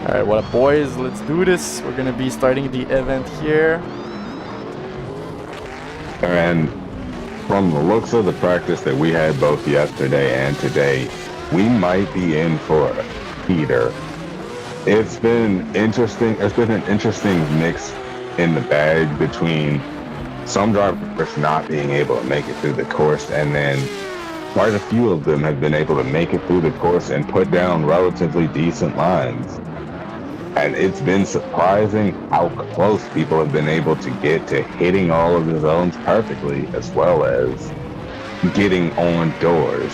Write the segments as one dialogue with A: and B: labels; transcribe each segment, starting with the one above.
A: Alright, what up, boys? Let's do this. We're gonna be starting the event here.
B: And from the looks of the practice that we had both yesterday and today, we might be in for a heater. It's been interesting. It's been an interesting mix in the bag between some drivers not being able to make it through the course, and then quite a few of them have been able to make it through the course and put down relatively decent lines. And it's been surprising how close people have been able to get to hitting all of the zones perfectly, as well as getting on doors.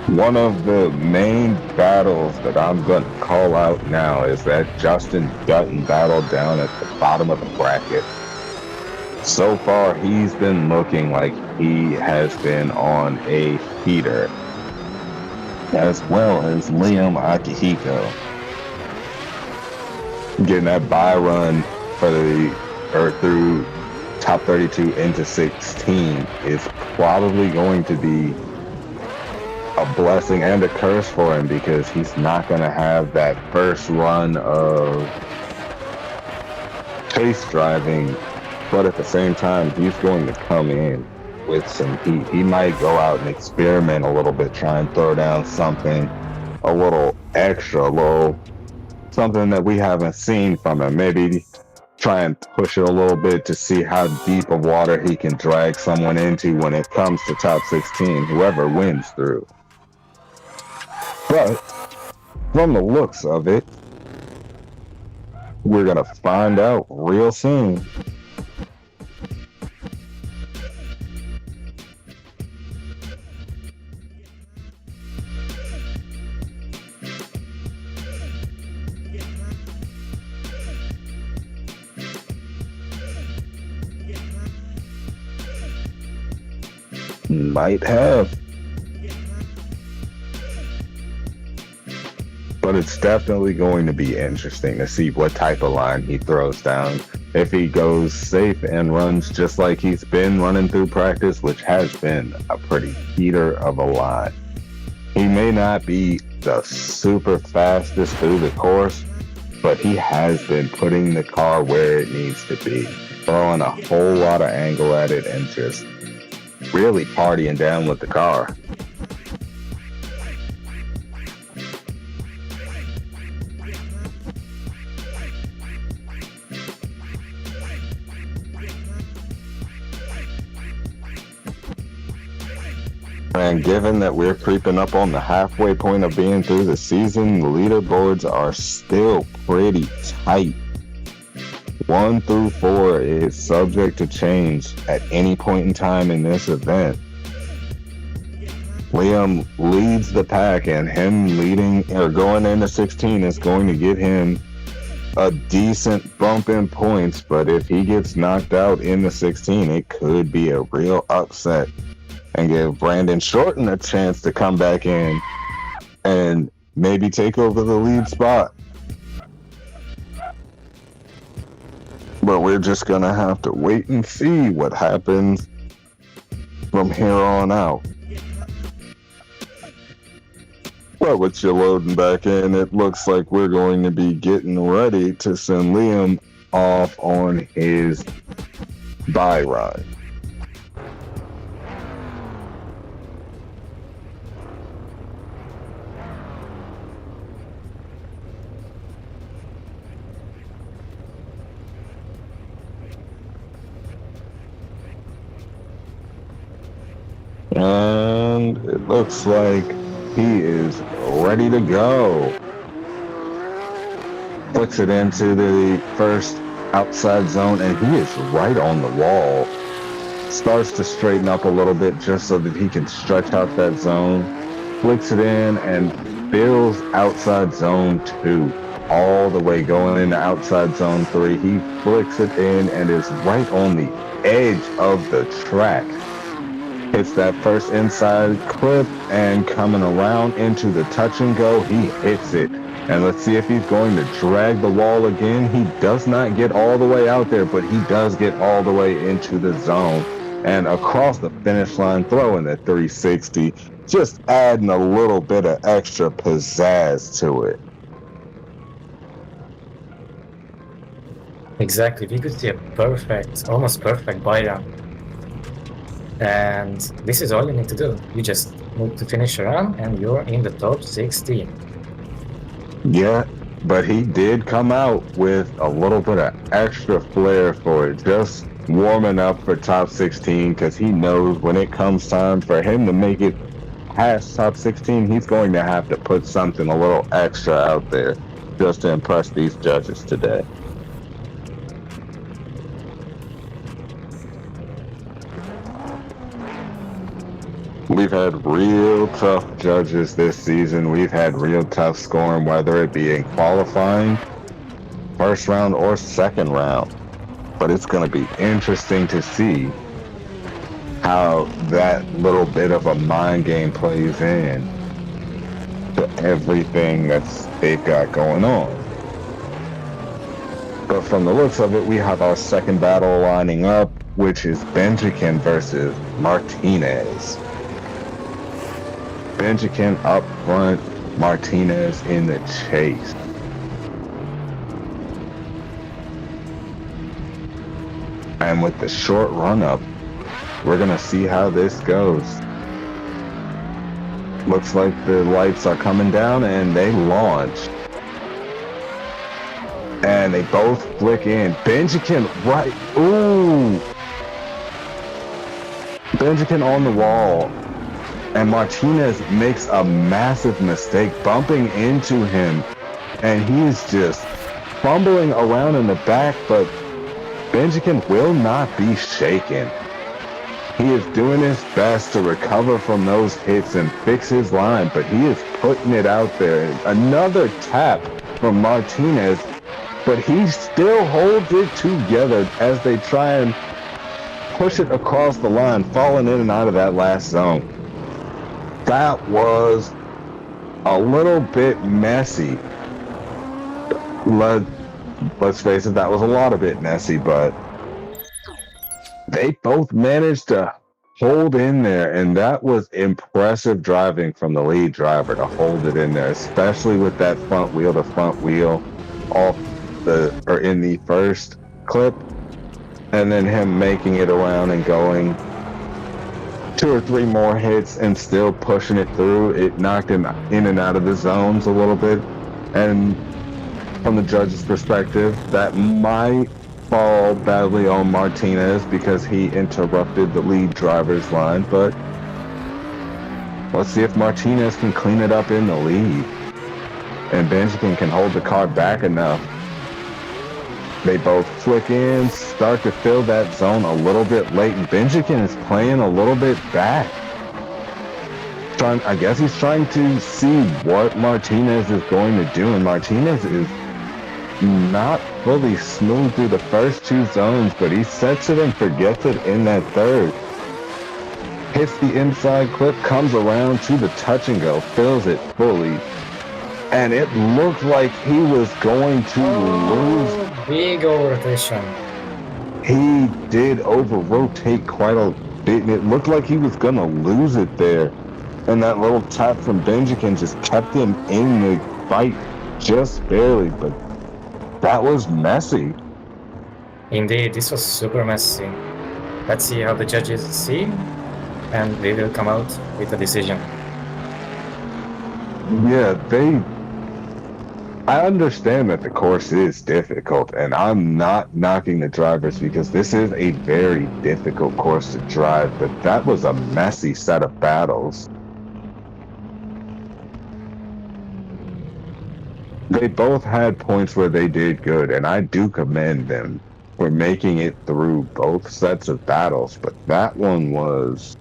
B: One of the main battles that I'm going to call out now is that Justin Dutton battle down at the bottom of the bracket. So far, he's been looking like he has been on a heater, as well as Liam Akihiko. Getting that bye run through top 32 into 16 is probably going to be a blessing and a curse for him, because he's not going to have that first run of chase driving, but at the same time, he's going to come in with some heat. He might go out and experiment a little bit, try and throw down something a little extra, something that we haven't seen from him. Maybe try and push it a little bit to see how deep of water he can drag someone into when it comes to top 16, whoever wins through. But from the looks of it, we're gonna find out real soon. Might have. But it's definitely going to be interesting to see what type of line he throws down. If he goes safe and runs just like he's been running through practice, which has been a pretty heater of a line. He may not be the super fastest through the course, but he has been putting the car where it needs to be, throwing a whole lot of angle at it and just really partying down with the car. And given that we're creeping up on the halfway point of being through the season, the leaderboards are still pretty tight. 1 through 4 is subject to change at any point in time in this event. Liam leads the pack, and him leading or going into 16 is going to get him a decent bump in points, but if he gets knocked out in the 16, it could be a real upset and give Brandon Shorten a chance to come back in and maybe take over the lead spot. But we're just going to have to wait and see what happens from here on out. Well, with you loading back in, it looks like we're going to be getting ready to send Liam off on his bye ride. And it looks like he is ready to go. Puts it into the first outside zone, and he is right on the wall. Starts to straighten up a little bit just so that he can stretch out that zone. Flicks it in and fills outside zone 2. All the way going into outside zone 3. He flicks it in and is right on the edge of the track. Hits that first inside clip, and coming around into the touch and go, he hits it. And let's see if he's going to drag the wall again. He does not get all the way out there, but he does get all the way into the zone and across the finish line, throwing that 360 just adding a little bit of extra pizzazz to it.
C: Exactly, we could see a perfect, almost perfect buy-down. And this is all you need to do. You just need to finish a run and you're in the top 16.
B: Yeah, but he did come out with a little bit of extra flair for it, just warming up for top 16, because he knows when it comes time for him to make it past top 16, he's going to have to put something a little extra out there just to impress these judges today. We've had real tough judges this season. We've had real tough scoring, whether it be in qualifying, first round or second round. But it's going to be interesting to see how that little bit of a mind game plays in to everything they've got going on. But from the looks of it, we have our second battle lining up, which is Benji versus Martinez. Benji up front, Martinez in the chase. And with the short run-up, we're going to see how this goes. Looks like the lights are coming down and they launch. And they both flick in. Benji right. Ooh! Benji on the wall. And Martinez makes a massive mistake bumping into him. And he's just fumbling around in the back, but Benji will not be shaken. He is doing his best to recover from those hits and fix his line, but he is putting it out there. Another tap from Martinez, but he still holds it together as they try and push it across the line, falling in and out of that last zone. That was a little bit messy. Let's face it, that was a lot of it messy, but they both managed to hold in there, and that was impressive driving from the lead driver to hold it in there, especially with that front wheel to front wheel in the first clip, and then him making it around and going 2 or 3 more hits and still pushing it through. It knocked him in and out of the zones a little bit, and from the judge's perspective, that might fall badly on Martinez because he interrupted the lead driver's line, but let's see if Martinez can clean it up in the lead and Benji can hold the car back enough. They both flick in, start to fill that zone a little bit late, and Benji is playing a little bit back. I guess he's trying to see what Martinez is going to do, and Martinez is not fully smooth through the first 2 zones, but he sets it and forgets it in that third. Hits the inside clip, comes around to the touch and go, fills it fully, and it looked like he was going to lose.
C: Big over-rotation.
B: He did over-rotate quite a bit, and it looked like he was going to lose it there. And that little tap from Benji just kept him in the fight just barely, but that was messy.
C: Indeed, this was super messy. Let's see how the judges see, and they will come out with a decision.
B: Yeah, I understand that the course is difficult, and I'm not knocking the drivers because this is a very difficult course to drive, but that was a messy set of battles. They both had points where they did good, and I do commend them for making it through both sets of battles, but that one was...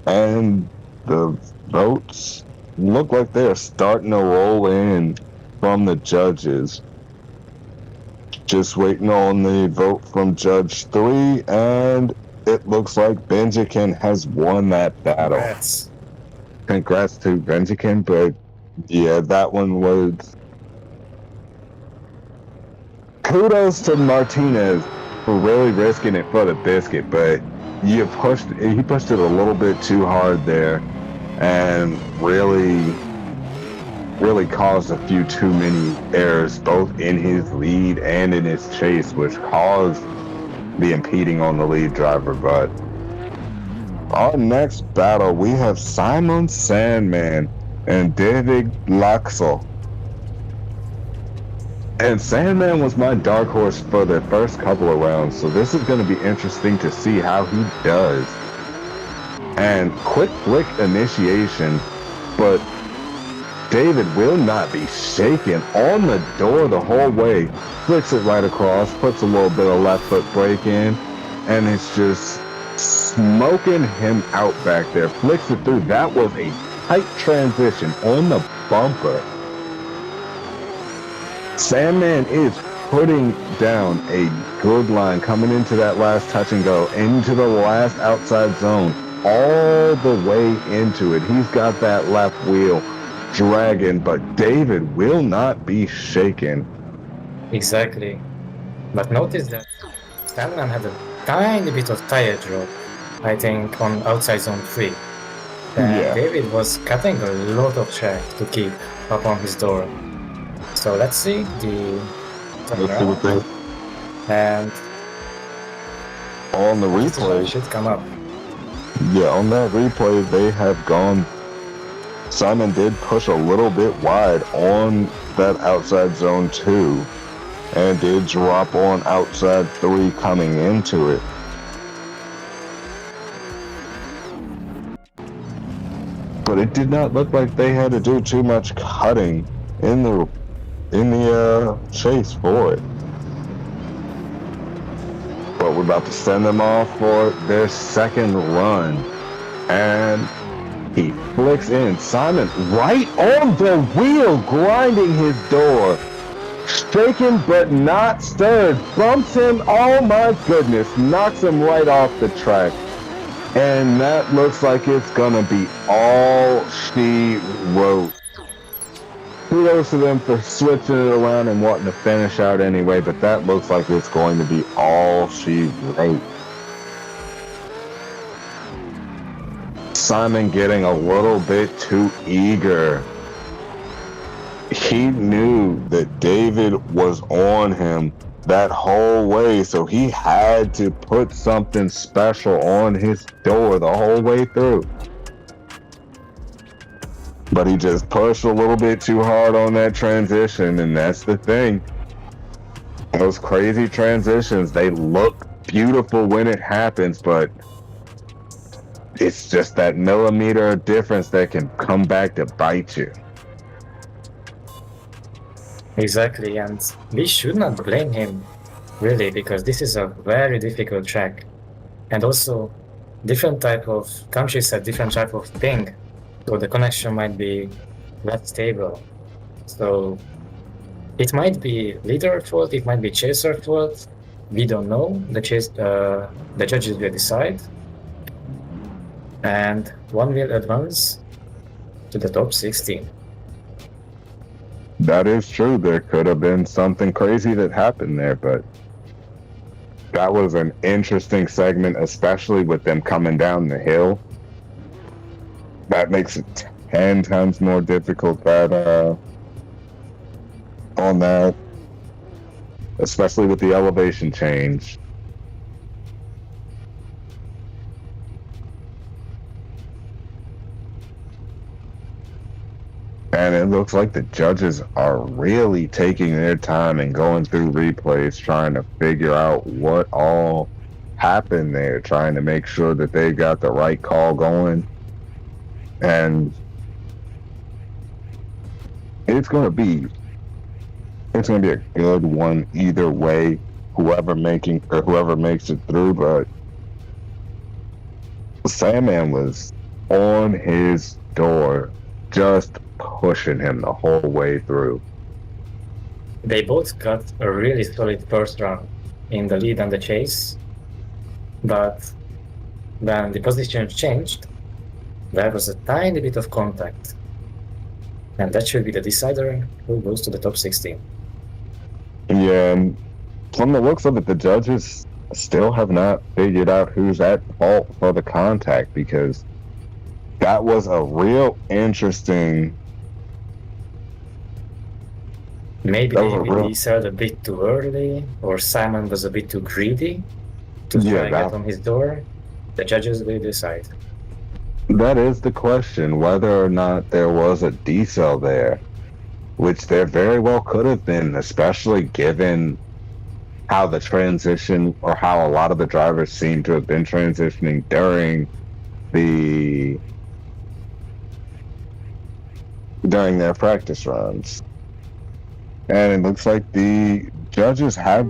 B: And the votes look like they're starting to roll in from the judges. Just waiting on the vote from Judge 3, and it looks like Benji has won that battle. Congrats to Benji, but yeah, that one was... Kudos to Martinez for really risking it for the biscuit, but he pushed it a little bit too hard there. and really caused a few too many errors, both in his lead and in his chase, which caused the impeding on the lead driver. But our next battle, we have Simon Sandman and David Luxel. And Sandman was my dark horse for the first couple of rounds, so this is going to be interesting to see how he does. And quick flick initiation, but David will not be shaken on the door the whole way. Flicks it right across, puts a little bit of left foot brake in, and it's just smoking him out back there. Flicks it through. That was a tight transition on the bumper. Sandman is putting down a good line coming into that last touch and go, into the last outside zone, all the way into it. He's got that left wheel dragging, but David will not be shaken.
C: Exactly. But notice that Sandman had a tiny bit of tire drop, I think, on outside zone 3. And
B: Yeah.
C: David was cutting a lot of track to keep up on his door. So let's see the
B: Let's see what they
C: and
B: on the
C: this
B: replay.
C: should come up.
B: Yeah, on that replay, they have gone. Simon did push a little bit wide on that outside zone 2 and did drop on outside 3 coming into it. But it did not look like they had to do too much cutting in the chase for it. But we're about to send them off for their second run, and he flicks in. Simon right on the wheel, grinding his door, shaken but not stirred, bumps him. Oh my goodness, knocks him right off the track. And that looks like it's gonna be all she wrote. Kudos to them for switching it around and wanting to finish out anyway, but that looks like it's going to be all she wrote. Simon getting a little bit too eager. He knew that David was on him that whole way, so he had to put something special on his door the whole way through. But he just pushed a little bit too hard on that transition, and that's the thing. Those crazy transitions, they look beautiful when it happens, but it's just that millimeter of difference that can come back to bite you.
C: Exactly, and we should not blame him, really, because this is a very difficult track. And also, different type of countries have different type of ping, so the connection might be less stable. So it might be leader fault, it might be chaser fault. We don't know. The judges will decide. And one will advance to the top 16.
B: That is true. There could have been something crazy that happened there, but that was an interesting segment, especially with them coming down the hill. That makes it 10 times more difficult on that, especially with the elevation change. And it looks like the judges are really taking their time and going through replays, trying to figure out what all happened there, trying to make sure that they got the right call going. And it's going to be a good one either way, whoever makes it through. But Sandman was on his door, just pushing him the whole way through.
C: They both got a really solid first round in the lead and the chase, but when the position changed, there was a tiny bit of contact, and that should be the decider who goes to the top 16.
B: Yeah, and from the looks of it, the judges still have not figured out who's at fault for the contact, because that was a real interesting.
C: Maybe
B: That was a
C: David
B: real-
C: decelled a bit too early, or Simon was a bit too greedy to try and get on his door. The judges will decide.
B: That is the question, whether or not there was a decel there, which there very well could have been, especially given how the transition or how a lot of the drivers seem to have been transitioning during their practice runs. And it looks like the judges have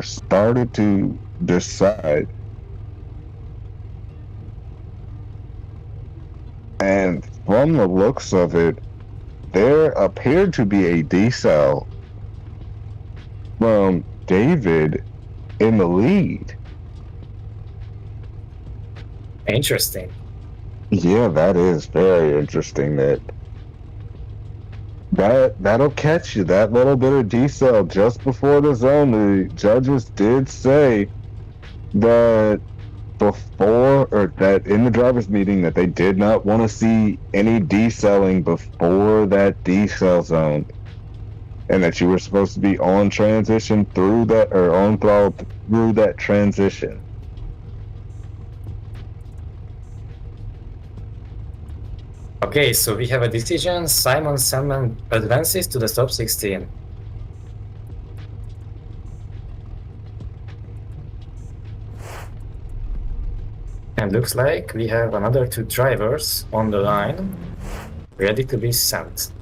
B: started to decide. And from the looks of it, there appeared to be a decel from David in the lead.
C: Interesting.
B: Yeah, that is very interesting. That'll catch you. That little bit of decel just before the zone. The judges did say that that in the drivers' meeting that they did not want to see any decelling before that decel zone, and that you were supposed to be on transition through that, or on throttle through that transition.
C: Okay, so we have a decision. Simon Sandman advances to the top 16. And looks like we have another 2 drivers on the line, ready to be sent.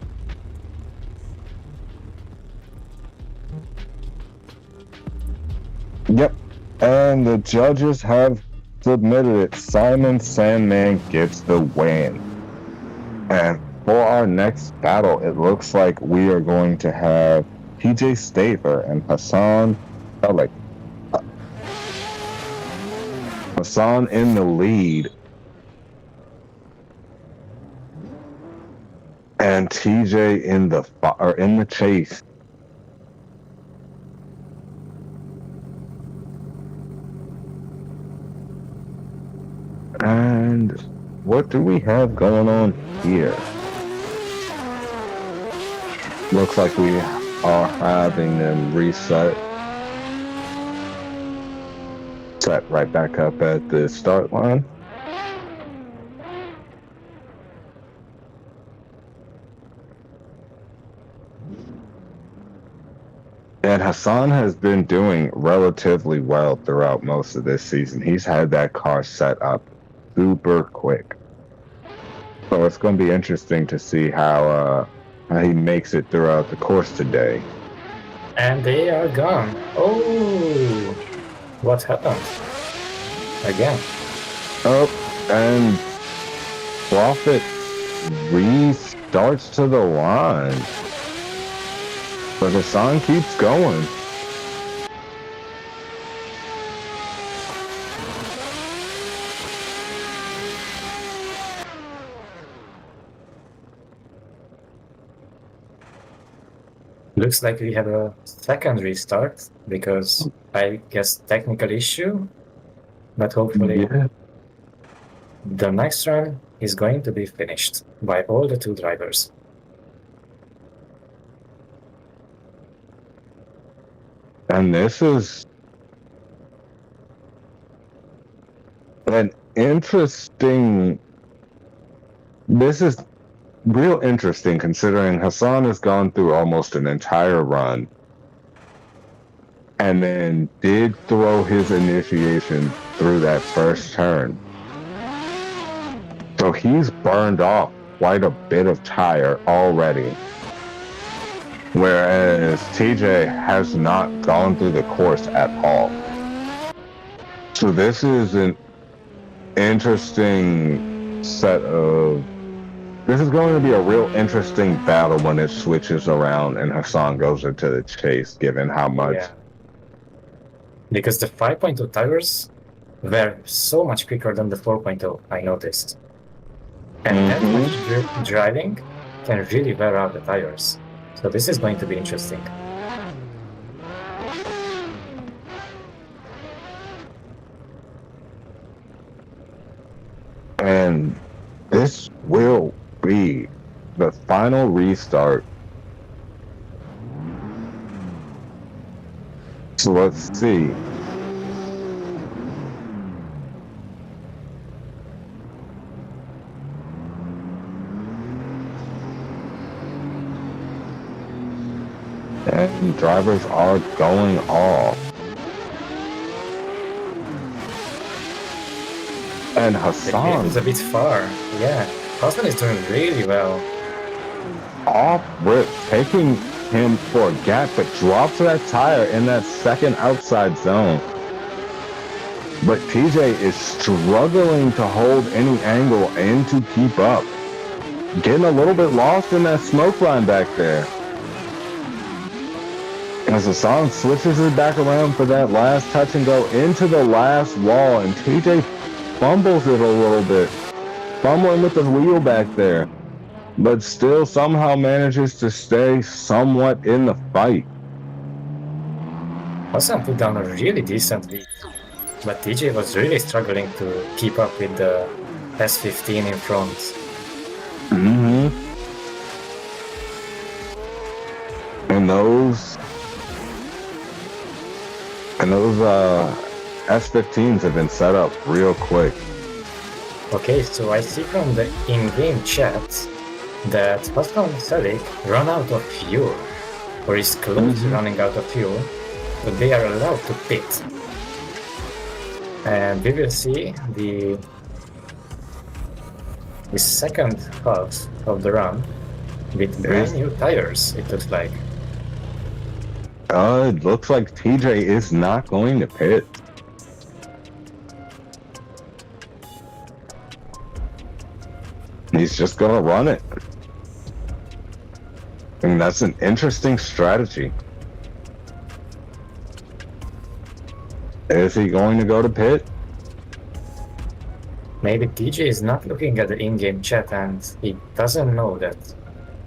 B: Yep, and the judges have submitted it. Simon Sandman gets the win. And for our next battle, it looks like we are going to have TJ Staver and Hassan. Hassan in the lead, and TJ in the chase. And what do we have going on here? Looks like we are having them reset. Set right back up at the start line. And Hassan has been doing relatively well throughout most of this season. He's had that car set up super quick. So it's going to be interesting to see how he makes it throughout the course today.
C: And they are gone. Oh, what happened? Again.
B: Oh, and Profit restarts to the line. But Hassan keeps going.
C: Looks like we have a second restart because I guess technical issue, but hopefully the next run is going to be finished by all the 2 drivers.
B: And this is an interesting. This is real interesting considering Hassan has gone through almost an entire run and then did throw his initiation through that first turn. So he's burned off quite a bit of tire already. Whereas TJ has not gone through the course at all. So this is an interesting this is going to be a real interesting battle when it switches around and Hassan goes into the chase, given how much.
C: Yeah. Because the 5.0 tires were so much quicker than the 4.0, I noticed. And that much driving can really wear out the tires. So this is going to be interesting.
B: And This will be the final restart. So let's see. And drivers are going off. And Hassan
C: is a bit far. Yeah, Hassan is doing really well.
B: Off rip, taking him for a gap, but drops that tire in that second outside zone. But TJ is struggling to hold any angle and to keep up. Getting a little bit lost in that smoke line back there. As Hassan switches it back around for that last touch and go into the last wall, and TJ fumbles it a little bit. Fumbling with the wheel back there. But still somehow manages to stay somewhat in the fight.
C: Hassan put down a really decent lead, but TJ was really struggling to keep up with the S15 in front.
B: Mm-hmm. And those S15s have been set up real quick.
C: Okay, so I see from the in-game chat that Hassan and Salik run out of fuel, or is close to running out of fuel, but they are allowed to pit. And we will see the second half of the run with brand new tires, it looks like.
B: It looks like TJ is not going to pit. He's just gonna run it. And that's an interesting strategy. Is he going to go to pit?
C: Maybe TJ is not looking at the in-game chat and he doesn't know that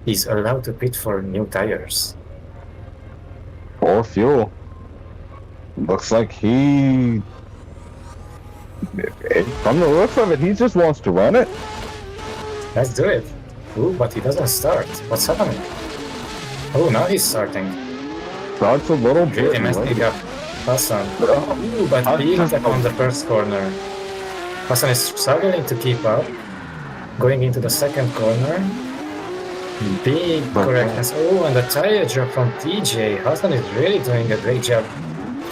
C: he's allowed to pit for new tires.
B: Or fuel. Looks like he... From the looks of it, he just wants to run it.
C: Let's do it. Ooh, but he doesn't start. What's happening? Oh, now he's starting.
B: Starts a little bit
C: Really messing
B: late.
C: up Hassan. Ooh, but big attack on the first corner. Hassan is struggling to keep up. Going into the second corner. Big correctness. Oh, and the tire drop from TJ. Hassan is really doing a great job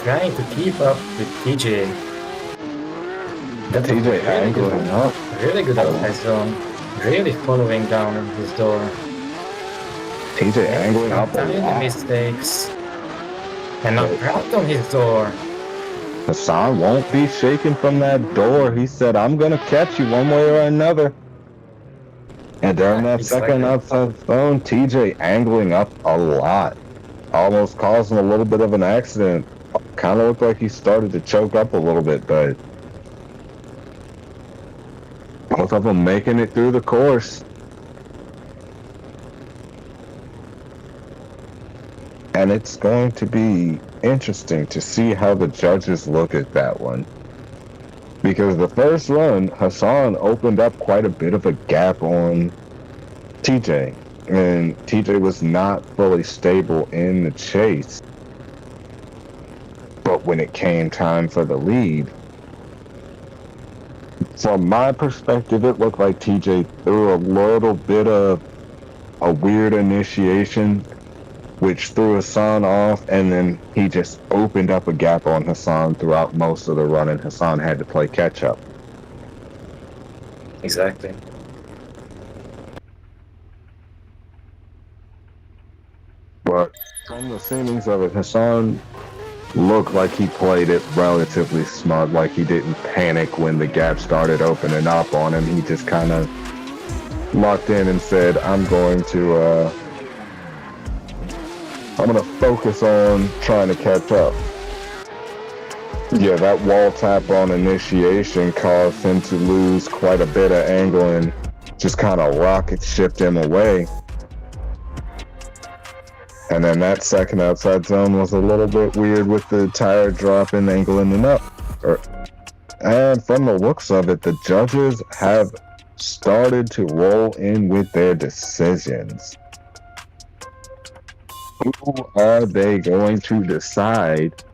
C: trying to keep up with TJ. That was
B: TJ
C: really
B: angling
C: good.
B: up.
C: Really good outside zone. Really following down his door.
B: TJ angling up a
C: Tiny
B: lot.
C: mistakes. And not right on his door.
B: Hassan won't be shaken from that door. He said, I'm going to catch you one way or another. And during that second outside zone, TJ angling up a lot. Almost causing a little bit of an accident. Kind of looked like he started to choke up a little bit, but both of them making it through the course. And it's going to be interesting to see how the judges look at that one. Because the first run, Hassan opened up quite a bit of a gap on TJ. And TJ was not fully stable in the chase. But when it came time for the lead, from my perspective, it looked like TJ threw a little bit of a weird initiation, which threw Hassan off, and then he just opened up a gap on Hassan throughout most of the run, and Hassan had to play catch up.
C: Exactly.
B: But from the seemings of it, Hassan looked like he played it relatively smart, like he didn't panic when the gap started opening up on him. He just kind of locked in and said, I'm going to focus on trying to catch up. Yeah, that wall tap on initiation caused him to lose quite a bit of angle and just kind of rocket shipped him away. And then that second outside zone was a little bit weird with the tire drop and angling and up. And from the looks of it, the judges have started to roll in with their decisions. Who are they going to decide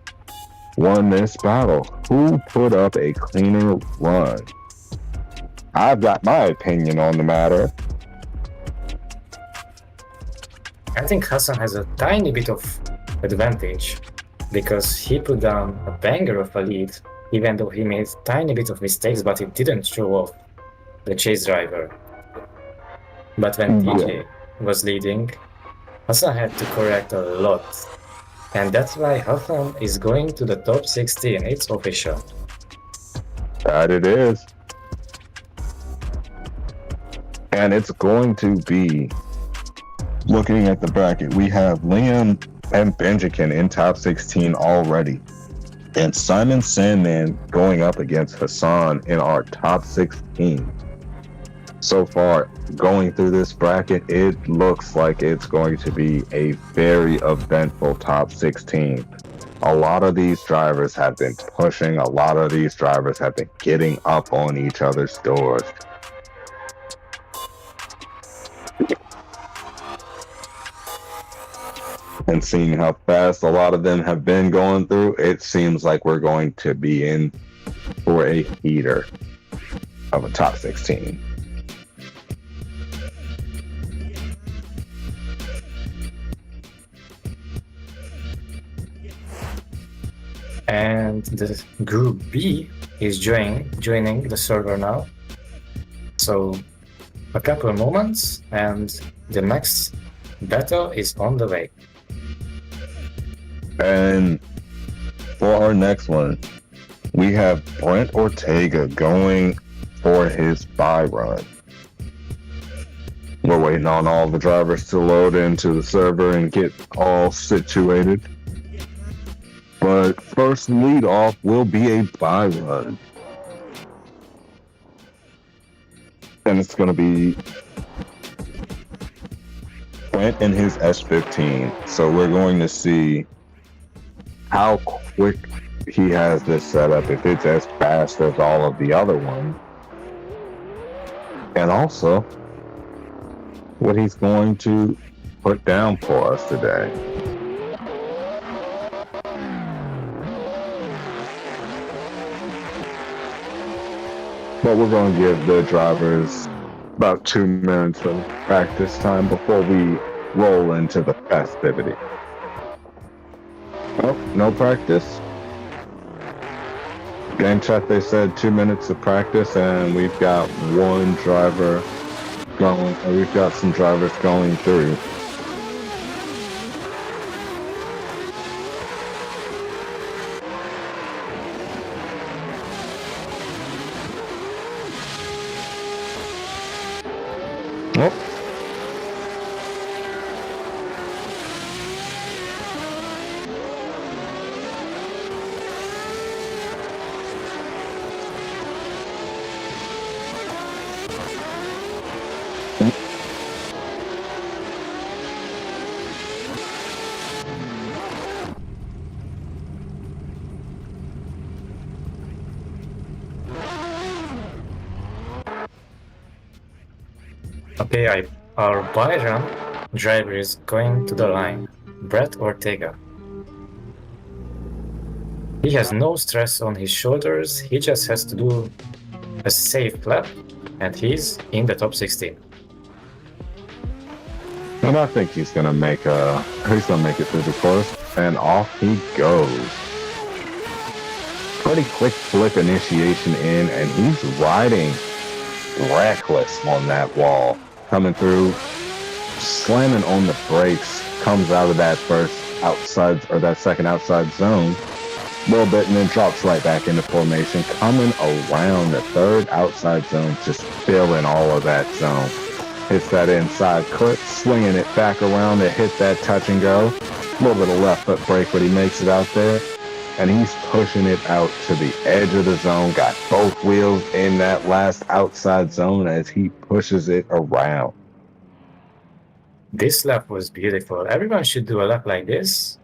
B: won this battle? Who put up a cleaner run? I've got my opinion on the matter.
C: I think Hassan has a tiny bit of advantage because he put down a banger of a lead, even though he made tiny bit of mistakes, but it didn't show off the chase driver. But when DJ was leading, Hassan had to correct a lot. And that's why Hassan is going to the top 16. It's official.
B: That it is. And it's going to be, looking at the bracket, we have Liam and Benji in top 16 already. And Simon Sandman going up against Hassan in our top 16. So far, going through this bracket, it looks like it's going to be a very eventful top 16. A lot of these drivers have been pushing. A lot of these drivers have been getting up on each other's doors. And seeing how fast a lot of them have been going through, it seems like we're going to be in for a heater of a top 16.
C: And the group B is joining the server now. So a couple of moments and the next battle is on the way.
B: And for our next one, we have Brent Ortega going for his bye run. We're waiting on all the drivers to load into the server and get all situated. But first lead off will be a bye run. And it's going to be Brent in his S15. So we're going to see how quick he has this setup, if it's as fast as all of the other ones. And also, what he's going to put down for us today. But we're going to give the drivers about 2 minutes of practice time before we roll into the festivity. Oh, no practice. Game chat, they said 2 minutes of practice, and we've got one driver going, or we've got some drivers going through. Oh.
C: Okay, our Byron driver is going to the line, Brent Ortega. He has no stress on his shoulders, he just has to do a safe lap, and he's in the top 16.
B: And I think he's gonna make it through the course, and off he goes. Pretty quick flip initiation in, and he's riding reckless on that wall. Coming through, slamming on the brakes, comes out of that first outside, or that second outside zone a little bit, and then drops right back into formation, coming around the third outside zone, just filling all of that zone. Hits that inside clip, swinging it back around to hit that touch and go. A little bit of left foot brake, but he makes it out there. And he's pushing it out to the edge of the zone. Got both wheels in that last outside zone as he pushes it around.
C: This lap was beautiful. Everyone should do a lap like this.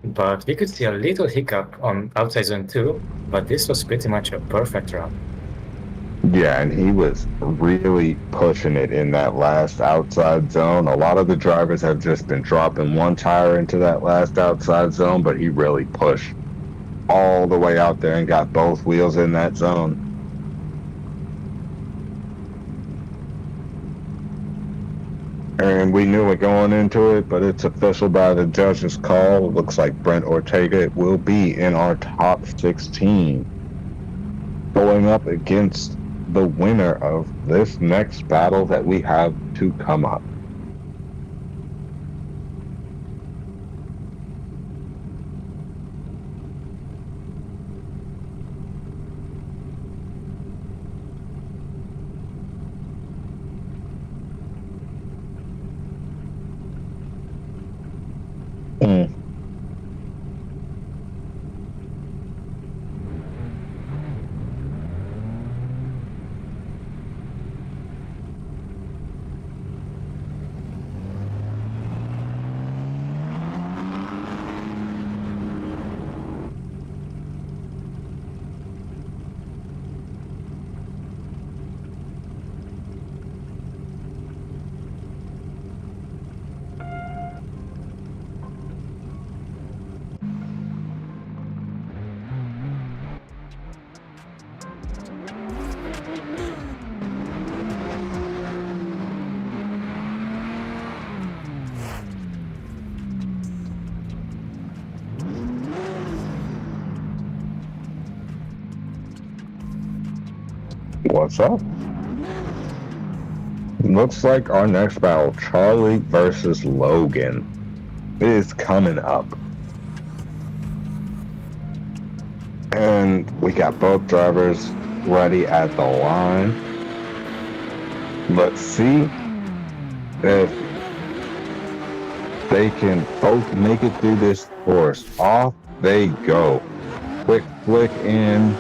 C: But we could see a little hiccup on outside zone 2. But this was pretty much a perfect run.
B: Yeah, and he was really pushing it in that last outside zone. A lot of the drivers have just been dropping one tire into that last outside zone, but he really pushed all the way out there and got both wheels in that zone. And we knew it going into it, but it's official by the judge's call. It looks like Brent Ortega will be in our top 16, going up against the winner of this next battle that we have to come up. What's up? Looks like our next battle, Charlie versus Logan, is coming up. And we got both drivers ready at the line. Let's see if they can both make it through this course. Off they go. Quick flick in.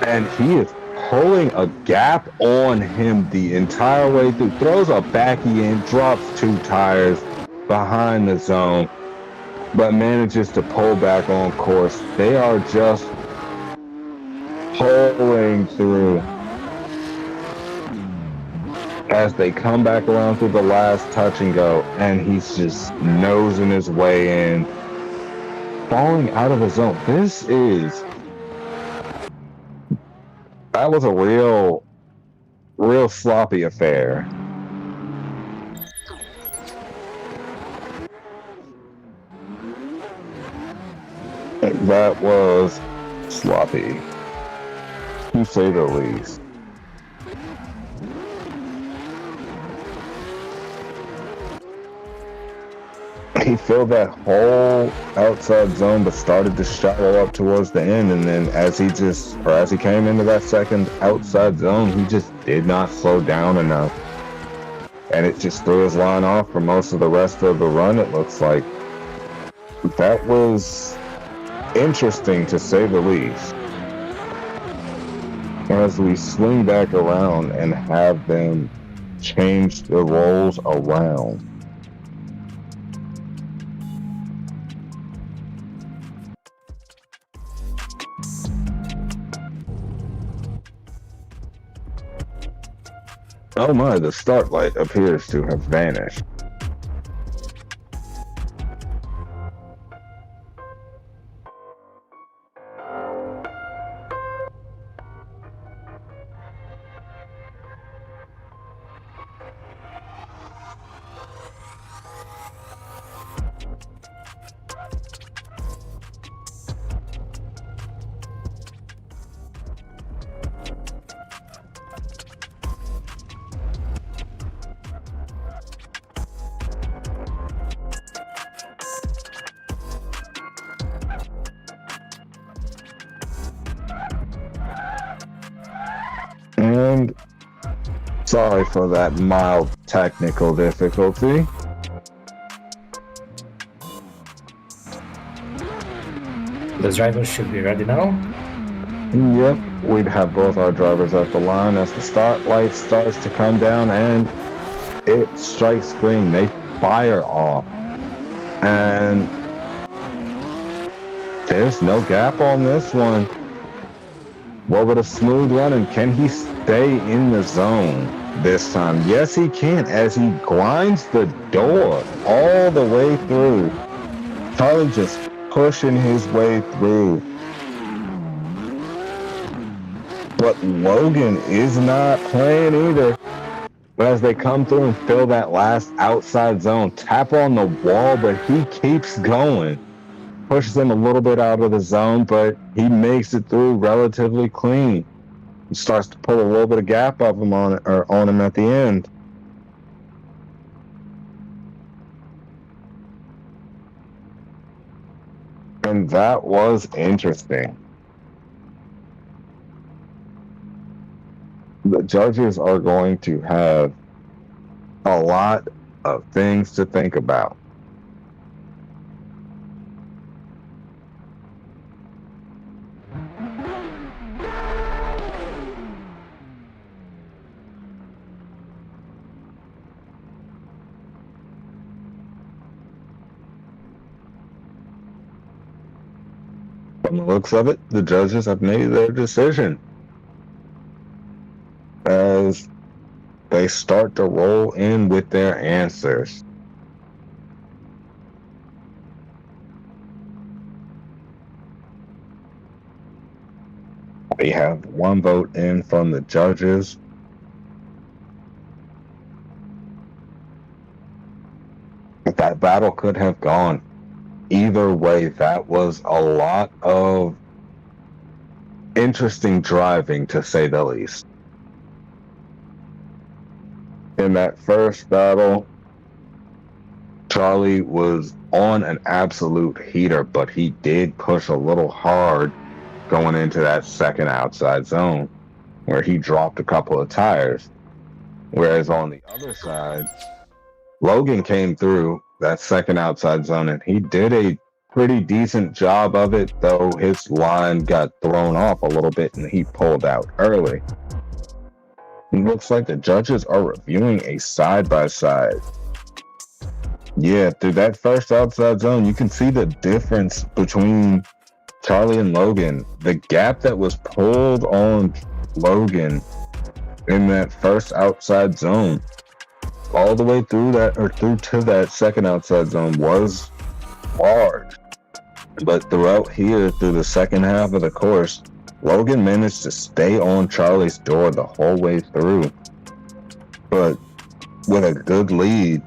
B: And he is pulling a gap on him the entire way through. Throws a backy in, drops 2 tires behind the zone, but manages to pull back on course. They are just pulling through as they come back around through the last touch and go, and he's just nosing his way in, falling out of the zone. That was a real sloppy affair. That was sloppy, to say the least. He filled that whole outside zone, but started to shallow up towards the end. And then as he came into that second outside zone, he just did not slow down enough. And it just threw his line off for most of the rest of the run, it looks like. That was interesting, to say the least. As we swing back around and have them change the roles around. Oh my, the start light appears to have vanished. And sorry for that mild technical difficulty.
C: The drivers should be ready now.
B: Yep, we'd have both our drivers at the line as the start light starts to come down and it strikes green. They fire off. And there's no gap on this one. Well, with a smooth run, and can he stay in the zone this time? Yes, he can, as he grinds the door all the way through. Charlie just pushing his way through. But Logan is not playing either. But as they come through and fill that last outside zone, tap on the wall, but he keeps going. Pushes him a little bit out of the zone, but he makes it through relatively clean. He starts to pull a little bit of gap off him on him at the end. And that was interesting. The judges are going to have a lot of things to think about. From the looks of it, the judges have made their decision as they start to roll in with their answers. We have one vote in from the judges. That battle could have gone either way. That was a lot of interesting driving, to say the least. In that first battle, Charlie was on an absolute heater, but he did push a little hard going into that second outside zone where he dropped a couple of tires. Whereas on the other side, Logan came through that second outside zone and he did a pretty decent job of it, though his line got thrown off a little bit and he pulled out early. It looks like the judges are reviewing a side-by-side. Yeah, through that first outside zone, you can see the difference between Charlie and Logan. The gap that was pulled on Logan in that first outside zone, all the way through that, or through to that second outside zone, was large. But throughout here, through the second half of the course, Logan managed to stay on Charlie's door the whole way through. But with a good lead,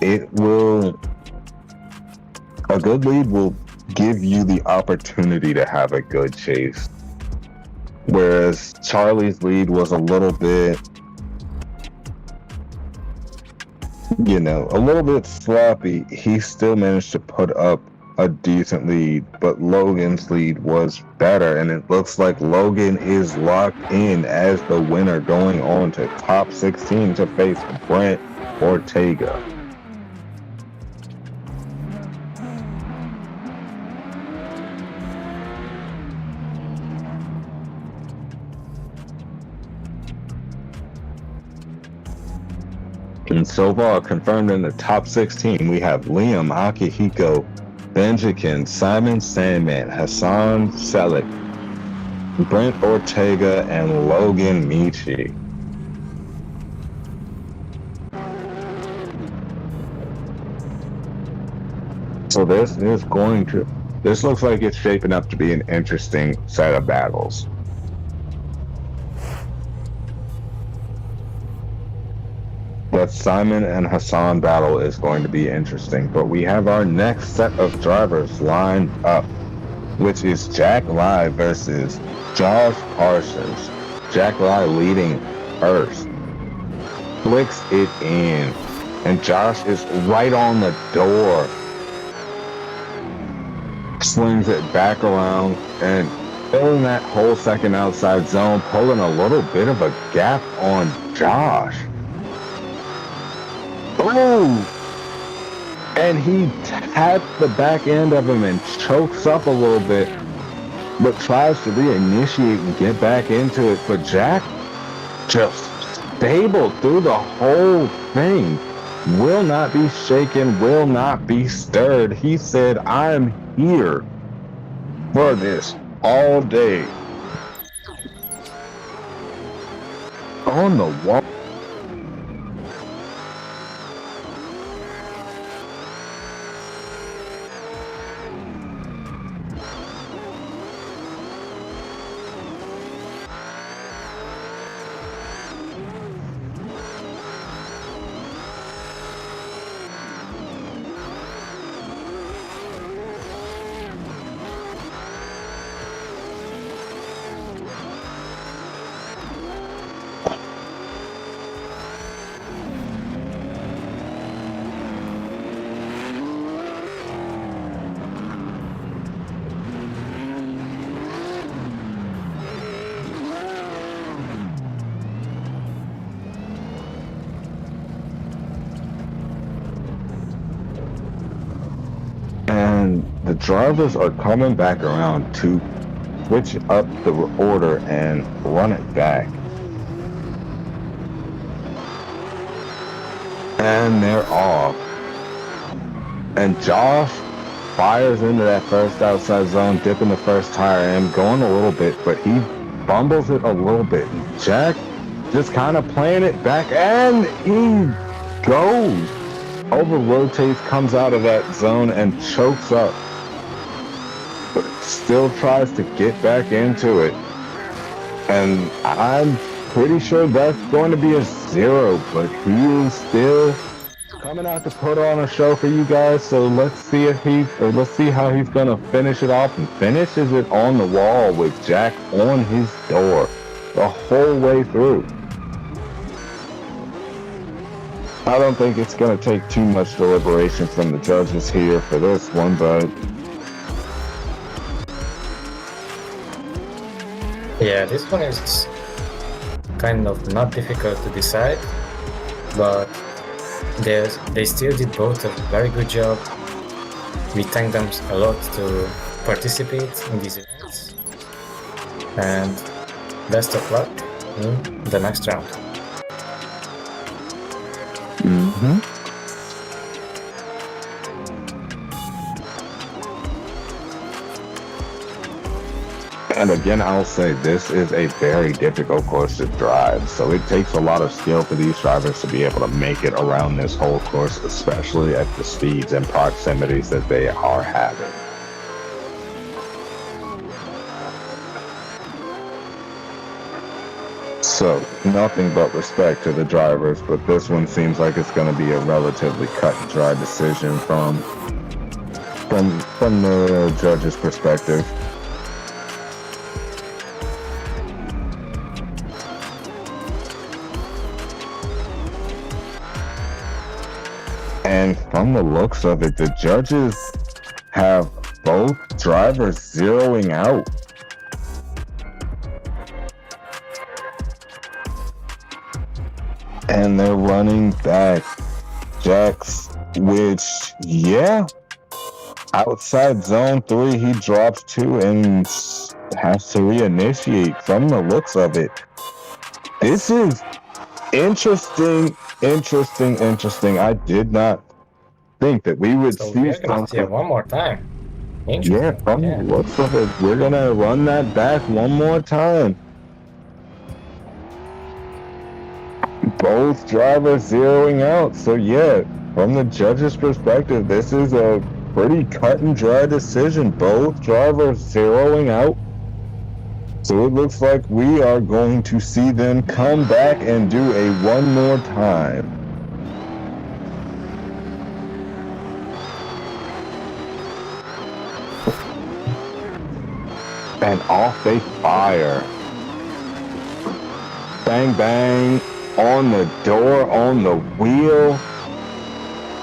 B: a good lead will give you the opportunity to have a good chase. Whereas Charlie's lead was a little bit, a little bit sloppy, he still managed to put up a decent lead, but Logan's lead was better, and it looks like Logan is locked in as the winner, going on to top 16 to face Brent Ortega. And so far, confirmed in the top 16, we have Liam, Akihiko, Benji, Simon, Sandman, Hassan, Selik, Brent Ortega, and Logan Michi. So this looks like it's shaping up to be an interesting set of battles. That Simon and Hassan battle is going to be interesting, but we have our next set of drivers lined up, which is Jack Lai versus Josh Parsons. Jack Lai leading first, flicks it in, and Josh is right on the door, slings it back around and filling that whole second outside zone, pulling a little bit of a gap on Josh. Oh! And he tapped the back end of him and chokes up a little bit, but tries to reinitiate and get back into it. But Jack just stable through the whole thing. Will not be shaken, will not be stirred. He said, I'm here for this all day. On the wall. And the drivers are coming back around to switch up the order and run it back. And they're off. And Josh fires into that first outside zone, dipping the first tire in, going a little bit, but he fumbles it a little bit. And Jack just kind of playing it back, and he goes. Over rotates, comes out of that zone and chokes up, but still tries to get back into it. And I'm pretty sure that's going to be a 0, but he is still coming out to put on a show for you guys. So let's see how he's going to finish it off, and finishes it on the wall with Jack on his door the whole way through. I don't think it's going to take too much deliberation from the judges here for this one, but...
C: Yeah, this one is kind of not difficult to decide, but they still did both a very good job. We thank them a lot to participate in these events, and best of luck in the next round.
B: Mm-hmm. And again, I'll say this is a very difficult course to drive, so it takes a lot of skill for these drivers to be able to make it around this whole course, especially at the speeds and proximities that they are having. So, nothing but respect to the drivers, but this one seems like it's going to be a relatively cut and dry decision from the judge's perspective. And from the looks of it, the judges have both drivers zeroing out. And they're running back Jack's, which, yeah, outside zone 3, he drops 2 and has to reinitiate from the looks of it. This is interesting. I did not think that we would see something.
C: Yeah, one more time.
B: Yeah, from the looks of it, we're going to run that back one more time. Both drivers zeroing out. So yeah, from the judge's perspective, this is a pretty cut and dry decision. Both drivers zeroing out. So it looks like we are going to see them come back and do a one more time. And off they fire. Bang, bang. On the door, on the wheel,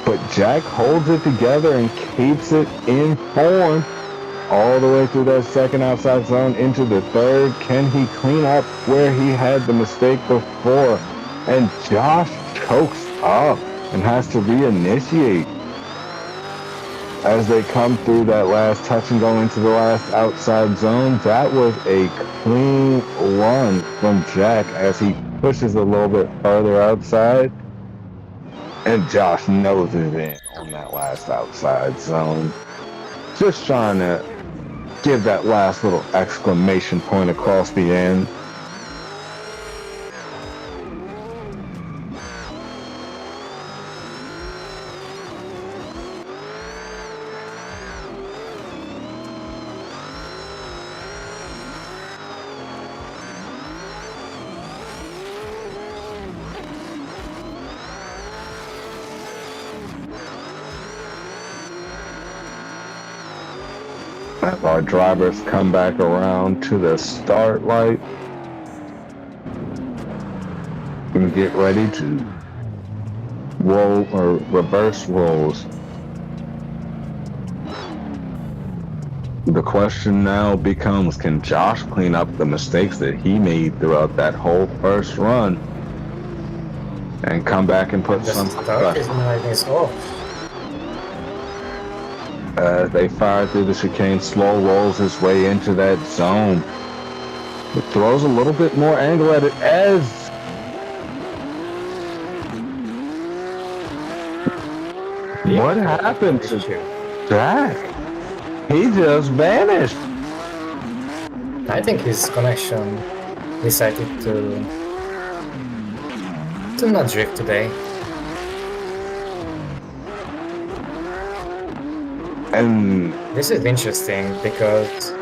B: but Jack holds it together and keeps it in form all the way through that second outside zone into the third. Can he clean up where he had the mistake before? And Josh chokes up and has to reinitiate as they come through that last touch and go into the last outside zone. That was a clean run from Jack as he pushes a little bit further outside, and Josh noses in on that last outside zone. Just trying to give that last little exclamation point across the end. As our drivers come back around to the start light and get ready to roll or reverse rolls. The question now becomes, can Josh clean up the mistakes that he made throughout that whole first run and come back and put some
C: start is off.
B: As they fire through the chicane, slow rolls his way into that zone. It throws a little bit more angle at it as what happened to Jack? He just vanished.
C: I think his connection decided to not drift today.
B: And
C: this is interesting because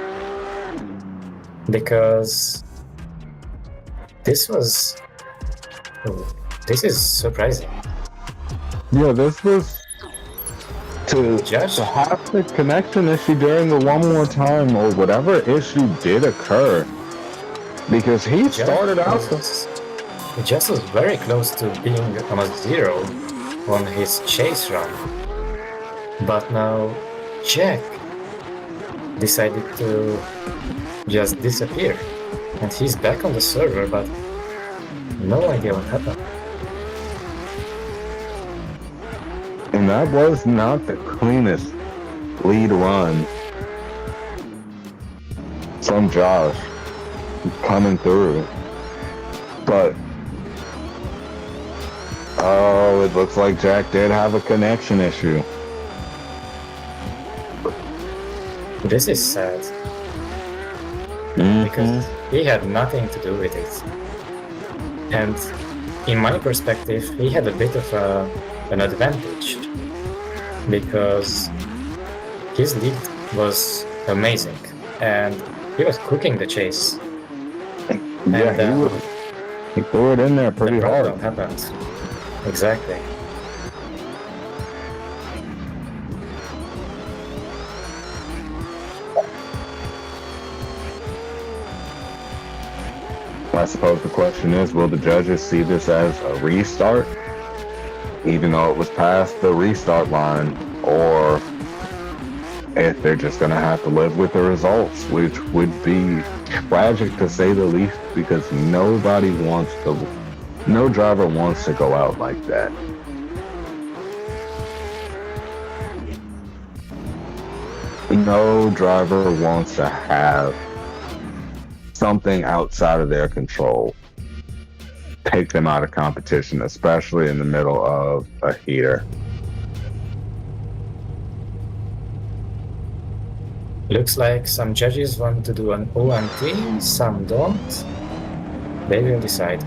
C: this is surprising.
B: yeah, this was to have the connection issue during the one more time or whatever issue did occur, because he started out.
C: He just was very close to being on a 0 on his chase run, but now Jack decided to just disappear, and he's back on the server, but no idea what happened.
B: And that was not the cleanest lead run from Josh coming through. But oh, it looks like Jack did have a connection issue.
C: This is sad, because he had nothing to do with it. And in my perspective, he had a bit of an advantage, because his lead was amazing, and he was cooking the chase.
B: Yeah,
C: And
B: he threw it in there pretty
C: the
B: hard.
C: problem happened. Exactly.
B: I suppose the question is, will the judges see this as a restart, even though it was past the restart line, or if they're just going to have to live with the results, which would be tragic to say the least, because no driver wants to go out like that. No driver wants to have something outside of their control take them out of competition, especially in the middle of a heater.
C: Looks like some judges want to do an ONT, some don't. They will decide.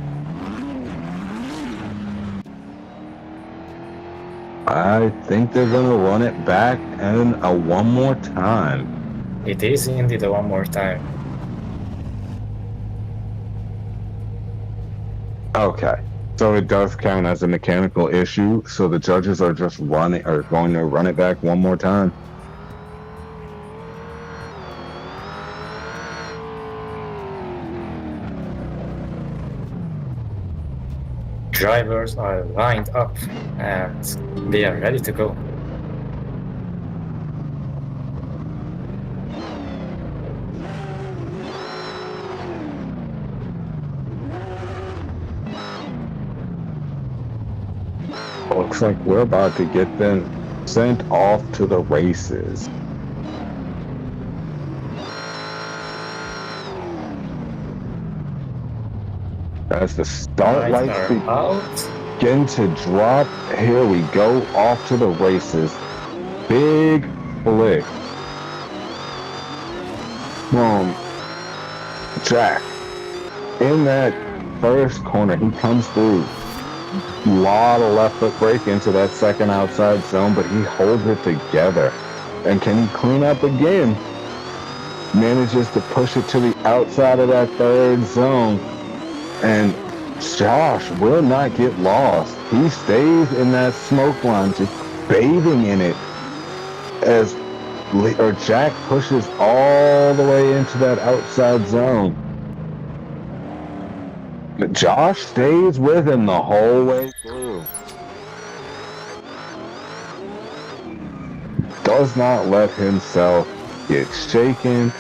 B: I think they're going to run it back and a one more time.
C: It is indeed a one more time.
B: Okay, so it does count as a mechanical issue, so the judges are just going to run it back one more time.
C: Drivers are lined up and they are ready to go.
B: Looks like we're about to get them sent off to the races. As the start lights begin to drop, here we go, off to the races. Big flick. Jack, in that first corner, he comes through. Lot of left foot break into that second outside zone, but he holds it together. And can he clean up again? Manages to push it to the outside of that third zone. And Josh will not get lost. He stays in that smoke line, just bathing in it as Jack pushes all the way into that outside zone. But Josh stays with him the whole way through. Does not let himself get shaken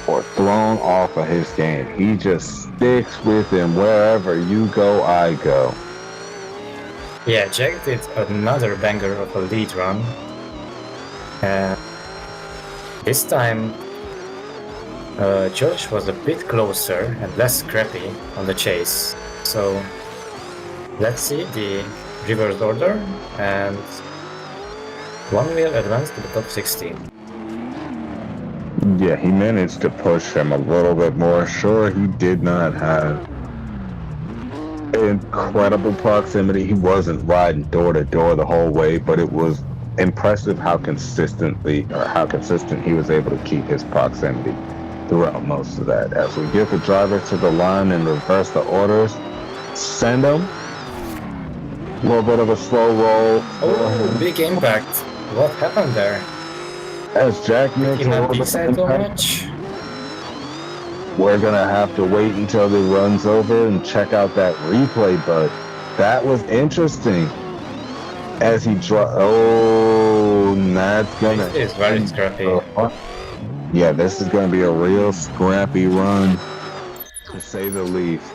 B: or thrown off of his game. He just sticks with him. Wherever you go, I go.
C: Yeah, Jack did another banger of a lead run. This time, Josh was a bit closer and less scrappy on the chase. So let's see the reverse order, and one will advance to the top 16.
B: Yeah, he managed to push him a little bit more. Sure, he did not have incredible proximity. He wasn't riding door to door the whole way, but it was impressive how consistent he was able to keep his proximity throughout most of that. As we get the driver to the line and reverse the orders, send him. A little bit of a slow roll.
C: Oh, big impact. What happened there?
B: As Jack makes a little bit of impact, we're gonna have to wait until it runs over and check out that replay, but that was interesting. As he that's gonna...
C: This is very scrappy.
B: Yeah, this is gonna be a real scrappy run, to say the least.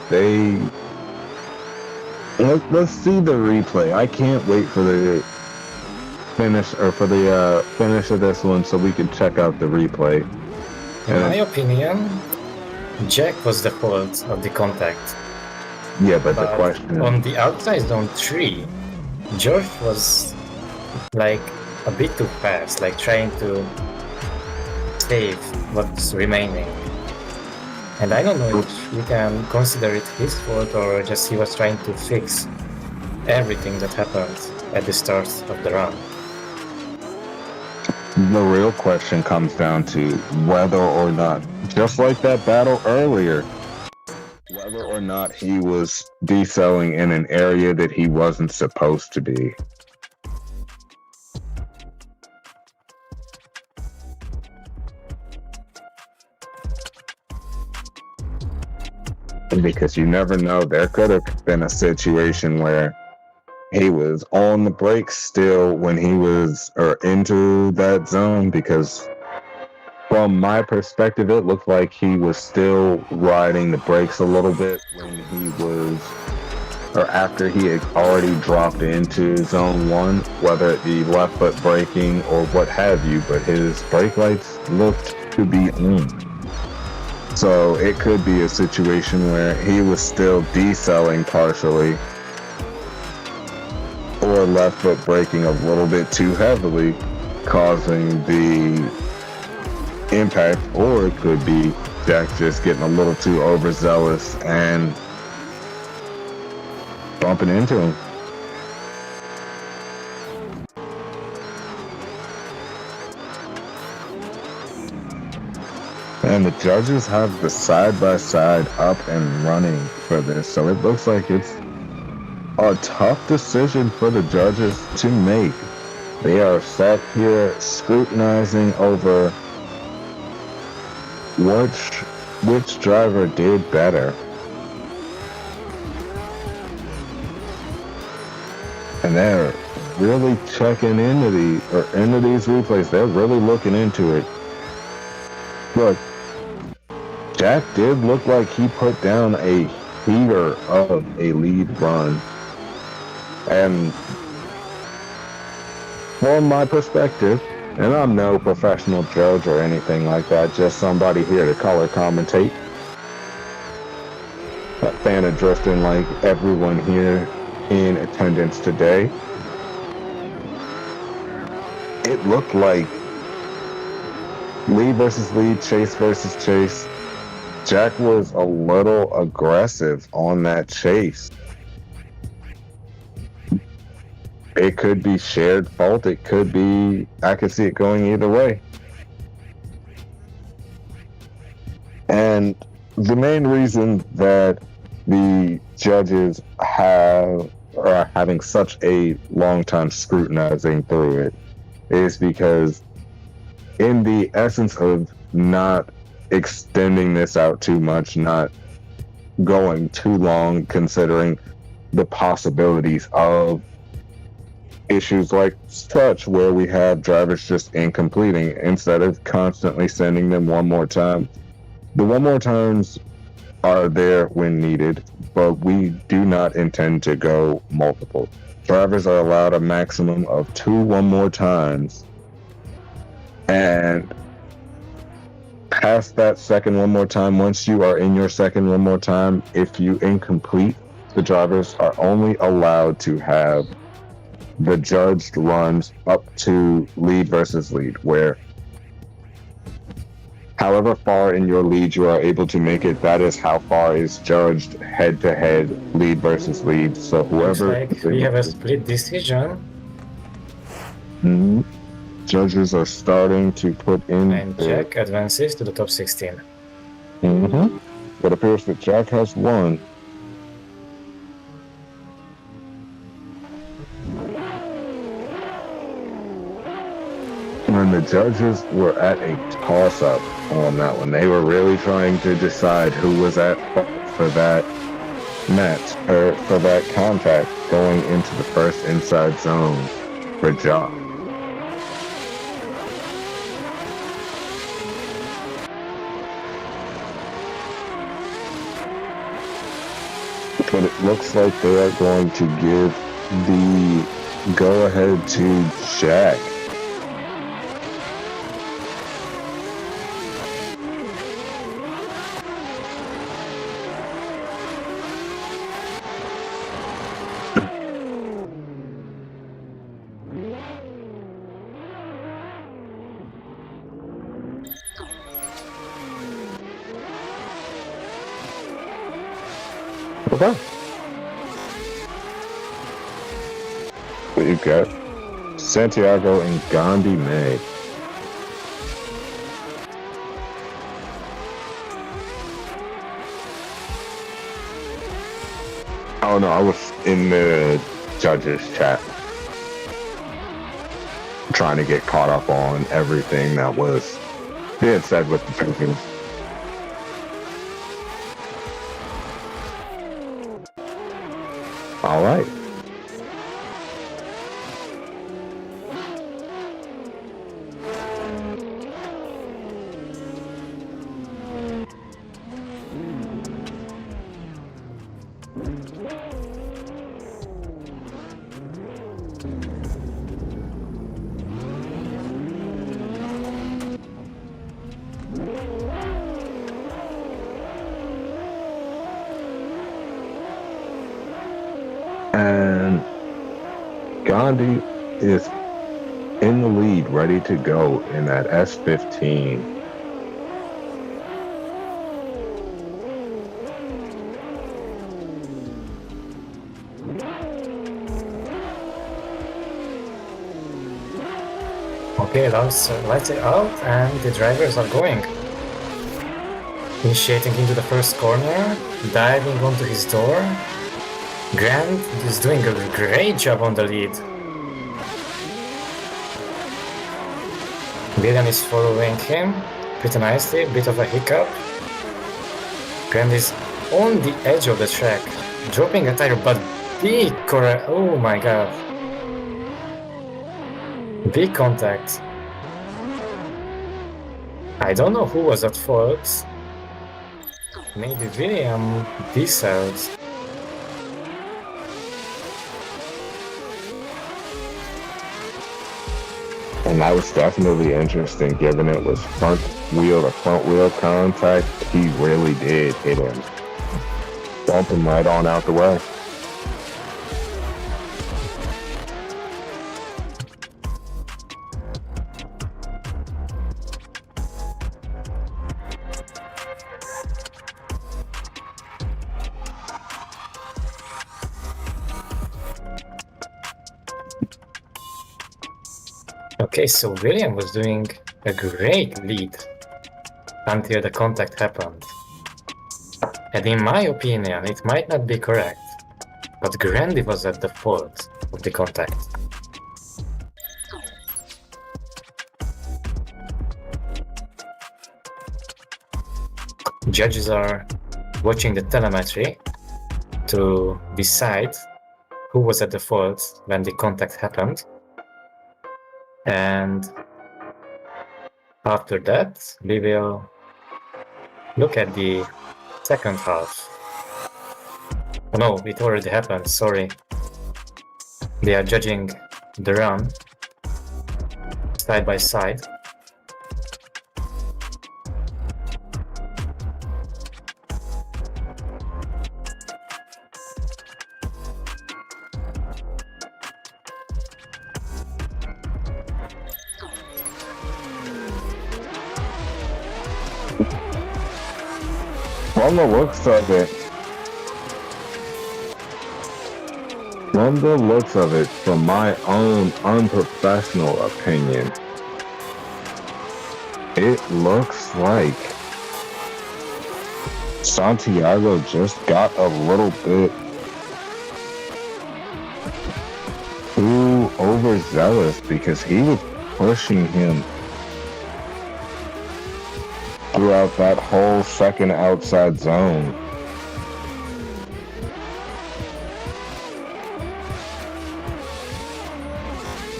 B: Let's see the replay. I can't wait for the finish of this one so we can check out the replay.
C: In my opinion, Jack was the fault of the contact.
B: Yeah, but the question
C: on the outside zone 3, George was like a bit too fast, like trying to save what's remaining. And I don't know if you can consider it his fault or just he was trying to fix everything that happened at the start of the run.
B: The real question comes down to whether or not, just like that battle earlier, whether or not he was decelling in an area that he wasn't supposed to be. Because you never know, there could have been a situation where he was on the brakes still when he was into that zone, because from my perspective, it looked like he was still riding the brakes a little bit when he was, or after he had already dropped into zone 1, whether it be left foot braking or what have you, but his brake lights looked to be on. So it could be a situation where he was still decelling partially, or left foot braking a little bit too heavily, causing the impact, or it could be Jack just getting a little too overzealous and bumping into him. And the judges have the side-by-side up and running for this, so it looks like it's a tough decision for the judges to make. They are sat here scrutinizing over which driver did better. And they're really checking into these replays. They're really looking into it. Look, Jack did look like he put down a heater of a lead run. And from my perspective, and I'm no professional judge or anything like that, just somebody here to color commentate, a fan of drifting like everyone here in attendance today. It looked like Lead versus lead, chase versus chase. Jack was a little aggressive on that chase. It could be shared fault. It could be, I could see it going either way. And the main reason that the judges are having such a long time scrutinizing through it is because in the essence of not extending this out too much, not going too long, considering the possibilities of issues like such where we have drivers just incompleting instead of constantly sending them one more time. The one more times are there when needed, but we do not intend to go multiple. Drivers are allowed a maximum of 2 one more times, and past that second one more time, once you are in your second one more time, if you incomplete, the drivers are only allowed to have the judged runs up to lead versus lead, where however far in your lead you are able to make it, that is how far is judged head-to-head, lead versus lead. So whoever...
C: Looks like we have a split decision.
B: Judges are starting to put in...
C: And Jack advances to the top 16.
B: It appears that Jack has won. When the judges were at a toss-up on that one, they were really trying to decide who was at fault for that match, or for that contact going into the first inside zone for Jack. But it looks like they are going to give the go-ahead to Jack. Okay. We've got Santiago and Gandhi May. Oh no, I was in the judges chat trying to get caught up on everything that was being said with the judges. All right. And Gandhi is in the lead, ready to go in that S15.
C: Okay, lights it out, and the drivers are going. Initiating into the first corner, diving onto his door. Grant is doing a great job on the lead. William is following him pretty nicely, bit of a hiccup. Grant is on the edge of the track, dropping a tire, but big correct. Oh my god. Big contact. I don't know who was at fault. Maybe William diesels.
B: And that was definitely interesting, given it was front wheel to front wheel contact. He really did hit him. Bump him right on out the way.
C: Okay, so William was doing a great lead until the contact happened. And in my opinion, it might not be correct, but Grandy was at the fault of the contact. Judges are watching the telemetry to decide who was at the fault when the contact happened. And after that, we will look at the second half. Oh no, it already happened, sorry. They are judging the run side by side.
B: From the looks of it, from my own unprofessional opinion, it looks like Santiago just got a little bit too overzealous because he was pushing him throughout that whole second outside zone.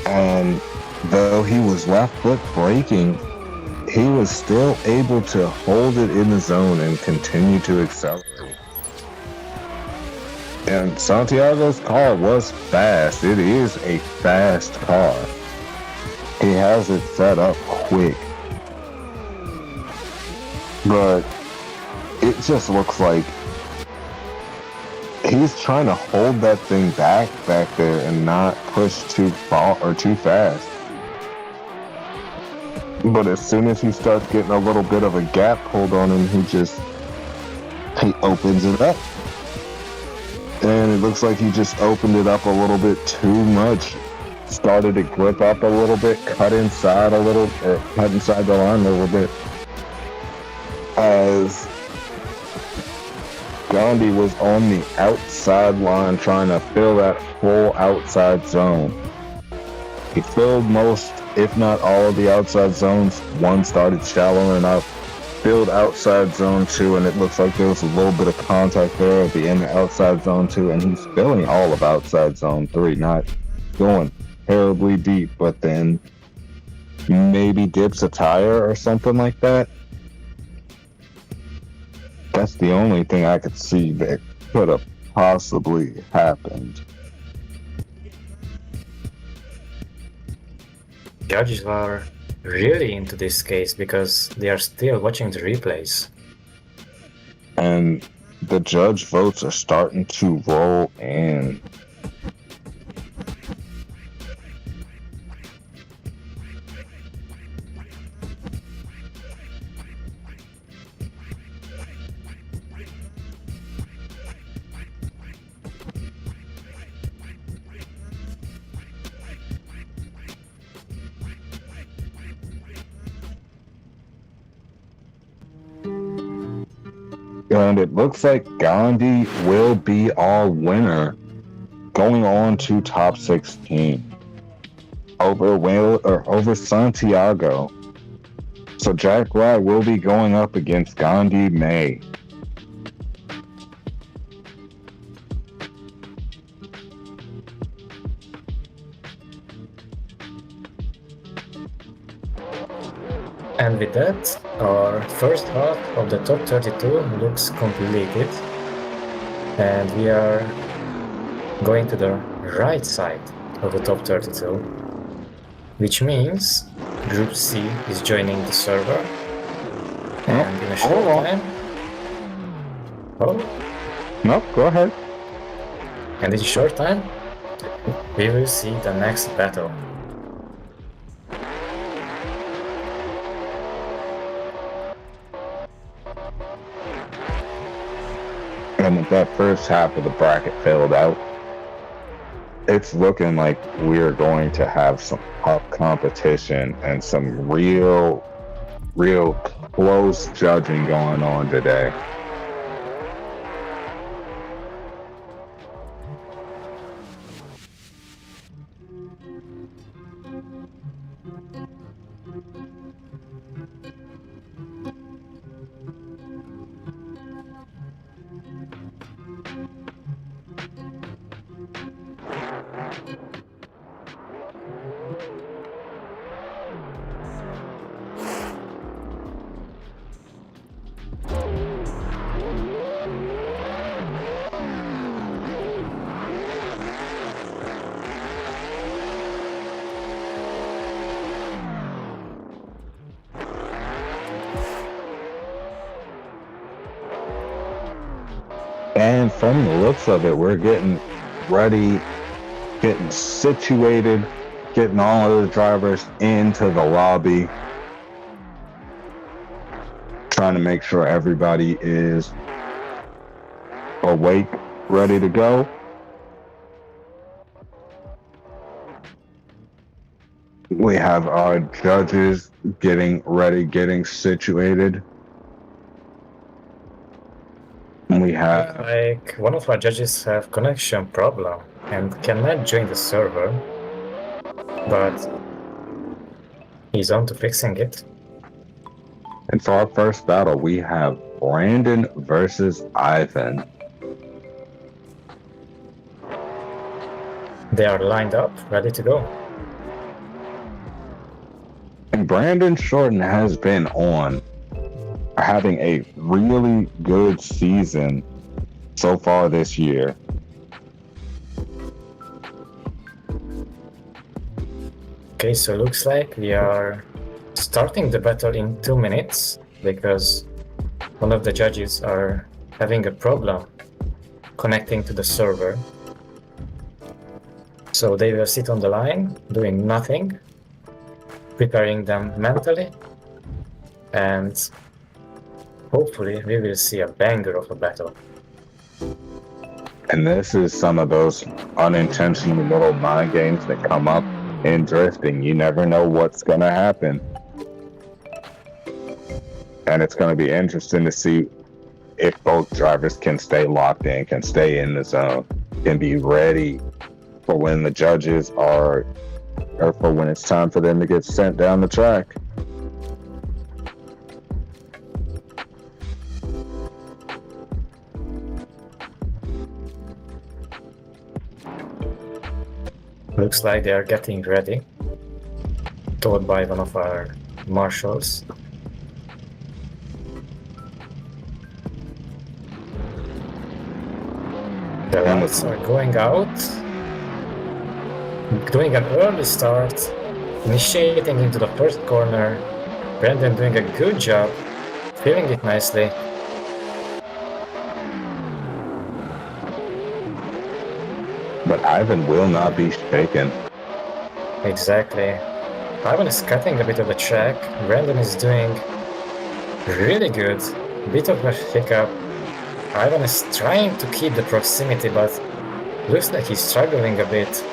B: And though he was left foot braking, he was still able to hold it in the zone and continue to accelerate. And Santiago's car was fast. It is a fast car. He has it set up quick. But it just looks like he's trying to hold that thing back there and not push too far or too fast. But as soon as he starts getting a little bit of a gap pulled on him, he opens it up. And it looks like he just opened it up a little bit too much. Started to grip up a little bit, cut inside the line a little bit. As Gandhi was on the outside line trying to fill that full outside zone. He filled most, if not all, of the outside zones. One started shallowing up, filled outside zone 2, and it looks like there was a little bit of contact there at the end of outside zone 2, and he's filling all of outside zone 3, not going terribly deep, but then maybe dips a tire or something like that. That's the only thing I could see that could have possibly happened.
C: Judges are really into this case because they are still watching the replays.
B: And the judge votes are starting to roll in. And it looks like Gandhi will be our winner going on to top 16 over Santiago. So Jack Rye will be going up against Gandhi May.
C: And with that, our first half of the top 32 looks completed. And we are going to the right side of the top 32. Which means Group C is joining the server. And in a short time...
B: No, go ahead.
C: And in a short time, we will see the next battle.
B: And with that first half of the bracket filled out, it's looking like we're going to have some tough competition and some real close judging going on today. And from the looks of it, we're getting ready, getting situated, getting all of the drivers into the lobby, trying to make sure everybody is awake, ready to go. We have our judges getting ready, getting situated. We have
C: Like, one of our judges have connection problem and cannot join the server, but he's on to fixing it.
B: And for our first battle, we have Brandon versus Ivan.
C: They are lined up, ready to go.
B: And Brandon Shorten has been on having a really good season so far this year.
C: Okay, so looks like we are starting the battle in 2 minutes because one of the judges are having a problem connecting to the server. So they will sit on the line doing nothing, preparing them mentally, and hopefully we will see a banger of a battle.
B: And this is some of those unintentional little mind games that come up in drifting. You never know what's going to happen. And it's going to be interesting to see if both drivers can stay locked in, can stay in the zone, can be ready for when the judges are, or for when it's time for them to get sent down the track.
C: Looks like they are getting ready, told by one of our marshals. The lights are going out, doing an early start, initiating into the first corner. Brandon doing a good job, feeling it nicely.
B: But Ivan will not be shaken.
C: Exactly. Ivan is cutting a bit of the track. Brandon is doing really good. Bit of a hiccup. Ivan is trying to keep the proximity, but looks like he's struggling a bit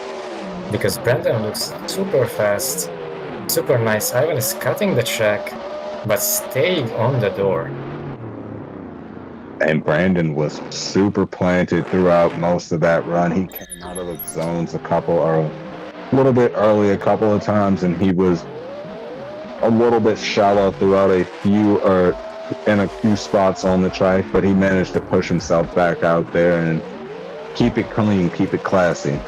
C: because Brandon looks super fast, super nice. Ivan is cutting the track, but staying on the door.
B: And Brandon was super planted throughout most of that run. He came out of the zones a little bit early a couple of times, and he was a little bit shallow throughout in a few spots on the track, but he managed to push himself back out there and keep it clean, keep it classy.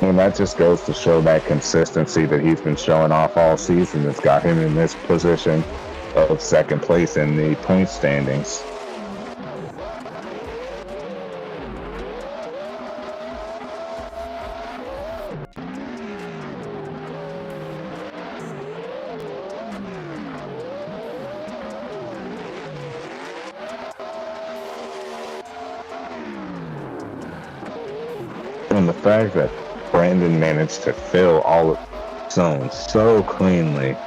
B: And that just goes to show that consistency that he's been showing off all season that's got him in this position of second place in the point standings. And the fact that Brandon managed to fill all of the zones so cleanly.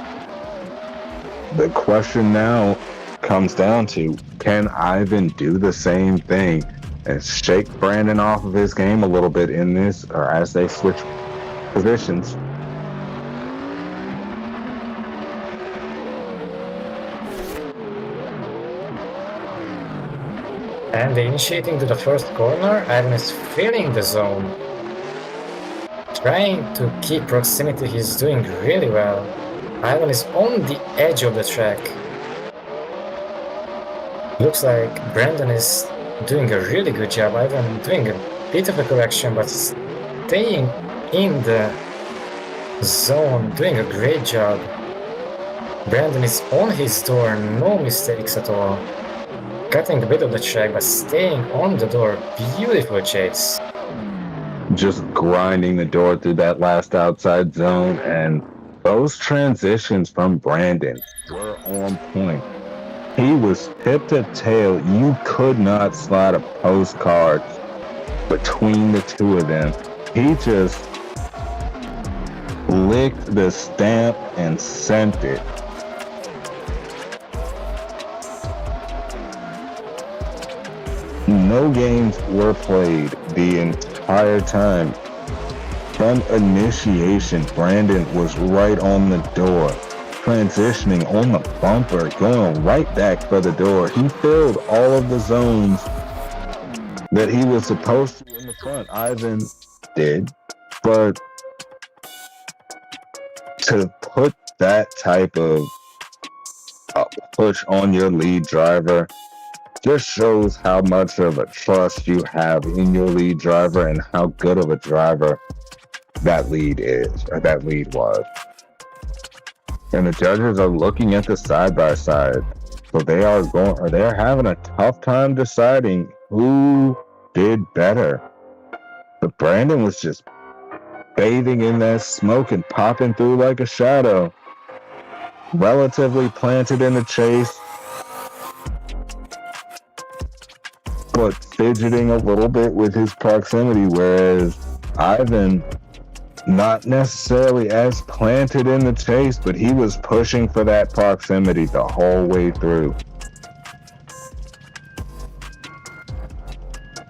B: The question now comes down to, can Ivan do the same thing and shake Brandon off of his game a little bit in this, or as they switch positions.
C: And initiating to the first corner, Ivan is filling the zone. Trying to keep proximity, he's doing really well. Ivan is on the edge of the track. Looks like Brandon is doing a really good job. Ivan doing a bit of a correction, but staying in the zone, doing a great job. Brandon is on his door, no mistakes at all. Cutting a bit of the track, but staying on the door. Beautiful chase.
B: Just grinding the door through that last outside zone, and those transitions from Brandon were on point. He was tip to tail. You could not slide a postcard between the two of them. He just licked the stamp and sent it. No games were played the entire time. From initiation, Brandon was right on the door, transitioning on the bumper, going right back for the door. He filled all of the zones that he was supposed to in the front. Ivan did, but to put that type of push on your lead driver just shows how much of a trust you have in your lead driver and how good of a driver that lead is, or that lead was. And the judges are looking at the side by side, so they're having a tough time deciding who did better. But Brandon was just bathing in that smoke and popping through like a shadow, relatively planted in the chase, but fidgeting a little bit with his proximity, whereas Ivan, not necessarily as planted in the chase, but he was pushing for that proximity the whole way through.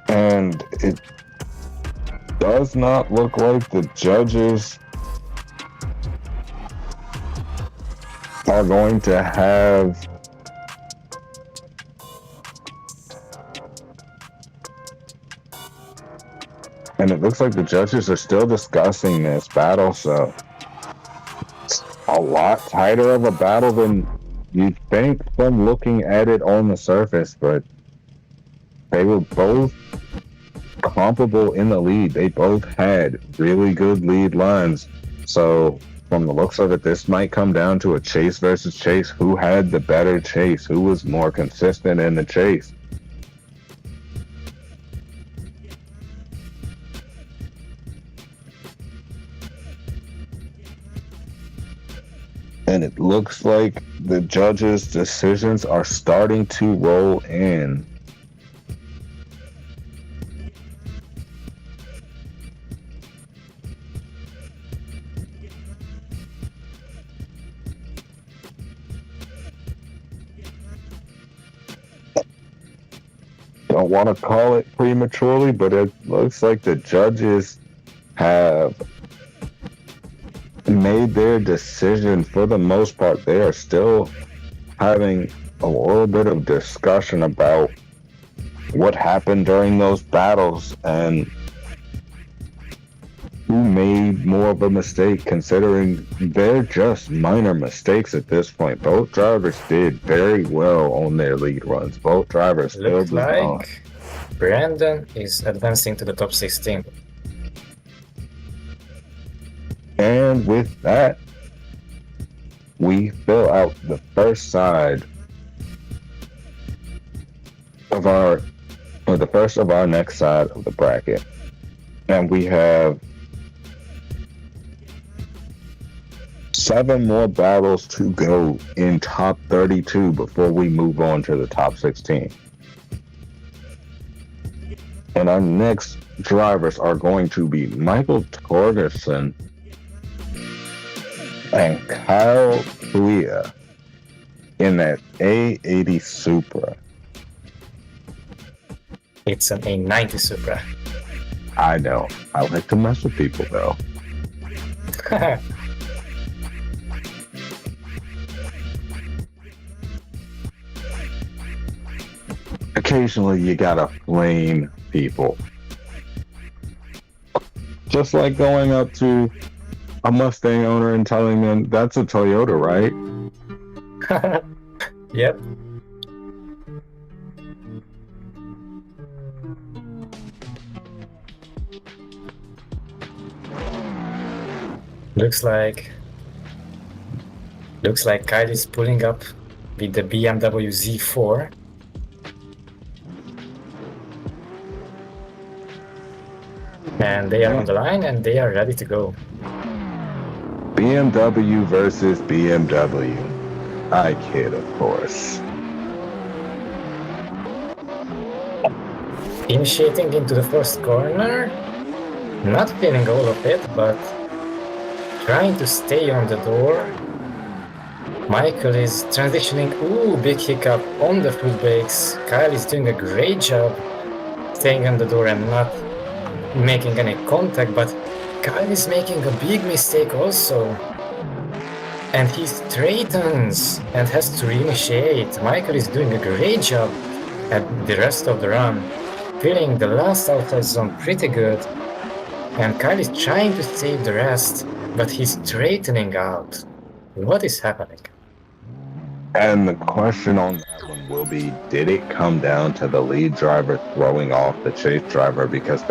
B: And it does not look like the judges are going to have and it looks like the judges are still discussing this battle, so it's a lot tighter of a battle than you'd think from looking at it on the surface, but they were both comparable in the lead. They both had really good lead lines. So from the looks of it, this might come down to a chase versus chase. Who had the better chase? Who was more consistent in the chase? And it looks like the judges' decisions are starting to roll in. Don't want to call it prematurely, but it looks like the judges have made their decision for the most part. They are still having a little bit of discussion about what happened during those battles and who made more of a mistake, considering they're just minor mistakes at this point. Both drivers did very well on their lead runs. Both drivers still
C: Looks like Brandon is advancing to the top 16.
B: And with that, we fill out the first side of our, or the first of our next side of the bracket. And we have 7 more battles to go in top 32 before we move on to the top 16. And our next drivers are going to be Michael Torerson and Kyle Kuia in that A80 Supra.
C: It's an A90 Supra.
B: I know. I like to mess with people, though. Occasionally, you gotta flame people. Just like going up to a Mustang owner and telling them, that's a Toyota, right?
C: Yep. Looks like Kyle is pulling up with the BMW Z4. And they are on the line and they are ready to go.
B: BMW versus BMW. I kid, of course.
C: Initiating into the first corner. Not feeling all of it, but trying to stay on the door. Michael is transitioning. Ooh, big hiccup on the foot brakes. Kyle is doing a great job staying on the door and not making any contact, but Kyle is making a big mistake also. And he straightens and has to reinitiate. Michael is doing a great job at the rest of the run, feeling the last outside zone pretty good. And Kyle is trying to save the rest, but he's straightening out. What is happening?
B: And the question on that one will be, did it come down to the lead driver throwing off the chase driver? Because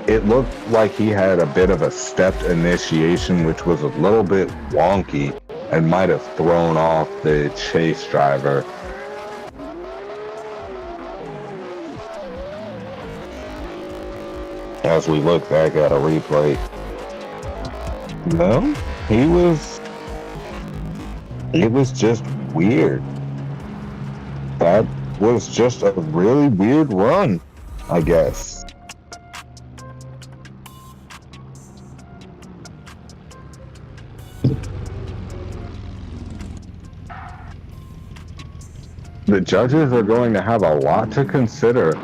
B: it looked like he had a bit of a stepped initiation, which was a little bit wonky and might have thrown off the chase driver. As we look back at a replay, no, it was just weird. That was just a really weird run, I guess. The judges are going to have a lot to consider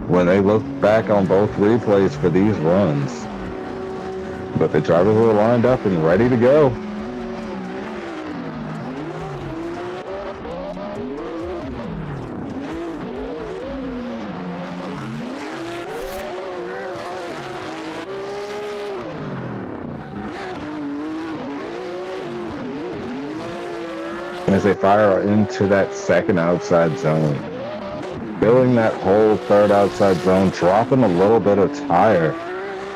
B: when they look back on both replays for these runs. But the drivers are lined up and ready to go. As they fire into that second outside zone, filling that whole third outside zone, dropping a little bit of tire,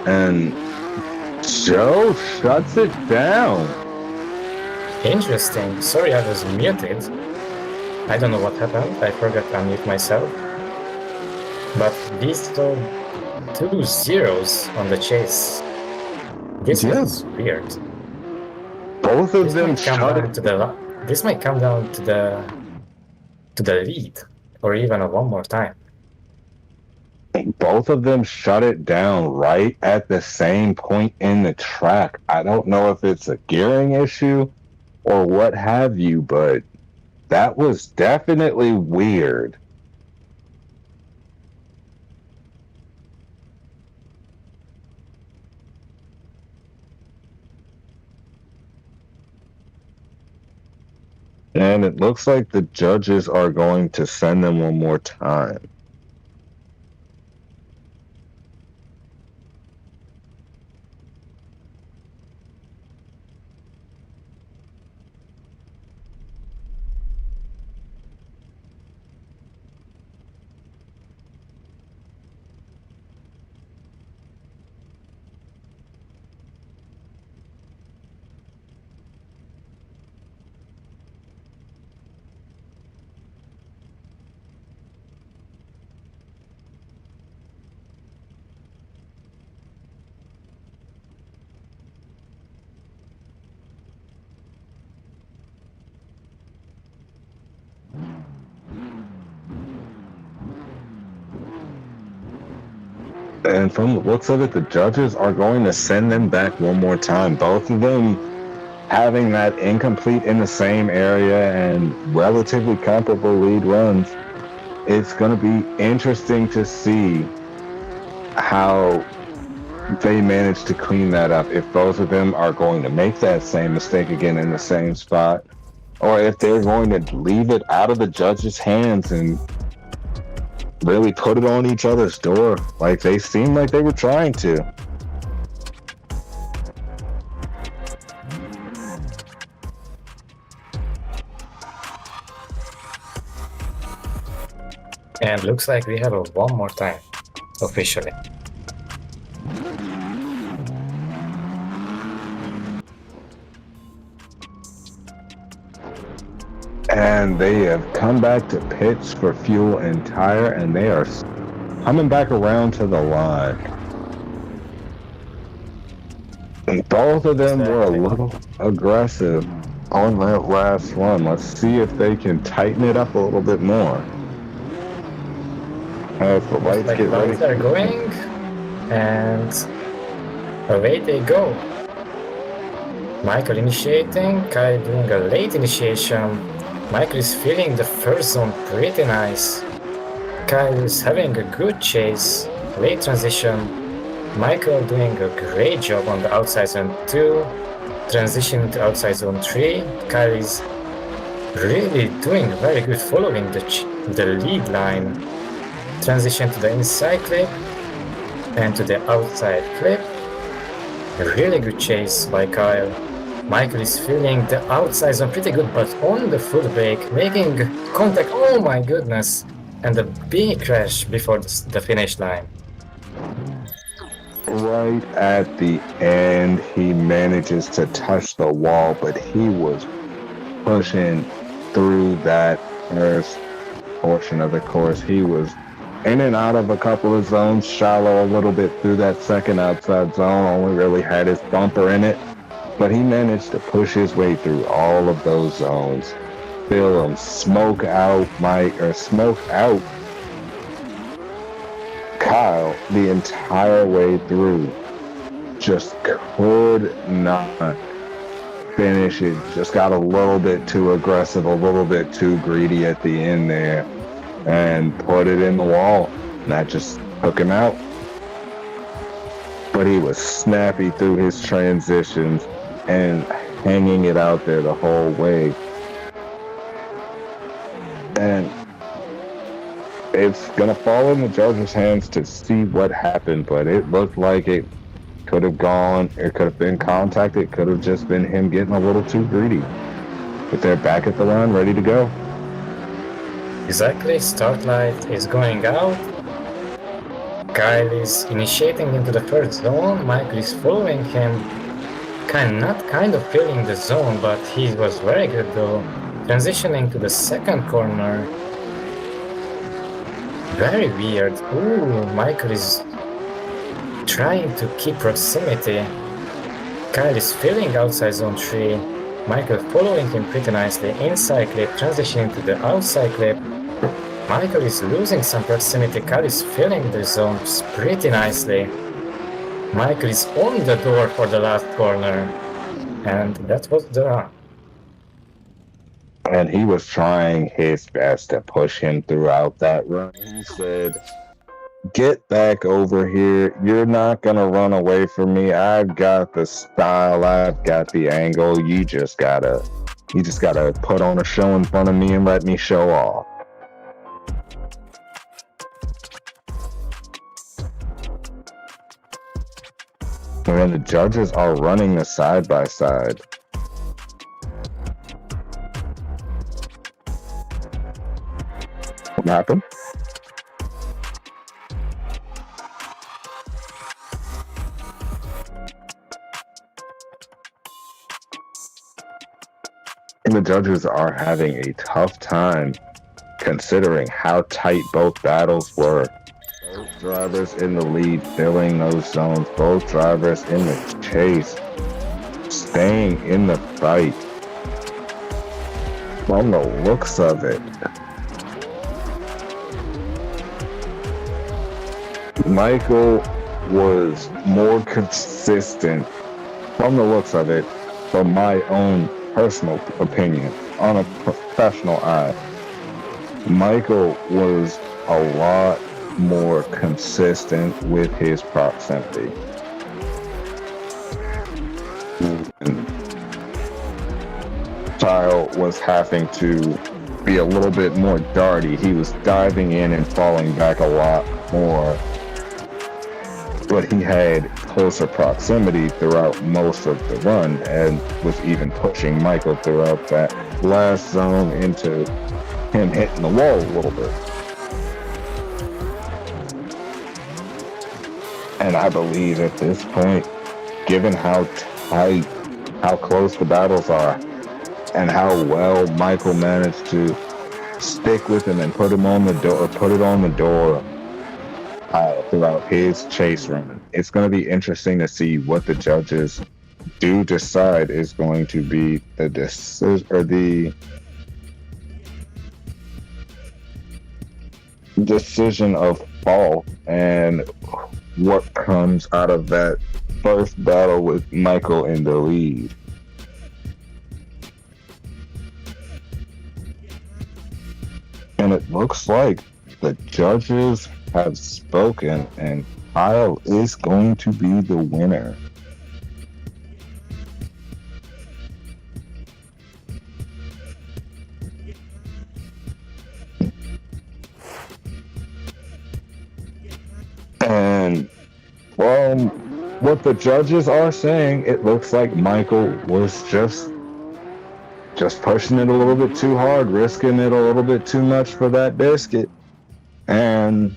B: and Joe shuts it down.
C: Interesting. Sorry, I was muted. I don't know what happened. I forgot to unmute myself. But these two zeros on the chase. This is weird.
B: Both of them shut it.
C: This might come down to the lead, or even one more time.
B: Both of them shut it down right at the same point in the track. I don't know if it's a gearing issue or what have you, but that was definitely weird. And it looks like the judges are going to send them one more time. And from the looks of it, the judges are going to send them back one more time. Both of them having that incomplete in the same area and relatively comparable lead runs. it's going to be interesting to see how they manage to clean that up. If both of them are going to make that same mistake again in the same spot, or if they're going to leave it out of the judges' hands and really put it on each other's door, like they seemed like they were trying to.
C: And looks like we have a one more time, officially.
B: And they have come back to pits for fuel and tire, and they are coming back around to the line. And both of them were a little aggressive on that last run. Let's see if they can tighten it up a little bit more. As the lights get ready.
C: They're going, and away they go. Michael initiating, Kyle doing a late initiation. Michael is feeling the first zone pretty nice. Kyle is having a good chase, late transition. Michael doing a great job on the outside zone 2, transitioning to outside zone 3. Kyle is really doing very good following the lead line. Transition to the inside clip and to the outside clip. A really good chase by Kyle. Michael is feeling the outside zone pretty good, but on the foot brake, making contact, oh my goodness, and a big crash before the finish line.
B: Right at the end, he manages to touch the wall, but he was pushing through that first portion of the course. He was in and out of a couple of zones, shallow a little bit through that second outside zone, only really had his bumper in it. But he managed to push his way through all of those zones. Feel him smoke out Kyle the entire way through. Just could not finish it. Just got a little bit too aggressive, a little bit too greedy at the end there, and put it in the wall. And that just took him out. But he was snappy through his transitions and hanging it out there the whole way. And it's gonna fall in the judges' hands to see what happened, but it looked like it could have gone, it could have been contact, it could have just been him getting a little too greedy. But they're back at the line, ready to go.
C: Exactly, start light is going out. Kyle is initiating into the first zone, Michael is following him. Not kind of filling the zone, but he was very good though. Transitioning to the second corner. Very weird. Ooh, Michael is trying to keep proximity. Kyle is filling outside zone 3. Michael following him pretty nicely. Inside clip, transitioning to the outside clip. Michael is losing some proximity. Kyle is filling the zones pretty nicely. Michael is on the door for the last corner, and that was the run.
B: And he was trying his best to push him throughout that run. He said, "Get back over here. You're not going to run away from me. I've got the style. I've got the angle. You just gotta put on a show in front of me and let me show off." And the judges are running the side-by-side. What happened? And the judges are having a tough time considering how tight both battles were. Both drivers in the lead filling those zones, both drivers in the chase, staying in the fight. From the looks of it, Michael was more consistent, from the looks of it, from my own personal opinion, on a professional eye. Michael was a lot more consistent with his proximity. And Kyle was having to be a little bit more darty. He was diving in and falling back a lot more, but he had closer proximity throughout most of the run and was even pushing Michael throughout that last zone into him hitting the wall a little bit. And I believe at this point, given how tight, how close the battles are, and how well Michael managed to stick with him and put him on the door, put it on the door throughout his chase run, it's going to be interesting to see what the judges do decide is going to be the decision or the decision of fault and what comes out of that first battle with Michael in the lead. And it looks like the judges have spoken and Kyle is going to be the winner. And from what the judges are saying, it looks like Michael was just pushing it a little bit too hard, risking it a little bit too much for that biscuit, and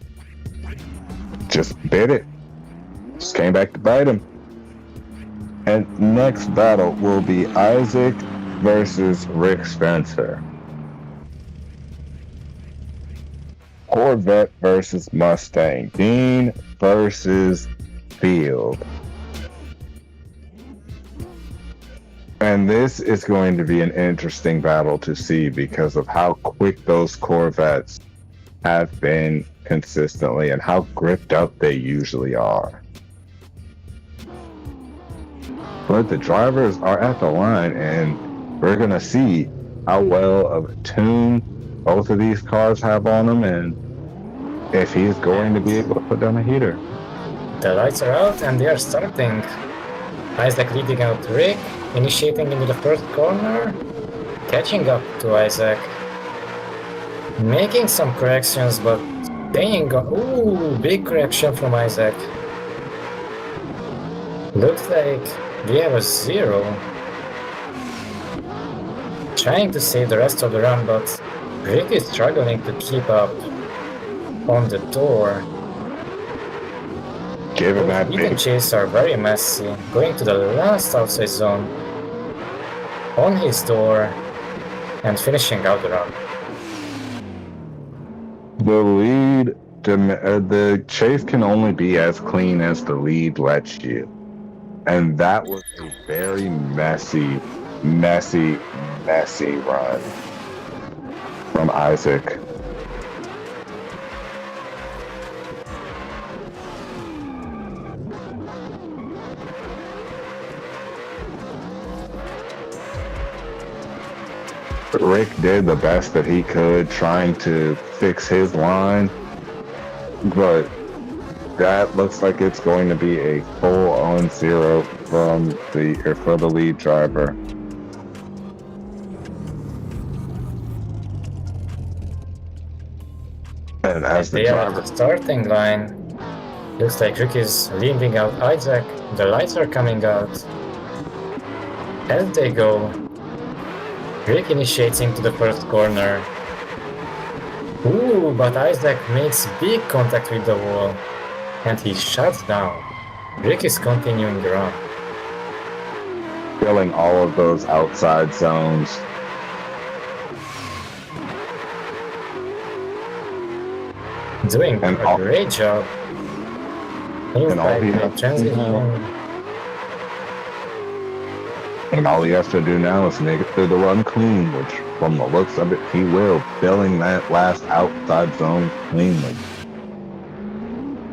B: just bit it. Just came back to bite him. And next battle will be Isaac versus Rick Spencer. Corvette versus Mustang. Dean versus Field. And this is going to be an interesting battle to see because of how quick those Corvettes have been consistently and how gripped up they usually are. But the drivers are at the line and we're going to see how well of a tune both of these cars have on them and if he's going to be able to put down a heater.
C: The lights are out and they are starting. Isaac leading out Rick, initiating into the first corner, catching up to Isaac, making some corrections but staying on. Ooh, big correction from Isaac. Looks like we have a 0. Trying to save the rest of the run, but Rick is struggling to keep up on the door.
B: Given that
C: Even chase are very messy, going to the last outside zone on his door and finishing out the run.
B: The lead, the chase can only be as clean as the lead lets you. And that was a very messy run from Isaac. Rick did the best that he could trying to fix his line, but that looks like it's going to be a full-on 0 for the lead driver. And as the
C: they are
B: driver
C: at the starting line, looks like Rick is leading out Isaac. The lights are coming out. As they go, Rick initiates into the first corner. Ooh, but Isaac makes big contact with the wall and he shuts down. Rick is continuing the run.
B: filling all of those outside zones.
C: Doing
B: And
C: a
B: all-
C: great job.
B: And all he has to do And all he has to do now is make it through the run clean, which from the looks of it, he will, filling that last outside zone cleanly.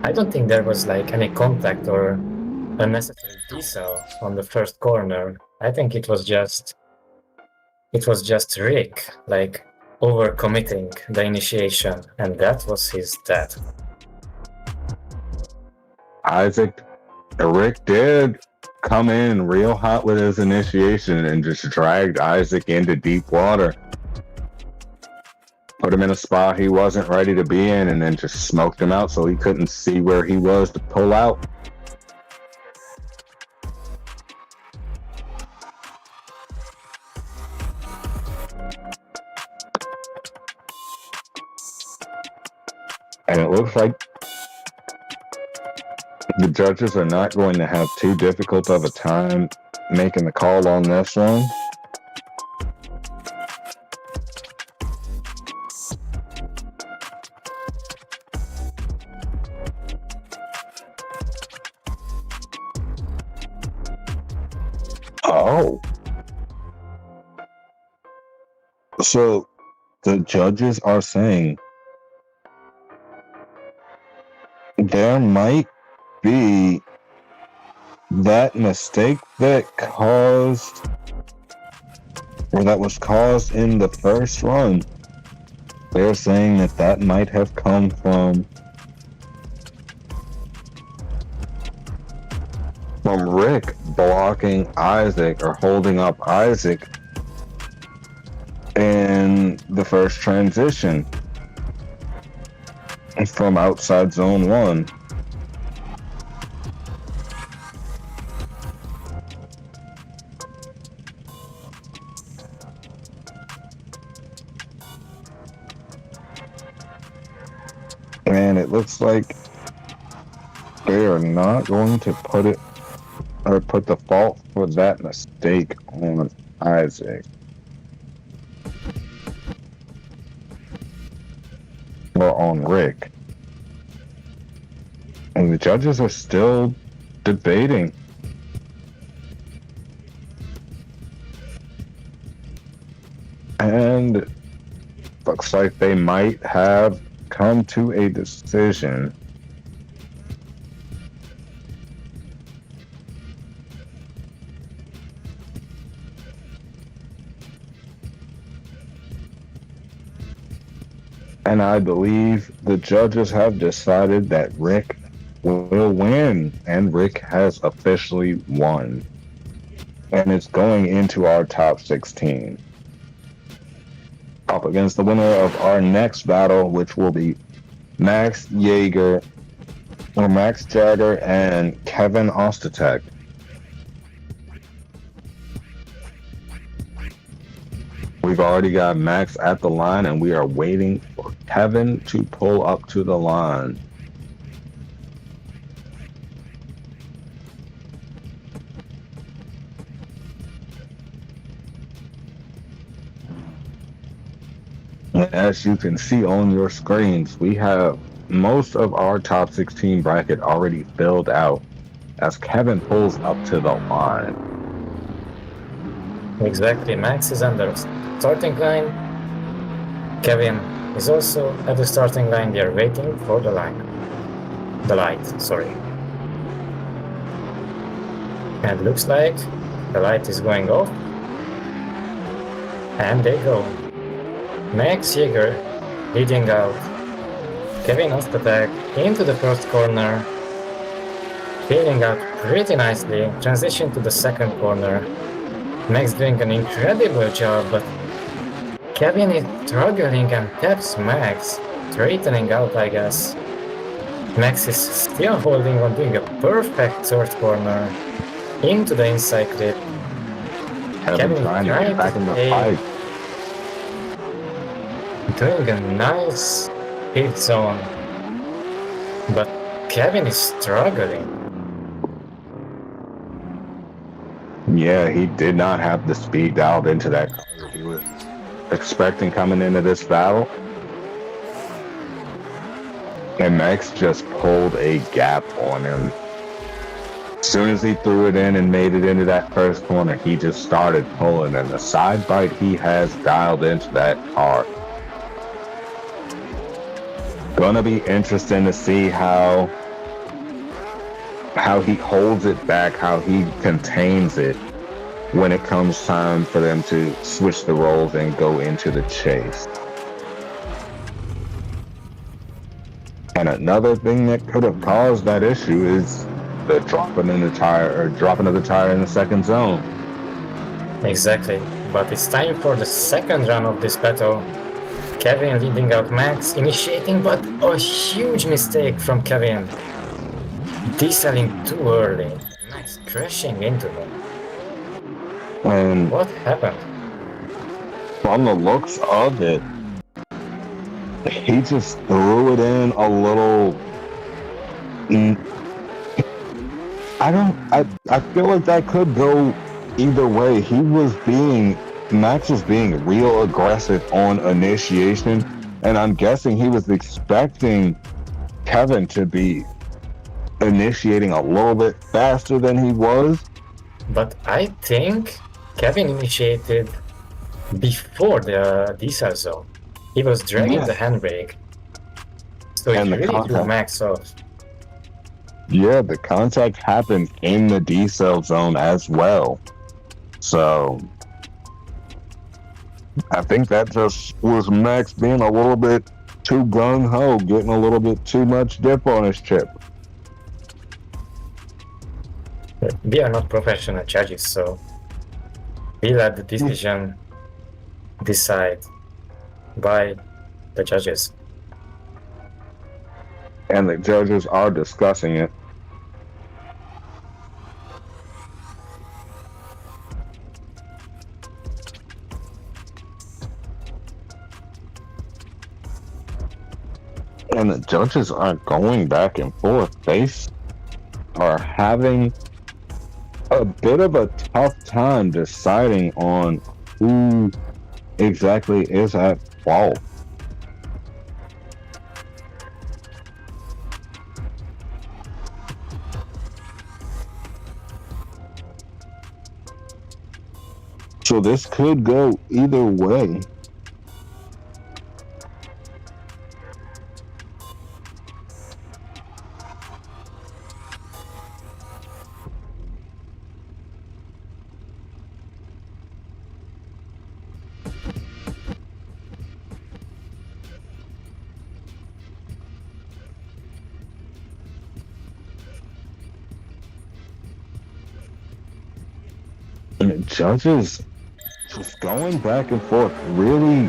C: I don't think there was like any contact or unnecessary decel on the first corner. I think it was just Rick, like overcommitting the initiation, and that was his death.
B: Rick did come in real hot with his initiation and just dragged Isaac into deep water. Put him in a spot he wasn't ready to be in and then just smoked him out so he couldn't see where he was to pull out. And it looks like the judges are not going to have too difficult of a time making the call on this one. Oh. So the judges are saying there might be that mistake that caused, or that was caused in the first run. They're saying that that might have come from Rick blocking Isaac or holding up Isaac in the first transition from outside zone 1. And it looks like they are not going to put it or put the fault for that mistake on Isaac. Or on Rick. And the judges are still debating. And looks like they might have come to a decision. And I believe the judges have decided that Rick will win, and Rick has officially won. And it's going into our top 16. Up against the winner of our next battle, which will be Max Jagger and Kevin Ostatek. We've already got Max at the line, and we are waiting for Kevin to pull up to the line. As you can see on your screens, we have most of our top 16 bracket already filled out as Kevin pulls up to the line.
C: Exactly, Max is on the starting line. Kevin is also at the starting line. They are waiting for the light. And looks like the light is going off. And they go. Max Jagger leading out. Kevin Ostatek into the first corner. Feeling out pretty nicely. Transition to the second corner. Max doing an incredible job, but Kevin is struggling and taps Max, straightening out, I guess. Max is still holding on, doing a perfect third corner into the inside clip.
B: Kevin trying to get back in the fight.
C: Doing a nice hit zone, but Kevin is struggling.
B: Yeah, he did not have the speed dialed into that car he was expecting coming into this battle. And Max just pulled a gap on him. As soon as he threw it in and made it into that first corner, he just started pulling, and the side bite he has dialed into that car. Gonna be interesting to see how he holds it back, how he contains it when it comes time for them to switch the roles and go into the chase. And another thing that could have caused that issue is the dropping of the tire in the second zone.
C: Exactly, but it's time for the second round of this battle. Kevin leading out Max, initiating, but a huge mistake from Kevin. Decelling too early, Max crashing into him.
B: And
C: What happened?
B: from the looks of it, he just threw it in a little. I feel like that could go either way. Max was being real aggressive on initiation, and I'm guessing he was expecting Kevin to be initiating a little bit faster than he was.
C: But I think Kevin initiated before the decel zone. He was dragging the handbrake. So it really threw Max off.
B: Yeah, the contact happened in the decel zone as well. So I think that just was Max being a little bit too gung-ho, getting a little bit too much dip on his chip.
C: We are not professional judges, so we let the decision decide by the judges.
B: And the judges are discussing it. And the judges are going back and forth. They are having a bit of a tough time deciding on who exactly is at fault. So this could go either way. And the judges just going back and forth, really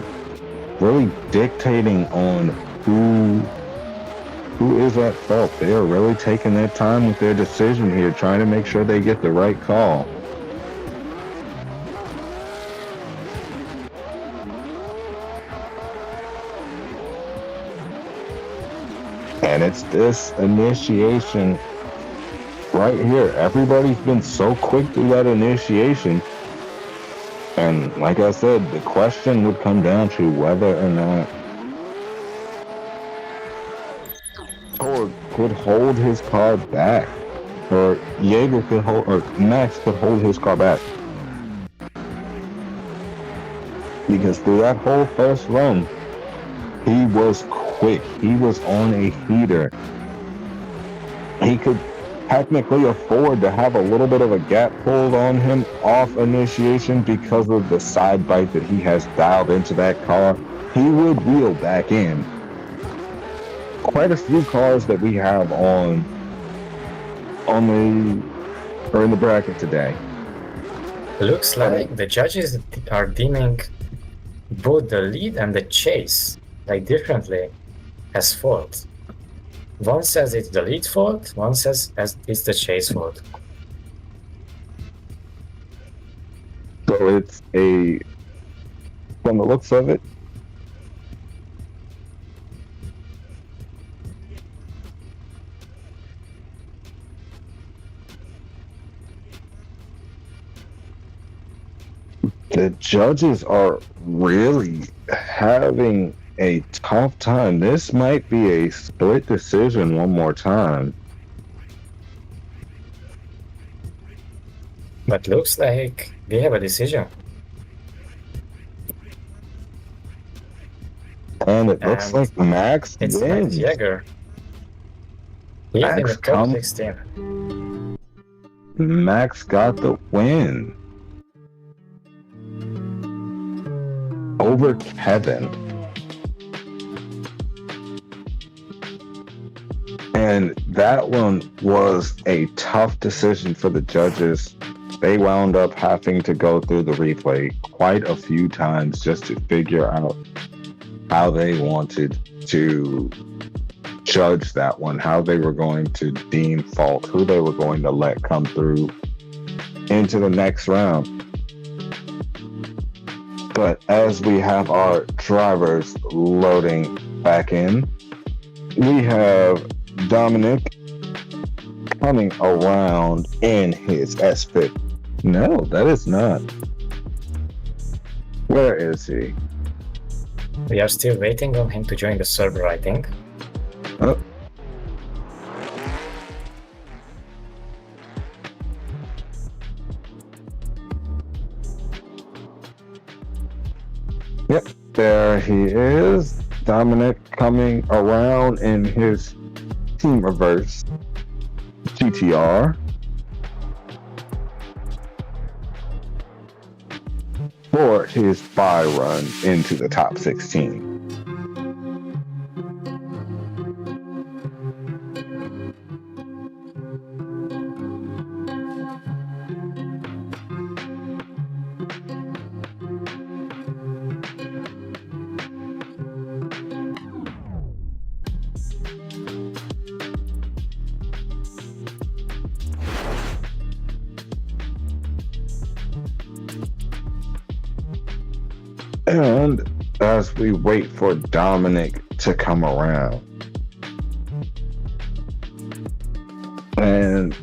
B: dictating on who is at fault. They are really taking their time with their decision here, trying to make sure they get the right call. And it's this initiation right here. Everybody's been so quick through that initiation. And like I said, the question would come down to whether or not Tor could hold his car back, or Max could hold his car back. Because through that whole first run, he was quick. He was on a heater. He could technically afford to have a little bit of a gap pulled on him off initiation because of the side bite that he has dialed into that car. He would wheel back in. Quite a few cars that we have in the bracket today.
C: Looks like the judges are deeming both the lead and the chase, like differently, as fault. One says it's the lead fault, one says it's the chase fault.
B: So it's from the looks of it, the judges are really having a tough time. This might be a split decision one more time.
C: But looks like we have a decision.
B: And it looks like Max
C: wins. It's Santiago. He's in the top 16.
B: Max got the win over Kevin. And that one was a tough decision for the judges. They wound up having to go through the replay quite a few times just to figure out how they wanted to judge that one, how they were going to deem fault, who they were going to let come through into the next round. But as we have our drivers loading back in, we have Dominic coming around in his S-Fit. No, that is not. Where is he?
C: We are still waiting on him to join the server, I think.
B: Oh. Yep, there he is. Dominic coming around in his Team Reverse GTR for his bye run into the top 16. And as we wait for Dominic to come around and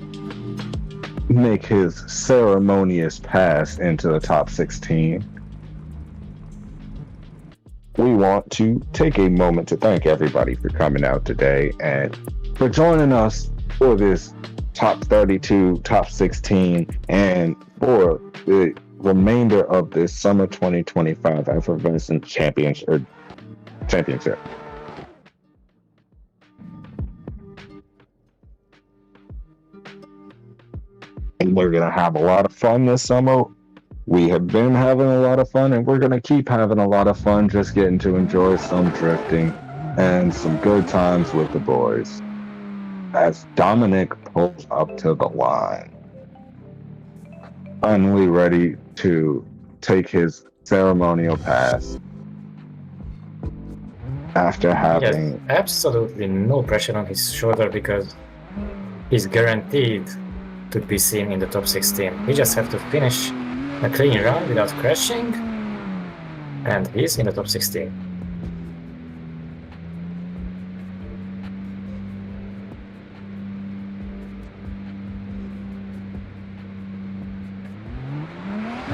B: make his ceremonious pass into the top 16, we want to take a moment to thank everybody for coming out today and for joining us for this top 32, top 16, and for the remainder of this summer 2025 Effervescence championship. And we're gonna have a lot of fun this summer. We have been having a lot of fun, and we're gonna keep having a lot of fun, just getting to enjoy some drifting and some good times with the boys. As Dominic pulls up to the line, finally ready to take his ceremonial pass after having
C: absolutely no pressure on his shoulder because he's guaranteed to be seen in the top 16. He just have to finish a clean run without crashing, and he's in the top 16.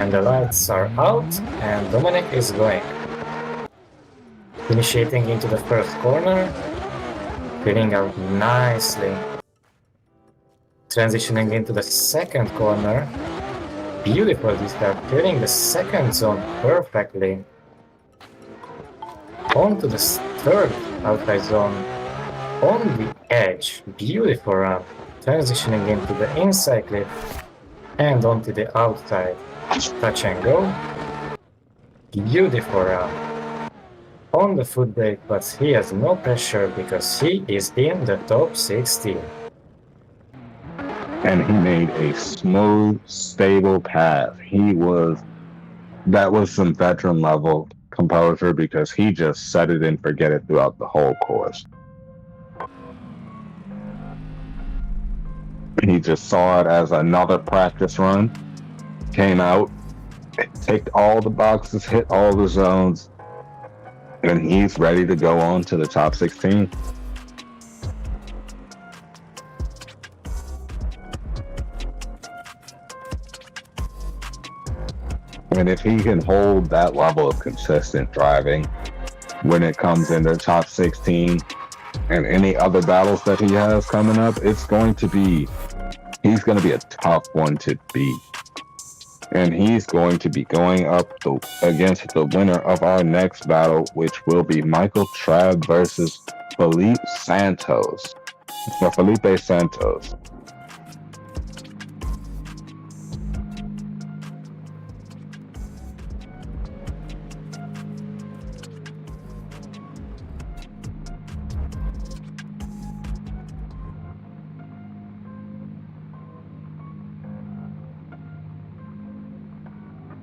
C: And the lights are out, and Dominic is going. Initiating into the first corner, filling out nicely. Transitioning into the second corner. Beautiful detail, filling the second zone perfectly. Onto the third outside zone. On the edge, beautiful run. Transitioning into the inside cliff and onto the outside. Touch and go. Beautiful run. On the foot brake, but he has no pressure because he is in the top 16.
B: And he made a smooth, stable pass. That was some veteran level composure because he just set it and forget it throughout the whole course. He just saw it as another practice run. Came out, ticked all the boxes, hit all the zones, and he's ready to go on to the top 16. And if he can hold that level of consistent driving when it comes into top 16 and any other battles that he has coming up, he's going to be a tough one to beat. And he's going to be going up against the winner of our next battle, which will be Michael Trab versus Felipe Santos.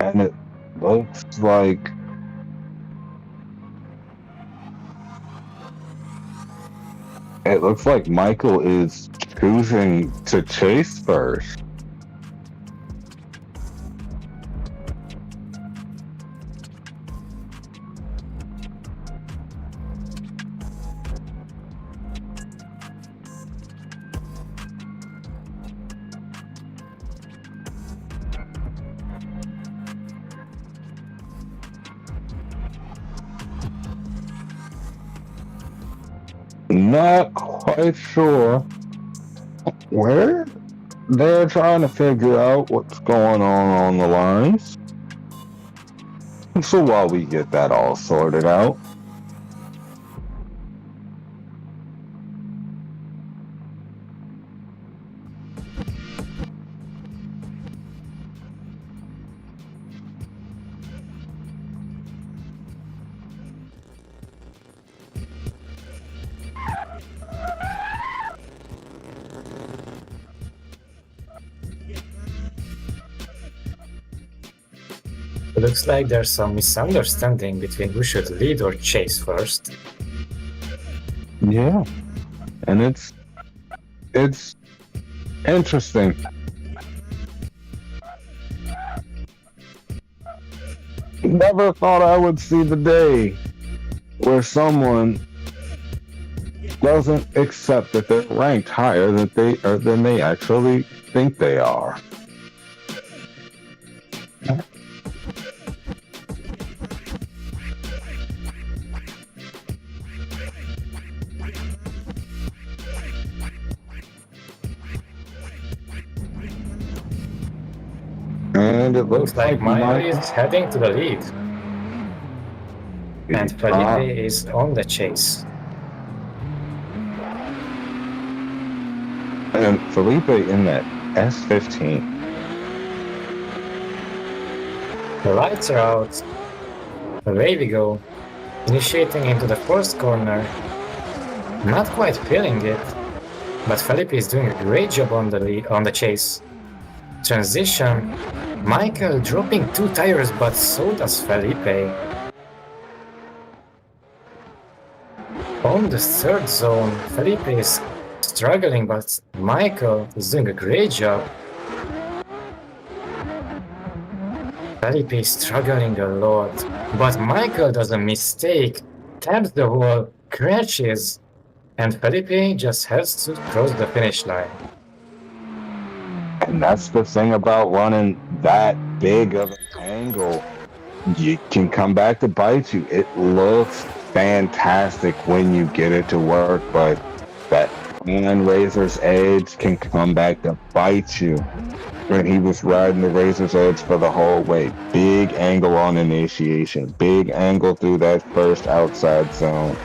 B: And it looks like Michael is choosing to chase first. Not quite sure where they're trying to figure out what's going on the lines. So while we get that all sorted out,
C: Looks like there's some misunderstanding between who should lead or chase first.
B: yeah, and it's interesting. Never thought I would see the day where someone doesn't accept that they're ranked higher than they actually think they are. And it looks like
C: Maya is heading to the lead. And Felipe is on the chase.
B: And Felipe in that S15.
C: The lights are out. Away we go. Initiating into the first corner. Not quite feeling it, but Felipe is doing a great job on the chase. Transition. Michael dropping 2 tires, but so does Felipe. On the third zone, Felipe is struggling, but Michael is doing a great job. Felipe is struggling a lot, but Michael does a mistake, taps the wall, crashes, and Felipe just has to cross the finish line.
B: And that's the thing about running that big of an angle. You can come back to bite you. It looks fantastic when you get it to work, but that Razor's Edge can come back to bite you. And he was riding the Razor's Edge for the whole way. Big angle on initiation. Big angle through that first outside zone.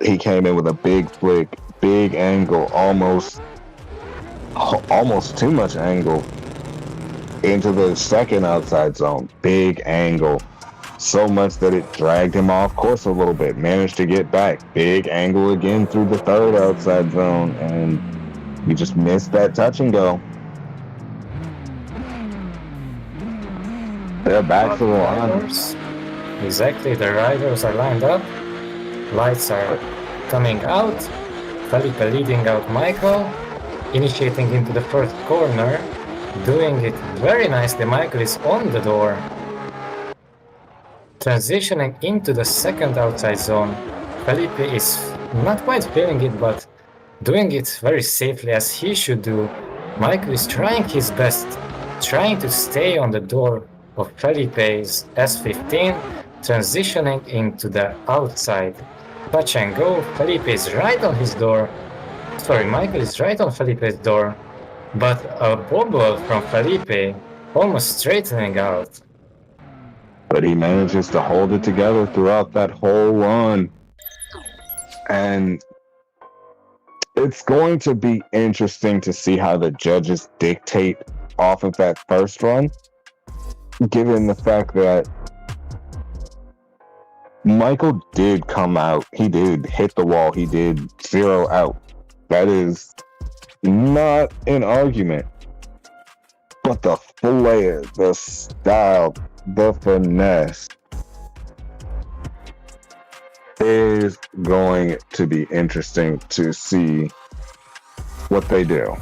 B: He came in with a big flick. Big angle, almost too much angle into the second outside zone. Big angle, so much that it dragged him off course a little bit. Managed to get back. Big angle again through the third outside zone, and you just missed that touch and go. They're back to the line.
C: Exactly, the riders are lined up. Lights are coming out. Felipe leading out Michael. Initiating into the first corner, doing it very nicely. Michael is on the door. Transitioning into the second outside zone, Felipe is not quite feeling it, but doing it very safely as he should do. Michael is trying his best, trying to stay on the door of Felipe's S15, transitioning into the outside. Touch and go, Felipe is right on his door. Sorry, Michael is right on Felipe's door, but a bobble from Felipe almost straightening out.
B: But he manages to hold it together throughout that whole run. And it's going to be interesting to see how the judges dictate off of that first run, given the fact that Michael did come out. He did hit the wall. He did 0 out. That is not an argument. But the flair, the style, the finesse is going to be interesting to see what they do.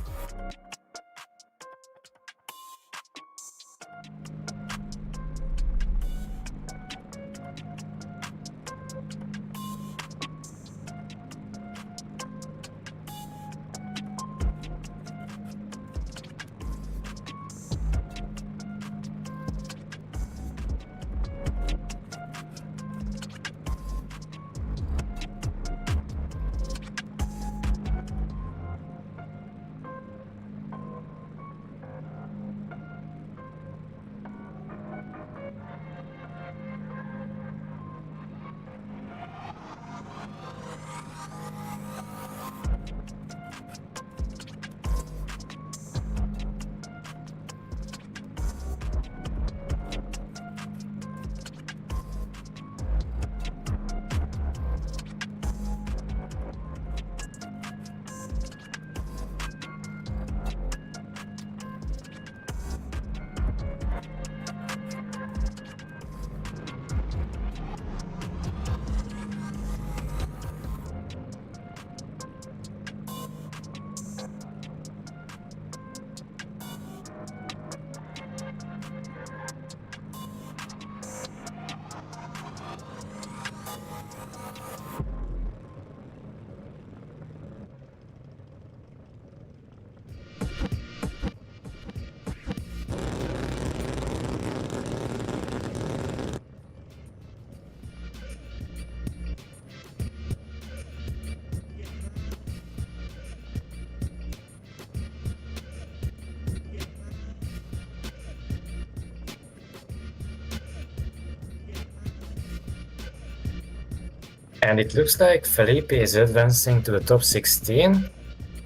C: And it looks like Felipe is advancing to the top 16.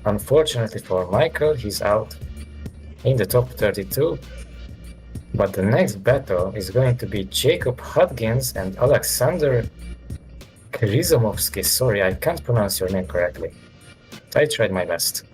C: Unfortunately for Michael, he's out in the top 32. But the next battle is going to be Jacob Hutkins and Alexander Kisumovski. Sorry, I can't pronounce your name correctly. I tried my best.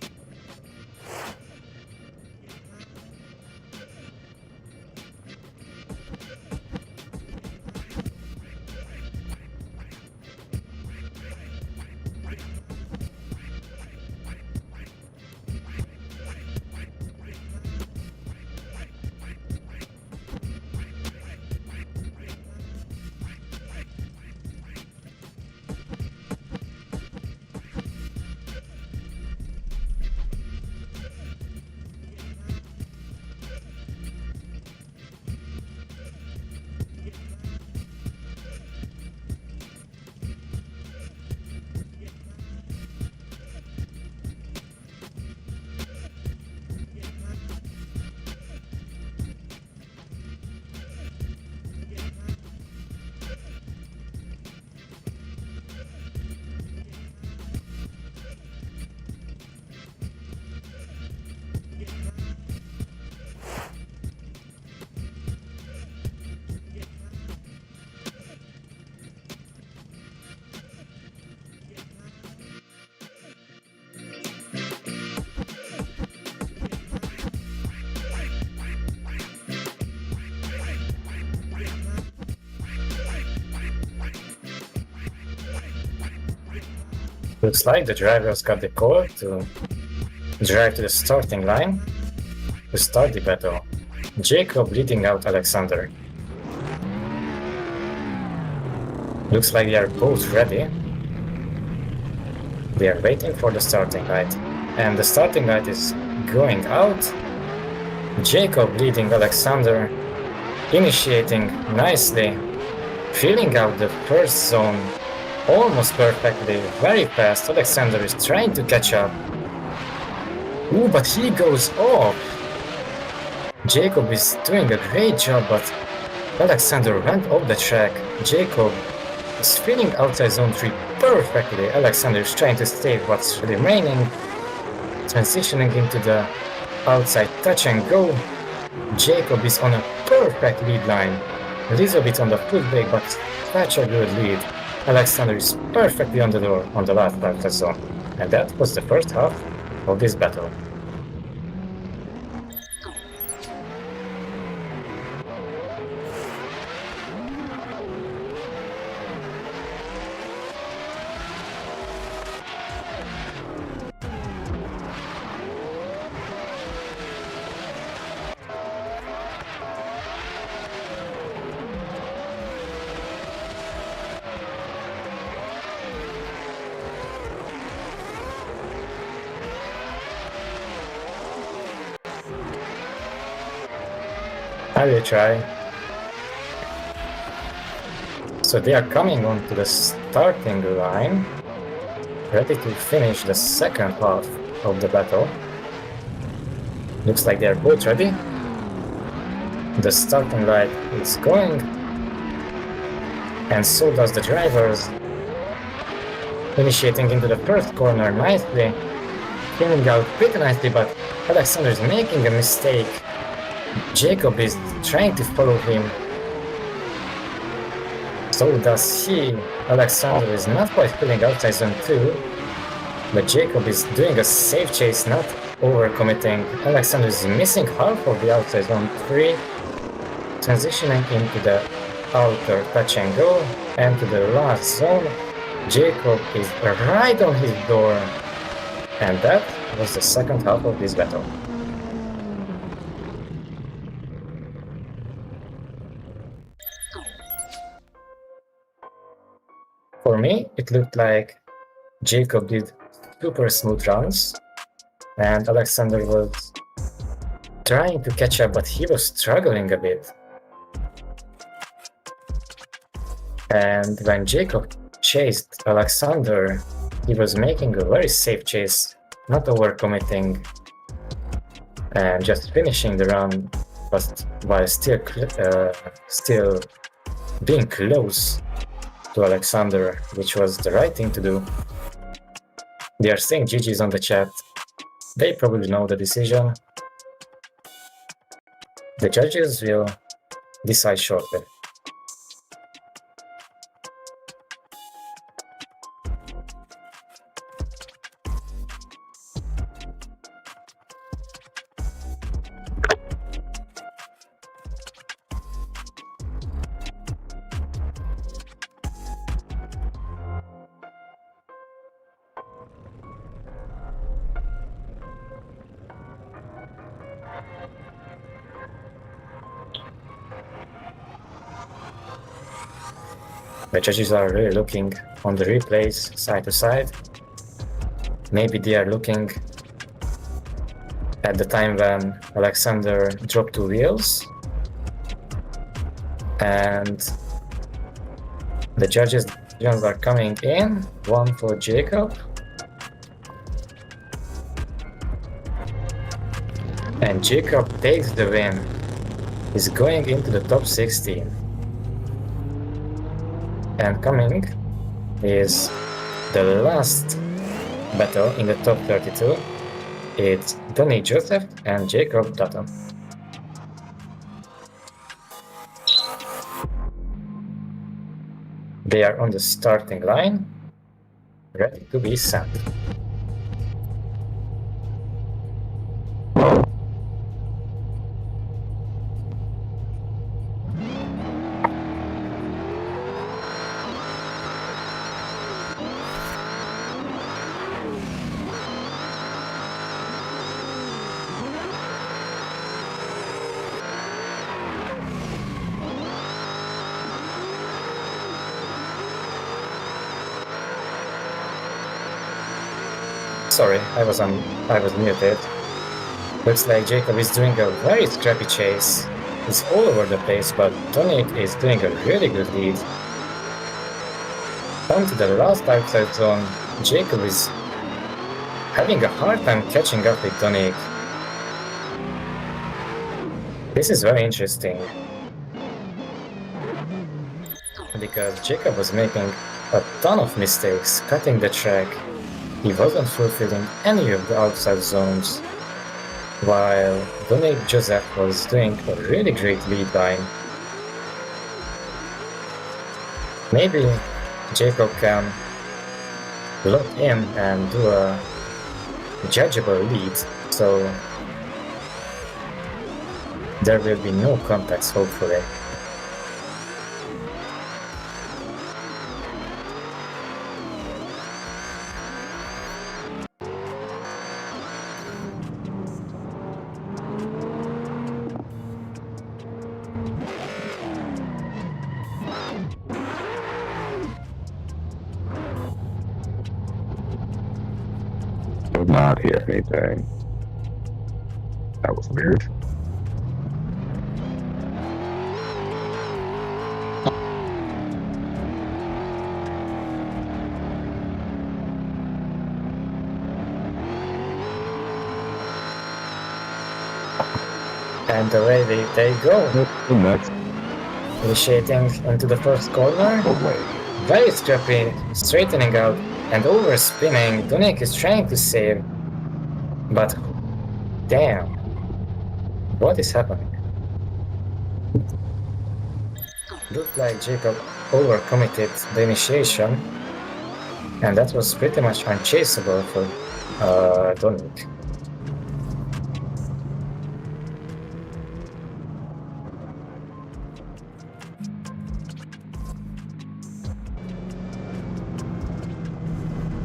C: Looks like the drivers got the call to drive to the starting line to start the battle. Jacob leading out Alexander. Looks like they are both ready. They are waiting for the starting light. And the starting light is going out. Jacob leading Alexander, initiating nicely, filling out the first zone almost perfectly, very fast. Alexander is trying to catch up. Ooh, but he goes off. Jacob is doing a great job, but Alexander went off the track. Jacob is filling outside zone 3 perfectly. Alexander is trying to stay what's remaining, transitioning into the outside touch and go. Jacob is on a perfect lead line. A little bit on the foot brake, but such a good lead. Alexander is perfectly on the door on the last part of the zone. And that was the first half of this battle. I will try. So they are coming onto the starting line, ready to finish the second half of the battle. Looks like they are both ready. The starting line is going, and so does the drivers. Initiating into the first corner nicely, cleaning out pretty nicely, but Alexander is making a mistake. Jacob is trying to follow him. So does he. Alexander is not quite filling outside zone 2, but Jacob is doing a safe chase, not overcommitting. Alexander is missing half of the outside zone 3, transitioning into the outer touch and go, and to the last zone. Jacob is right on his door, and that was the second half of this battle. For me, it looked like Jacob did super smooth runs, and Alexander was trying to catch up, but he was struggling a bit. And when Jacob chased Alexander, he was making a very safe chase, not overcommitting, and just finishing the run, but while still being close to Alexander, which was the right thing to do. They are saying GG's on the chat. They probably know the decision. The judges will decide shortly. The judges are really looking on the replays side to side. Maybe they are looking at the time when Alexander dropped 2 wheels. And the judges are coming in. One for Jacob. And Jacob takes the win. He's going into the top 16. And coming is the last battle in the top 32. It's Dominic Joseph and Jacob Dutton. They are on the starting line, ready to be sent. Sorry, I was muted. Looks like Jacob is doing a very scrappy chase. He's all over the place, but Dominic is doing a really good lead. On to the last outside zone, Jacob is having a hard time catching up with Dominic. This is very interesting, because Jacob was making a ton of mistakes cutting the track. He wasn't fulfilling any of the outside zones, while Dominic Joseph was doing a really great lead line. Maybe Jacob can lock in and do a judgeable lead, so there will be no contacts, hopefully.
B: Not hear anything. That was weird.
C: And away they go.
B: Next
C: Initiating into the first corner.
B: away.
C: Very scrappy, straightening out and overspinning. Dominic is trying to save. But damn. What is happening? Looked like Jacob overcommitted the initiation. And that was pretty much unchaseable for Dominic.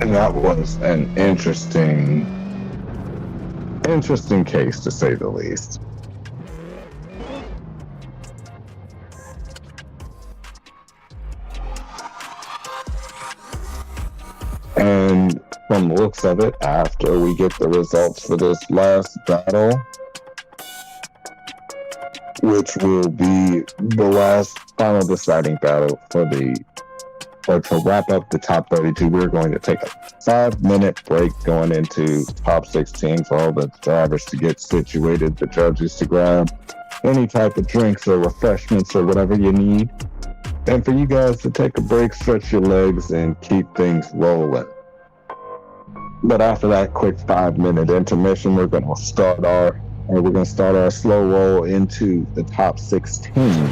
B: And that was an interesting case, to say the least. And from the looks of it, after we get the results for this last battle, which will be the last final deciding battle to wrap up the top 32, we're going to take a 5-minute break going into top 16 for all the drivers to get situated, the judges to grab any type of drinks or refreshments or whatever you need, and for you guys to take a break, stretch your legs, and keep things rolling. But after that quick 5-minute intermission, we're going to start our slow roll into the top 16.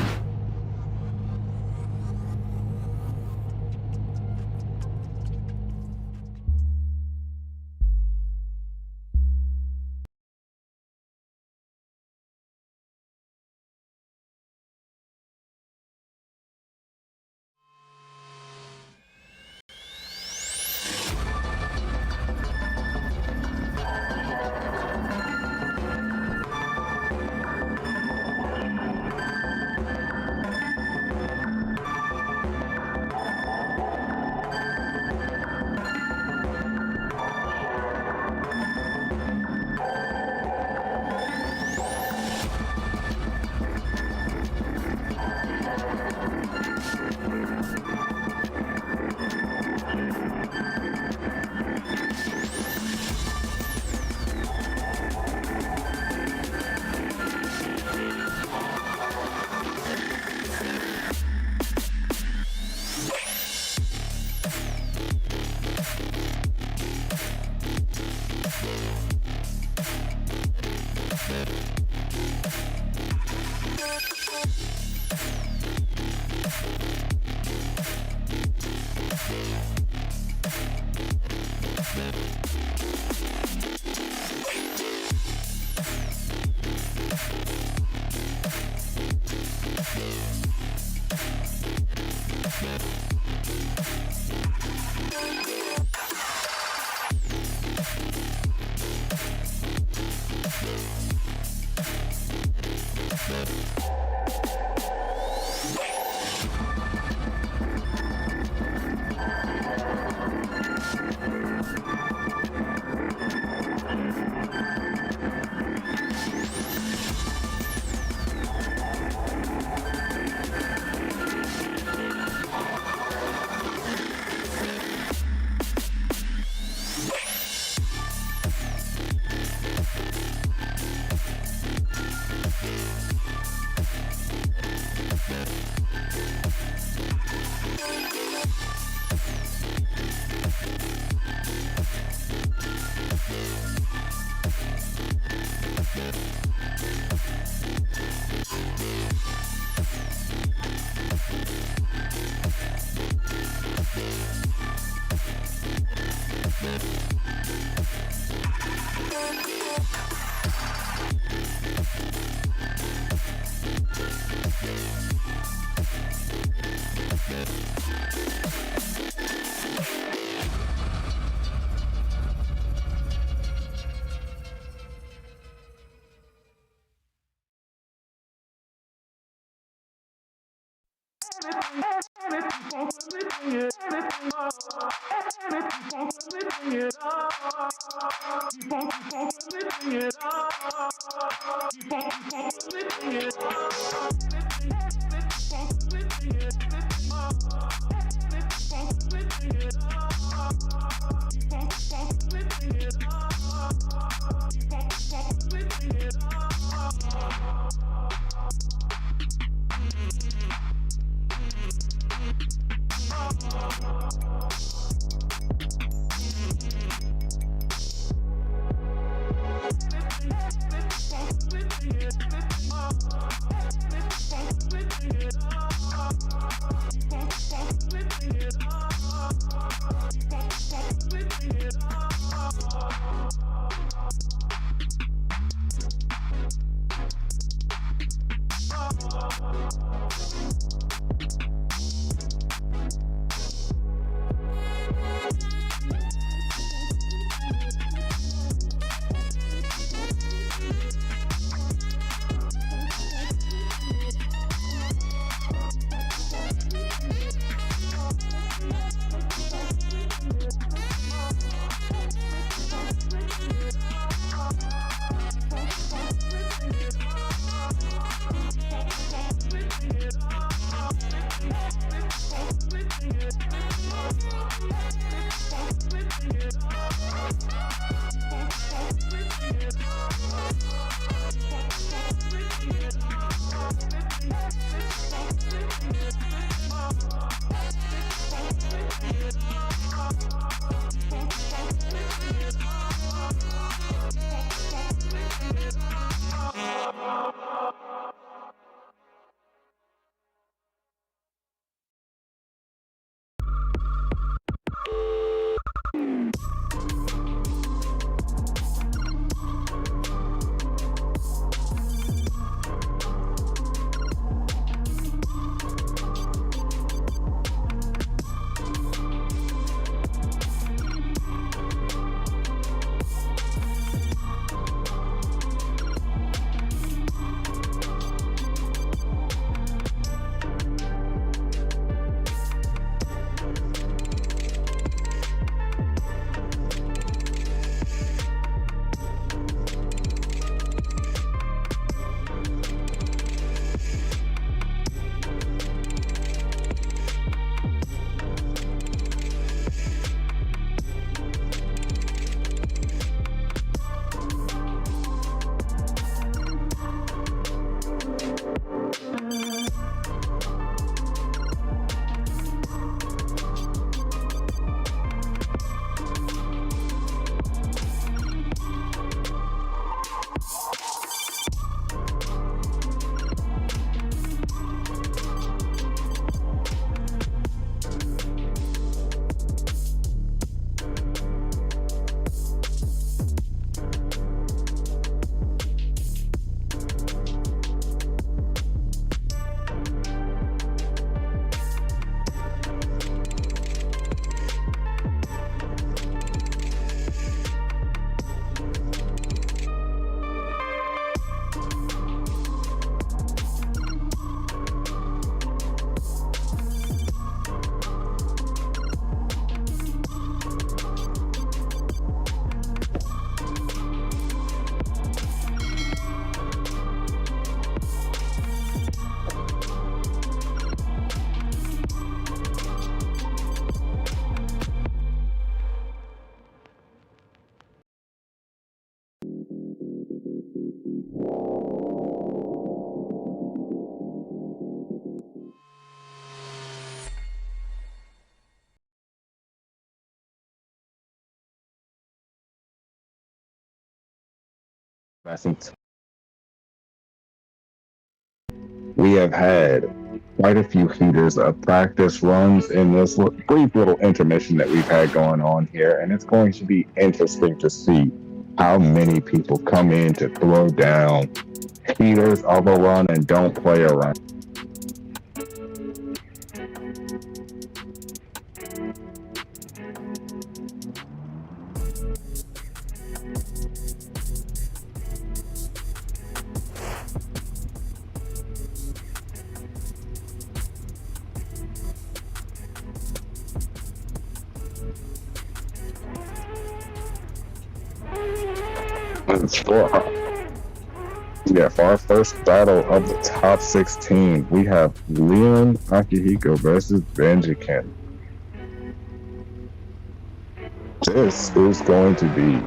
B: Effervescence. We have had quite a few heaters of practice runs in this brief little intermission that we've had going on here, and it's going to be interesting to see how many people come in to throw down heaters of a run and don't play around. For our first battle of the top 16, we have Leon Akihiko versus Benji. This is going to be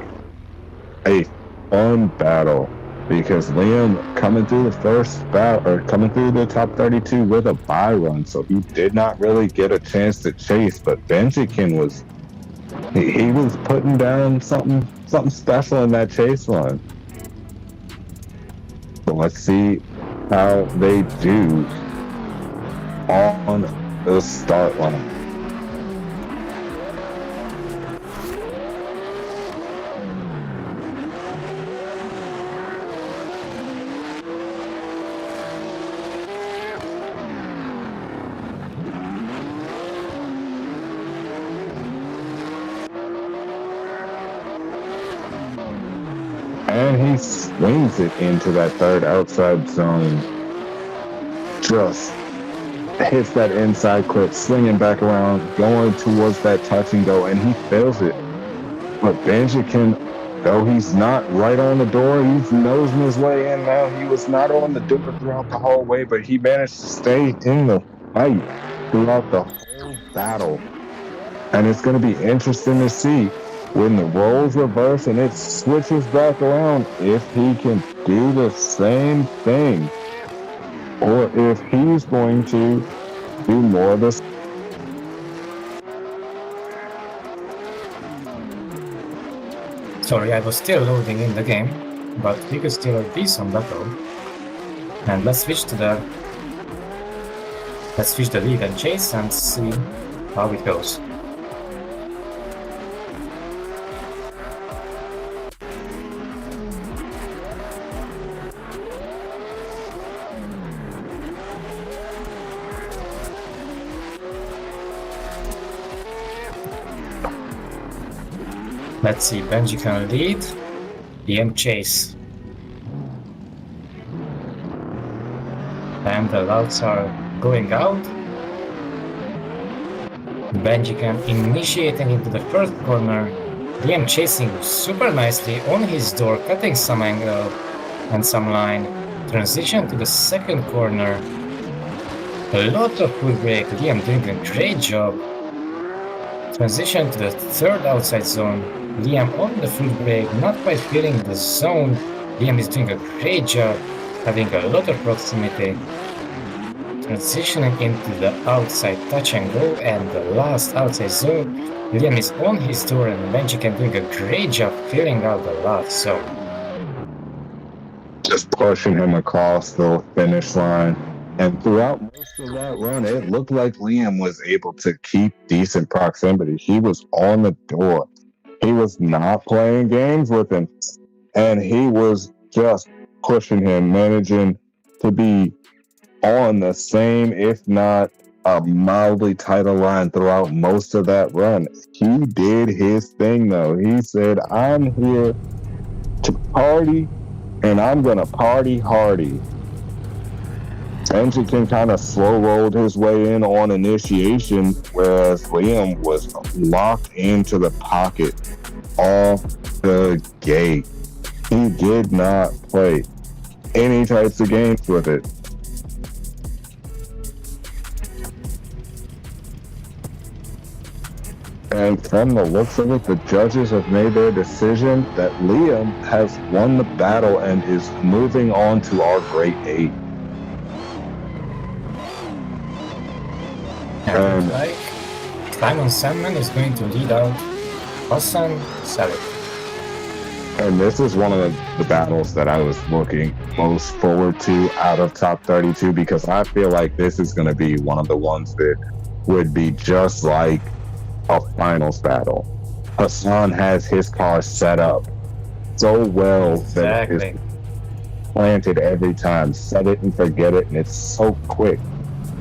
B: a fun battle because Liam coming through the first battle, or coming through the top 32 with a bye run, so he did not really get a chance to chase, but Benji was he was putting down something special in that chase run. So let's see how they do on the start line. And he swings it into that third outside zone. Just hits that inside clip, swinging back around, going towards that touch and go, and he fails it. But Benji can, though he's not right on the door, he's nosing his way in now. He was not on the door throughout the whole way, but he managed to stay in the fight throughout the whole battle. And it's going to be interesting to see when the roles reverse and it switches back around, if he can do the same thing, or if he's going to do more of this.
C: Sorry, I was still loading in the game, but we could still be some battle. And let's switch the lead and chase and see how it goes. Let's see, Benji can lead, DM chase. And the louds are going out. Benji can initiating into the first corner. DM chasing super nicely on his door, cutting some angle and some line. Transition to the second corner. A lot of foot brake, Liam doing a great job. Transition to the third outside zone. Liam on the foot brake, not quite feeling the zone. Liam is doing a great job, having a lot of proximity. Transitioning into the outside touch and go, and the last outside zone. Liam is on his door and Benji can doing a great job filling out the last zone.
B: Just pushing him across the finish line. And throughout most of that run, it looked like Liam was able to keep decent proximity. He was on the door. He was not playing games with him. And he was just pushing him, managing to be on the same, if not a mildly tighter line throughout most of that run. He did his thing, though. He said, I'm here to party, and I'm going to party hardy. Benji can kind of slow rolled his way in on initiation, whereas Liam was locked into the pocket off the gate. He did not play any types of games with it. And from the looks of it, the judges have made their decision that Liam has won the battle and is moving on to our Great 8.
C: And like Simon Sandman is going to lead out Hassan Salih.
B: And this is one of the battles that I was looking most forward to out of top 32, because I feel like this is going to be one of the ones that would be just like a finals battle. Hassan has his car set up so well that it's planted every time. Set it and forget it, and it's so quick.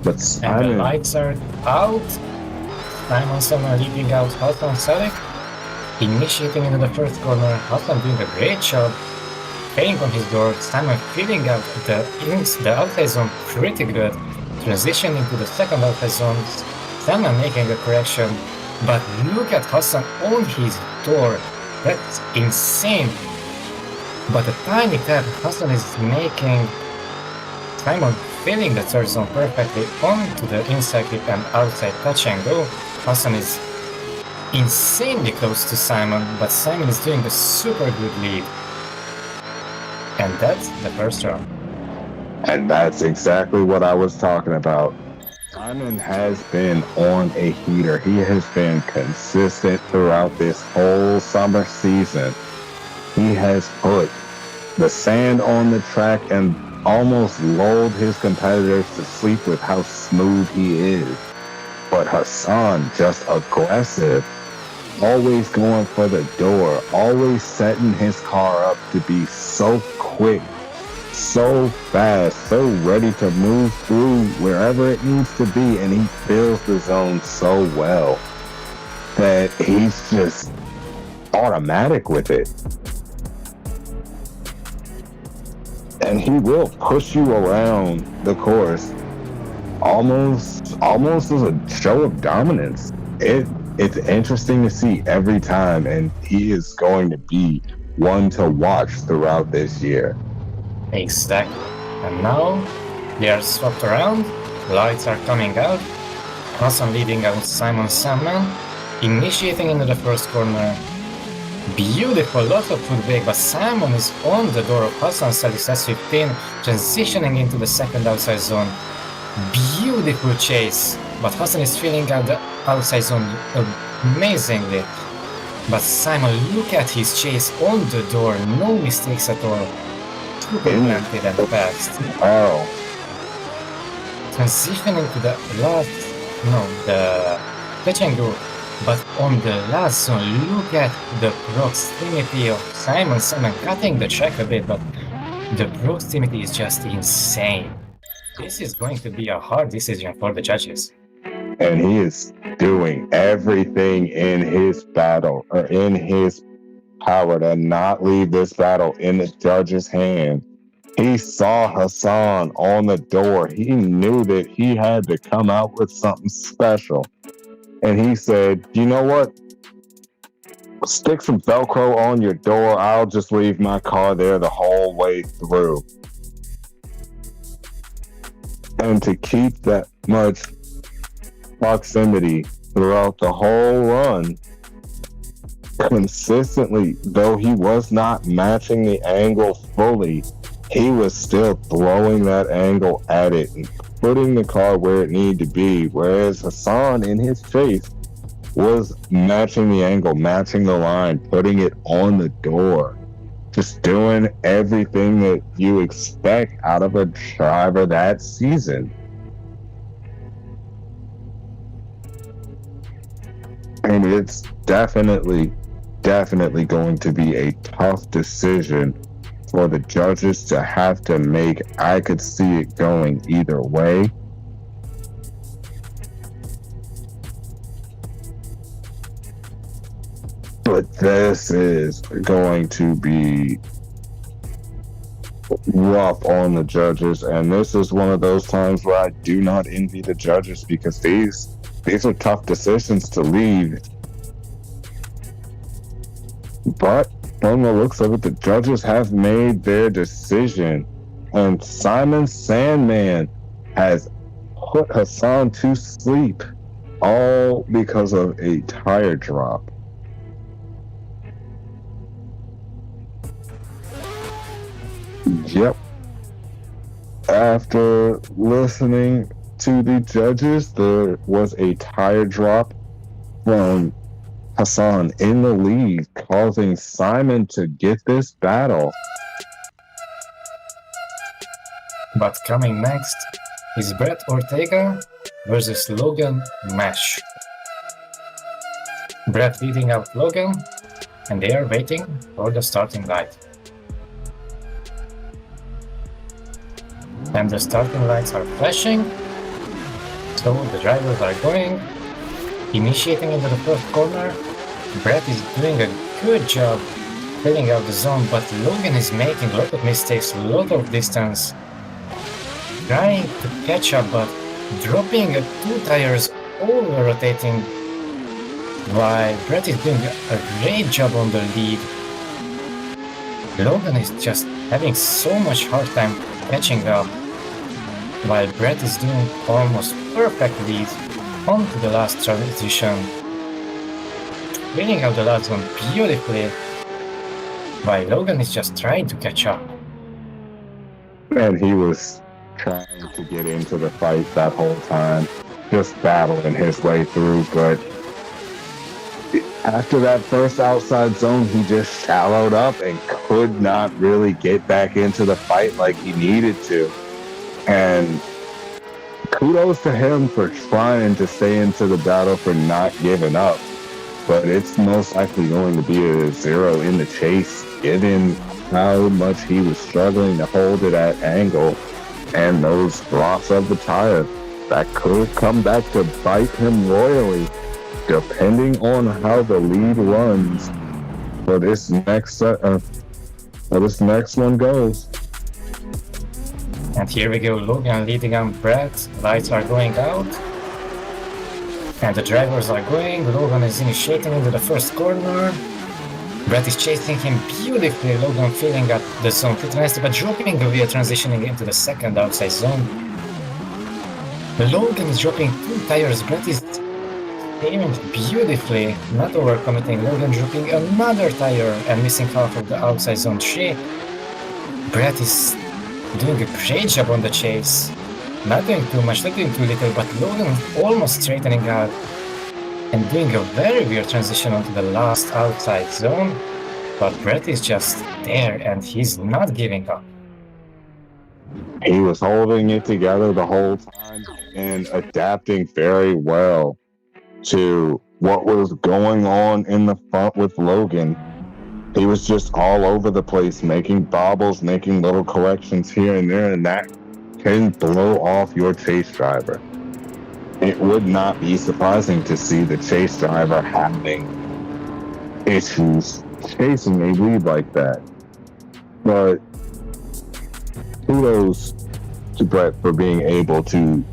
B: But Simon,
C: and the lights are out. Simon Sandman leading out Hassan Salih. Initiating into the first corner, Hassan doing a great job. Paying on his door, Simon filling out the outside zone pretty good. Transitioning to the second outside zone, Simon making a correction. But look at Hassan on his door. That's insane. But a tiny tap, Hassan is making Simon filling the third zone perfectly onto the inside clip and outside touch and go. Hassan is insanely close to Simon, but Simon is doing a super good lead. And that's the first round.
B: And that's exactly what I was talking about. Simon has been on a heater. He has been consistent throughout this whole summer season. He has put the sand on the track and almost lulled his competitors to sleep with how smooth he is. But Hassan, just aggressive, always going for the door, always setting his car up to be so quick, so fast, so ready to move through wherever it needs to be, and he fills the zone so well that he's just automatic with it. And he will push you around the course almost as a show of dominance. It's interesting to see every time, and he is going to be one to watch throughout this year.
C: Exactly. And now they are swapped around, lights are coming out, Hassan leading out Simon Sandman, initiating into the first corner. Beautiful, lot of footbrake, but Simon is on the door of Hassan, Salis 15, transitioning into the second outside zone. Beautiful chase, but Hassan is filling out the outside zone amazingly. But Simon, look at his chase on the door, no mistakes at all. Super planted and fast.
B: Wow.
C: Transitioning to the the touch and go. But on the last zone, look at the proximity of Simon cutting the track a bit, but the proximity is just insane. This is going to be a hard decision for the judges.
B: And he is doing everything in his battle, or in his power, to not leave this battle in the judge's hand. He saw Hassan on the door. He knew that he had to come out with something special. And he said, you know what? Stick some Velcro on your door. I'll just leave my car there the whole way through. And to keep that much proximity throughout the whole run, consistently, though he was not matching the angle fully, he was still throwing that angle at it and putting the car where it needed to be, whereas Hassan in his chase was matching the angle, matching the line, putting it on the door, just doing everything that you expect out of a driver that season. And it's definitely going to be a tough decision for the judges to have to make. I could see it going either way. But this is going to be rough on the judges, and this is one of those times where I do not envy the judges, because these are tough decisions to leave. But from the looks of it, the judges have made their decision, and Simon Sandman has put Hassan to sleep, all because of a tire drop. Yep. After listening to the judges, there was a tire drop from Hassan in the lead, causing Simon to get this battle.
C: But coming next is Brent Ortega versus Logan Mesh. Brent leading out Logan, and they are waiting for the starting light. And the starting lights are flashing, so the drivers are going, initiating into the first corner. Brett is doing a good job filling out the zone, but Logan is making a lot of mistakes, a lot of distance, trying to catch up, but dropping 2 tires, over rotating, while Brett is doing a great job on the lead. Logan is just having so much hard time catching up, while Brett is doing almost perfect lead onto the last transition, filling out the last one beautifully, while Logan is just trying to catch up.
B: And he was trying to get into the fight that whole time, just battling his way through, but after that first outside zone, he just shallowed up and could not really get back into the fight like he needed to. And kudos to him for trying to stay into the battle, for not giving up. But it's most likely going to be a 0 in the chase, given how much he was struggling to hold it at angle and those drops of the tire. That could come back to bite him royally, depending on how the lead runs for this next one goes.
C: And here we go, Logan leading on Brett. Lights are going out. And the drivers are going. Logan is initiating into the first corner. Brett is chasing him beautifully. Logan filling up the zone pretty nicely, but dropping the wheel, transitioning into the second outside zone. Logan is dropping 2 tires. Brett is aiming beautifully, not overcommitting. Logan dropping another tire and missing half of the outside zone 3. Brett is doing a great job on the chase. Not doing too much, not doing too little, but Logan almost straightening out and doing a very weird transition onto the last outside zone. But Brett is just there and he's not giving up.
B: He was holding it together the whole time and adapting very well to what was going on in the front with Logan. He was just all over the place, making bobbles, making little corrections here and there, and that can blow off your chase driver. It would not be surprising to see the chase driver having issues chasing a lead like that. But kudos to Brett for being able to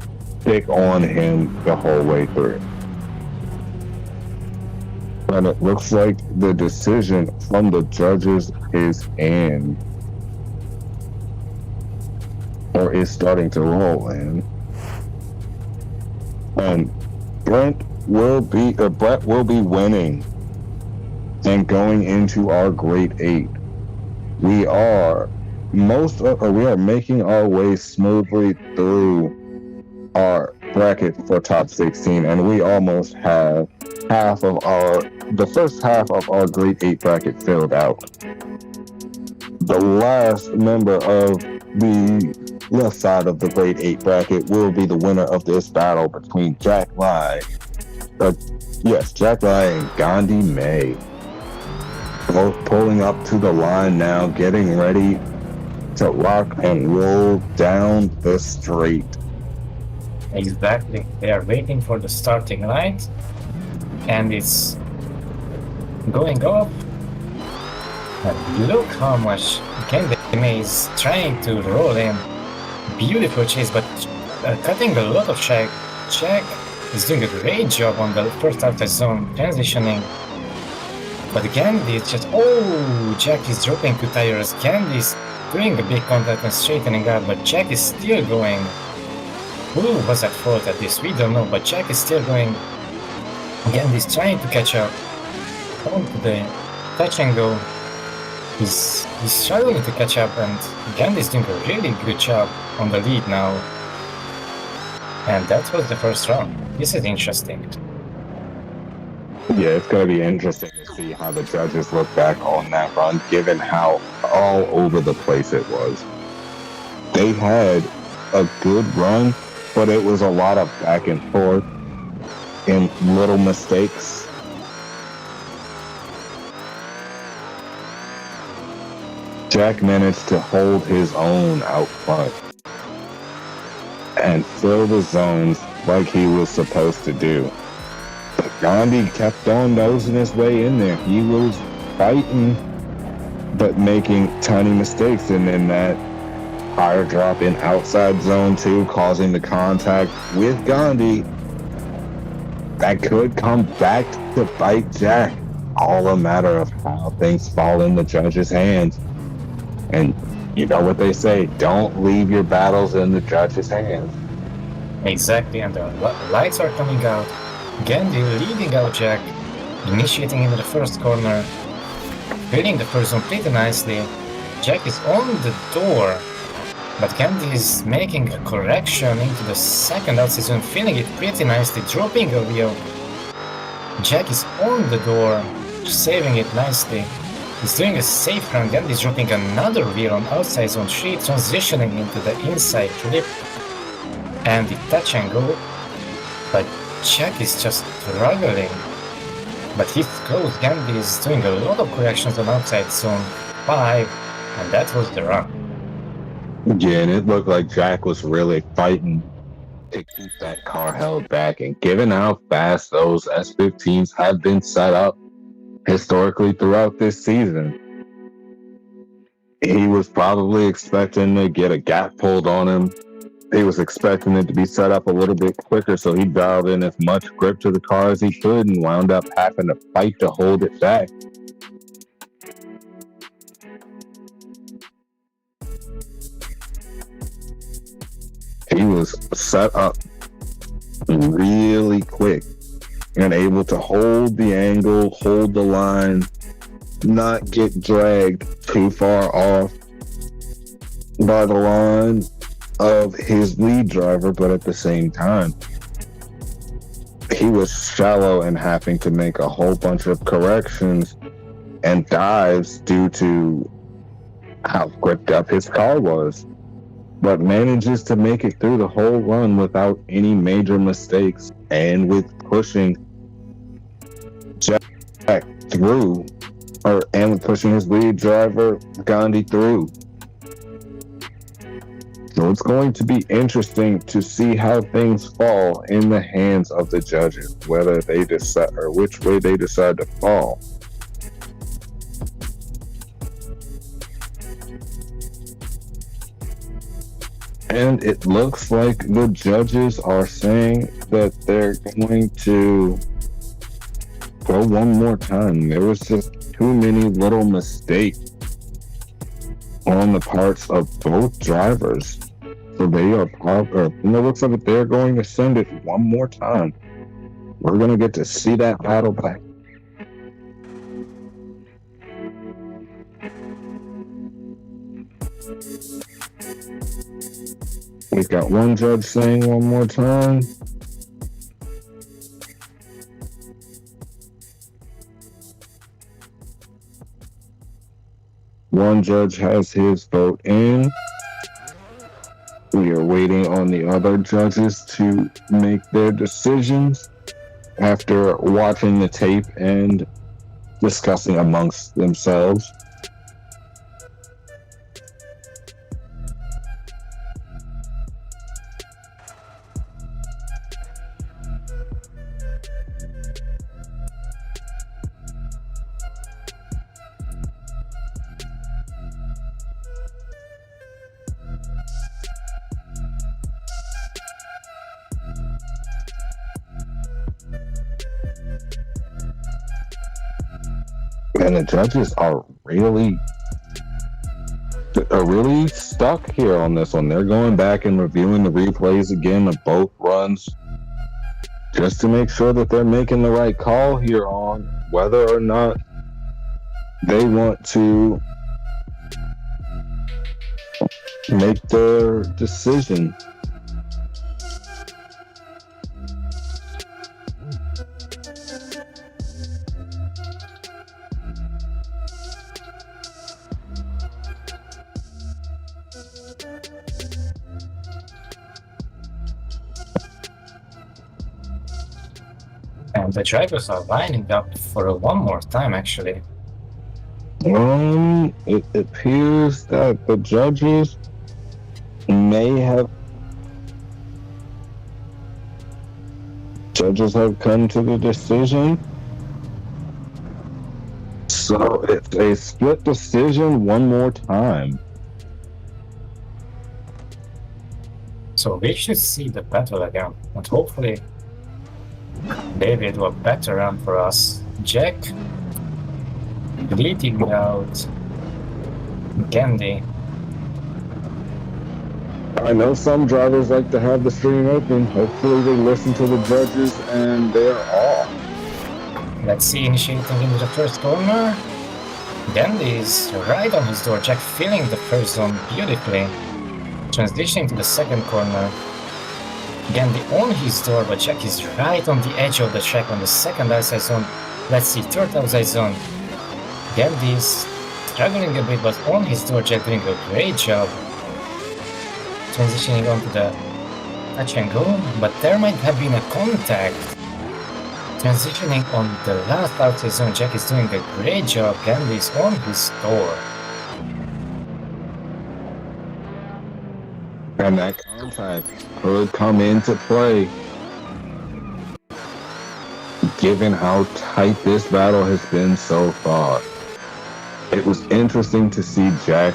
B: stick on him the whole way through. And it looks like the decision from the judges is in, or is starting to roll in. And Brett will be winning and going into our Great 8. We are making our way smoothly through our bracket for top 16, and we almost have the first half of our Great 8 bracket filled out. The last member of the left side of the Great 8 bracket will be the winner of this battle between Jack Lai and Gandhi May. Both pulling up to the line now, getting ready to rock and roll down the straight.
C: Exactly. They are waiting for the starting light. And it's going up. And look how much Gandhi May is trying to roll in. Beautiful chase, but cutting a lot of Jack. Jack is doing a great job on the first outside zone, transitioning. But Gandhi is just, Jack is dropping 2 tires. Gandhi is doing a big contact and straightening out, but Jack is still going. Who was at fault at this? We don't know, but Jack is still going. Gandhi is trying to catch up onto the touch and go. He's struggling to catch up, and Gandhi is doing a really good job on the lead now. And that was the first round. This is interesting.
B: Yeah, it's going to be interesting to see how the judges look back on that run, given how all over the place it was. They had a good run, but it was a lot of back and forth and little mistakes. Jack managed to hold his own out front and fill the zones like he was supposed to do. But Gandhi kept on nosing his way in there. He was fighting, but making tiny mistakes. And then that tire drop in outside zone 2, causing the contact with Gandhi. That could come back to bite Jack. All a matter of how things fall in the judges' hands. And you know what they say, don't leave your battles in the judges' hands.
C: Exactly, and the lights are coming out. Gandhi leading out Jack, initiating into the first corner, filling the first zone pretty nicely. Jack is on the door, but Gandhi is making a correction into the second outside zone, filling it pretty nicely, dropping a wheel. Jack is on the door, saving it nicely. He's doing a safe run, then he's dropping another wheel on outside zone 3, transitioning into the inside flip and the touch and go. But Jack is just struggling. But he's close. Gandhi is doing a lot of corrections on outside zone 5, and that was the run.
B: Yeah, and it looked like Jack was really fighting to keep that car held back. And given how fast those S15s have been set up historically throughout this season, he was probably expecting to get a gap pulled on him. He was expecting it to be set up a little bit quicker, so he dialed in as much grip to the car as he could and wound up having to fight to hold it back. He was set up really quick and able to hold the angle, hold the line, not get dragged too far off by the line of his lead driver, but at the same time, he was shallow and having to make a whole bunch of corrections and dives due to how gripped up his car was, but manages to make it through the whole run without any major mistakes and with pushing Jack through, and with pushing his lead driver Gandhi through. So it's going to be interesting to see how things fall in the hands of the judges, whether they decide or which way they decide to fall. And it looks like the judges are saying that they're going to go one more time. There was just too many little mistakes on the parts of both drivers. So they are it looks like they're going to send it one more time. We're going to get to see that battle back. We've got one judge saying one more time. One judge has his vote in. We are waiting on the other judges to make their decisions after watching the tape and discussing amongst themselves. And the judges are really stuck here on this one. They're going back and reviewing the replays again of both runs just to make sure that they're making the right call here on whether or not they want to make their decision.
C: And the drivers are lining up for one more time, actually.
B: It appears that the judges may have come to the decision. So it's a split decision one more time.
C: So we should see the battle again, and hopefully they will do a better run for us. Jack leading out Gandhi.
B: I know some drivers like to have the stream open. Hopefully they listen to the judges and they're off.
C: Let's see, initiating into the first corner. Gandhi is right on his door. Jack filling the first zone beautifully. Transitioning to the second corner. Gandhi on his door, but Jack is right on the edge of the track on the second outside zone. Let's see, third outside zone. Gandhi is struggling a bit, but on his door, Jack doing a great job transitioning onto the touch and go, but there might have been a contact. Transitioning on the last outside zone, Jack is doing a great job. Candy's on his door.
B: And that contact could come into play, given how tight this battle has been so far. It was interesting to see Jack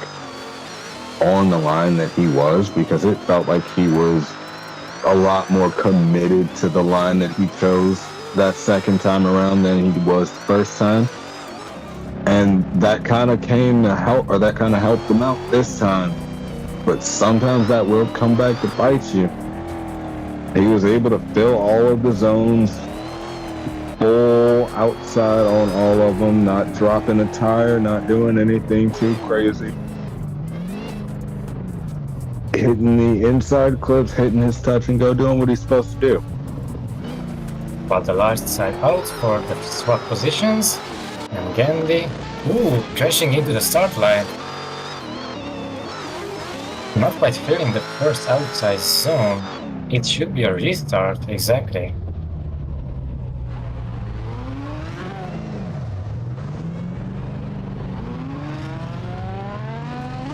B: on the line that he was, because it felt like he was a lot more committed to the line that he chose that second time around than he was the first time. And that kind of came to help, or that kind of helped him out this time. But sometimes that will come back to bite you. He was able to fill all of the zones, full outside on all of them, not dropping a tire, not doing anything too crazy. Hitting the inside clips, hitting his touch and go, doing what he's supposed to do.
C: But the last side out for the swap positions. And Gandhi, crashing into the start line. Not quite filling the first outside zone. It should be a restart, exactly.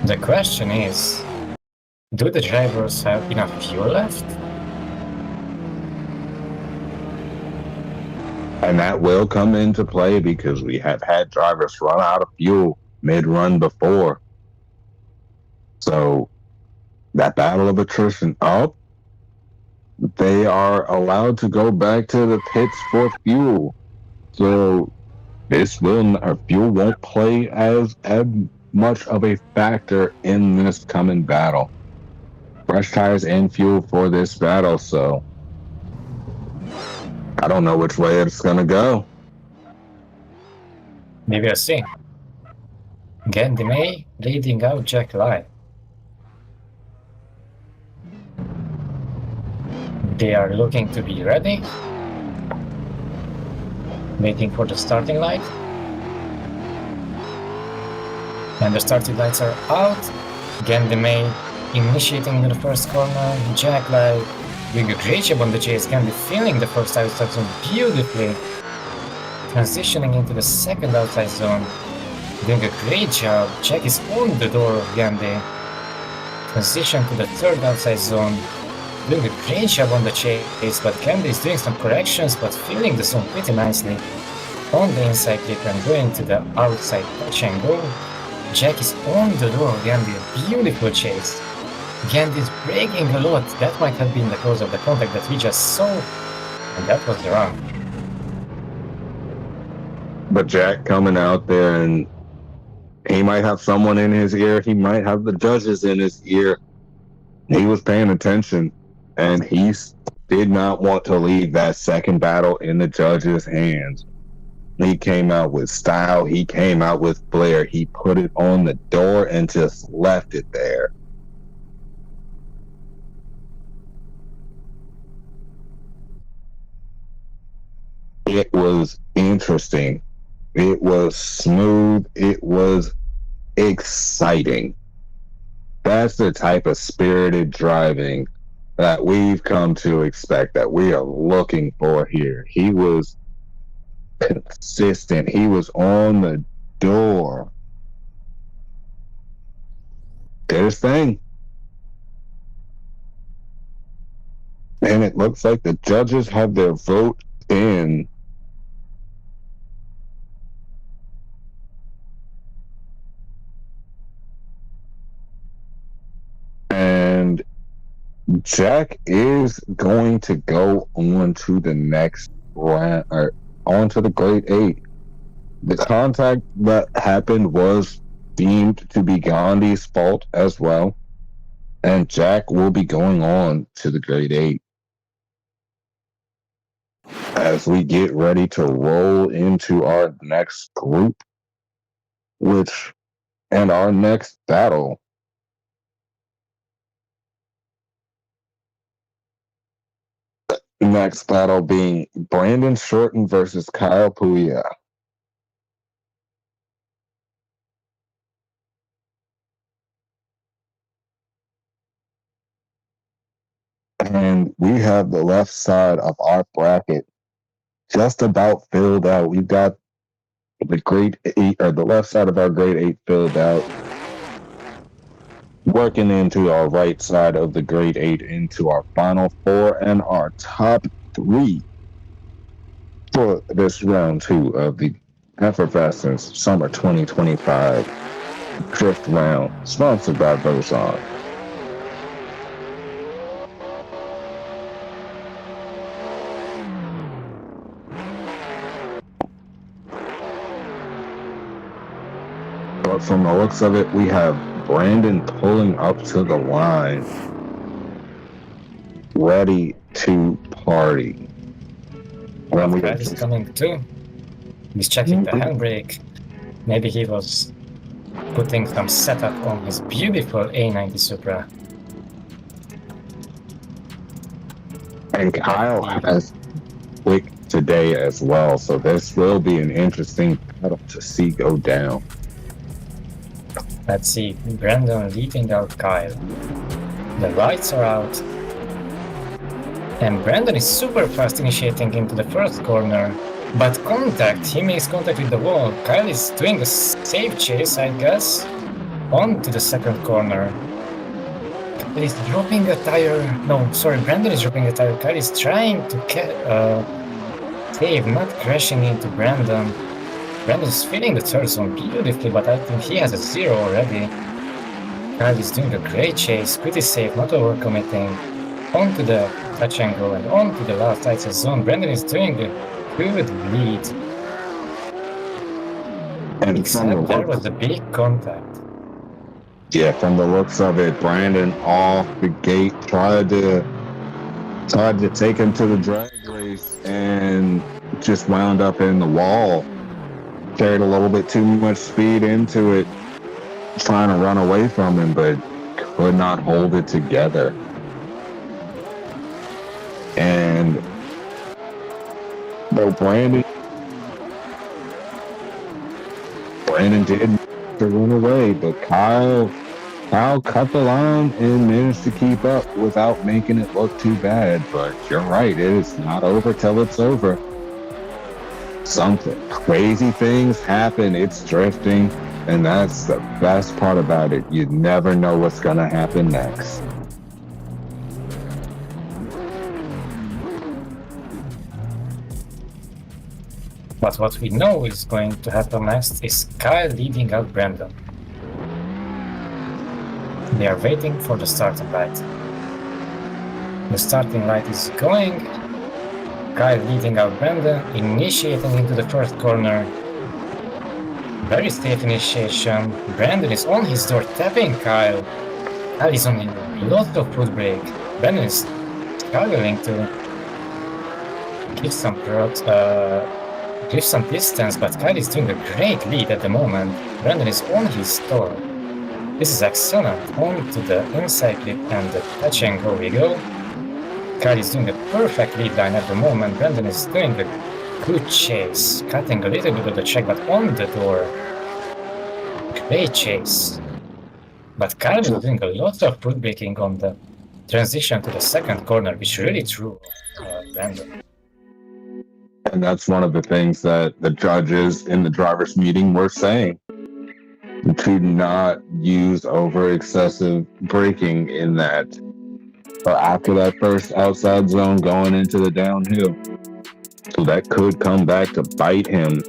C: The question is, do the drivers have enough fuel left?
B: And that will come into play because we have had drivers run out of fuel mid-run before. So that battle of attrition up, they are allowed to go back to the pits for fuel. So fuel won't play as much of a factor in this coming battle. Fresh tires and fuel for this battle, so I don't know which way it's gonna go.
C: Maybe I'll see. Gandhi May leading out Jack Lai. They are looking to be ready. Waiting for the starting light. And the starting lights are out. Gandhi May initiating the first corner. Jack Lai doing a great job on the chase. Gandhi filling the first outside zone beautifully. Transitioning into the second outside zone. Doing a great job. Jack is on the door of Gandhi. Transition to the third outside zone. Doing a great job on the chase, but Gandhi is doing some corrections, but filling the zone pretty nicely. On the inside clip and going to the outside touch and go. Jack is on the door of Gandhi. A beautiful chase. Gandhi is braking a lot. That might have been the cause of the contact that we just saw. And that was the run.
B: But Jack coming out there, and he might have someone in his ear. He might have the judges in his ear. He was paying attention, and he did not want to leave that second battle in the judges' hands. He came out with style. He came out with flair. He put it on the door and just left it there. It was interesting. It was smooth. It was exciting. That's the type of spirited driving that we've come to expect, that we are looking for here. He was consistent. He was on the door. Did his thing. And it looks like the judges have their vote in. And Jack is going to go on to the next round, or on to the grade 8. The contact that happened was deemed to be Gandhi's fault as well, and Jack will be going on to the grade 8 as we get ready to roll into our next group, and our next battle. Next battle being Brandon Shorten versus Kyle Puya. And we have the left side of our bracket just about filled out. We've got the grade 8, or the left side of our grade 8 filled out. Working into our right side of the grade 8 into our final 4 and our top 3 for this round 2 of the Effervescence Summer 2025 Drift Round, sponsored by Boson. But from the looks of it, we have Brandon pulling up to the line, ready to party.
C: Well, Brad is coming too. He's checking the handbrake. Maybe he was putting some setup on his beautiful A90 Supra.
B: And Kyle has clicked today as well, so this will be an interesting battle to see go down.
C: Let's see, Brandon leading out Kyle. The lights are out. And Brandon is super fast initiating into the first corner. But contact, he makes contact with the wall. Kyle is doing a safe chase, I guess, onto the second corner. Kyle is dropping a tire. No, sorry, Brandon is dropping a tire. Kyle is trying to save, not crashing into Brandon. Brandon is filling the third zone beautifully, but I think he has a 0 already. Kyle is doing a great chase, pretty safe, not overcommitting. Onto the touch and go and onto the last tight zone. Brandon is doing a good lead.
B: And
C: except there was a big contact.
B: Yeah, from the looks of it, Brandon off the gate tried to take him to the drag race and just wound up in the wall. Carried a little bit too much speed into it, trying to run away from him, but could not hold it together. And though Brandon did to run away, but Kyle cut the line and managed to keep up without making it look too bad. But you're right, it is not over till it's over. Something crazy things happen, it's drifting, and that's the best part about it. You never know what's gonna happen next.
C: But what we know is going to happen next is Kyle leading out Brandon. They are waiting for the starting light. The starting light is going. Kyle leading out Brandon, initiating into the first corner. Very safe initiation. Brandon is on his door, tapping Kyle. Kyle is on a lot of foot brake. Brandon is struggling to give some distance, but Kyle is doing a great lead at the moment. Brandon is on his door. This is excellent. On to the inside clip and the touch and go we go. Kyle is doing a perfect lead line at the moment. Brandon is doing a good chase, cutting a little bit of the track, but on the door. Great chase. But Kyle is doing a lot of foot braking on the transition to the second corner, which really threw Brandon.
B: And that's one of the things that the judges in the driver's meeting were saying. To not use over excessive braking in that, or after that first outside zone going into the downhill. So that could come back to bite him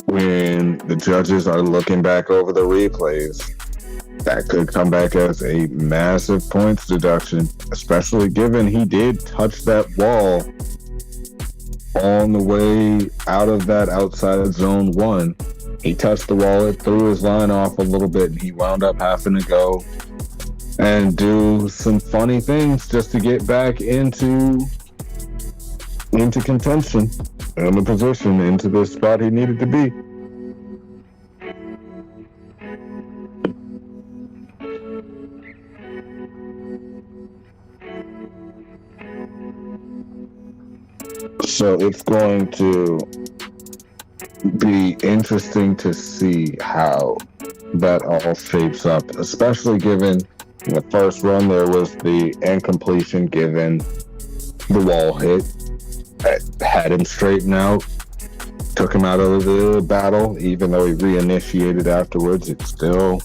B: when the judges are looking back over the replays. That could come back as a massive points deduction, especially given he did touch that wall on the way out of that outside zone 1. He touched the wall, it threw his line off a little bit, and he wound up having to go and do some funny things just to get back into contention, in the position, into the spot he needed to be. So it's going to be interesting to see how that all shapes up, especially given In the first run, there was the incompletion given the wall hit. That had him straighten out, took him out of the battle. Even though he reinitiated afterwards, it still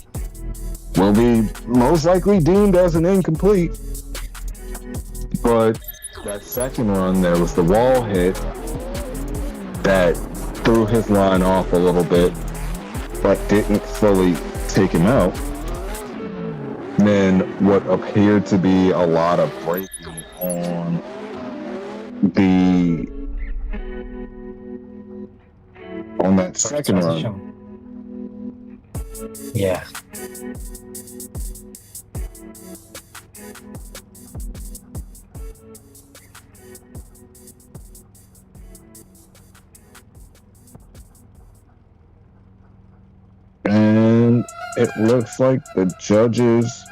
B: will be most likely deemed as an incomplete. But that second run, there was the wall hit that threw his line off a little bit, but didn't fully take him out. And then what appeared to be a lot of braking on that second run.
C: Yeah.
B: And it looks like the judges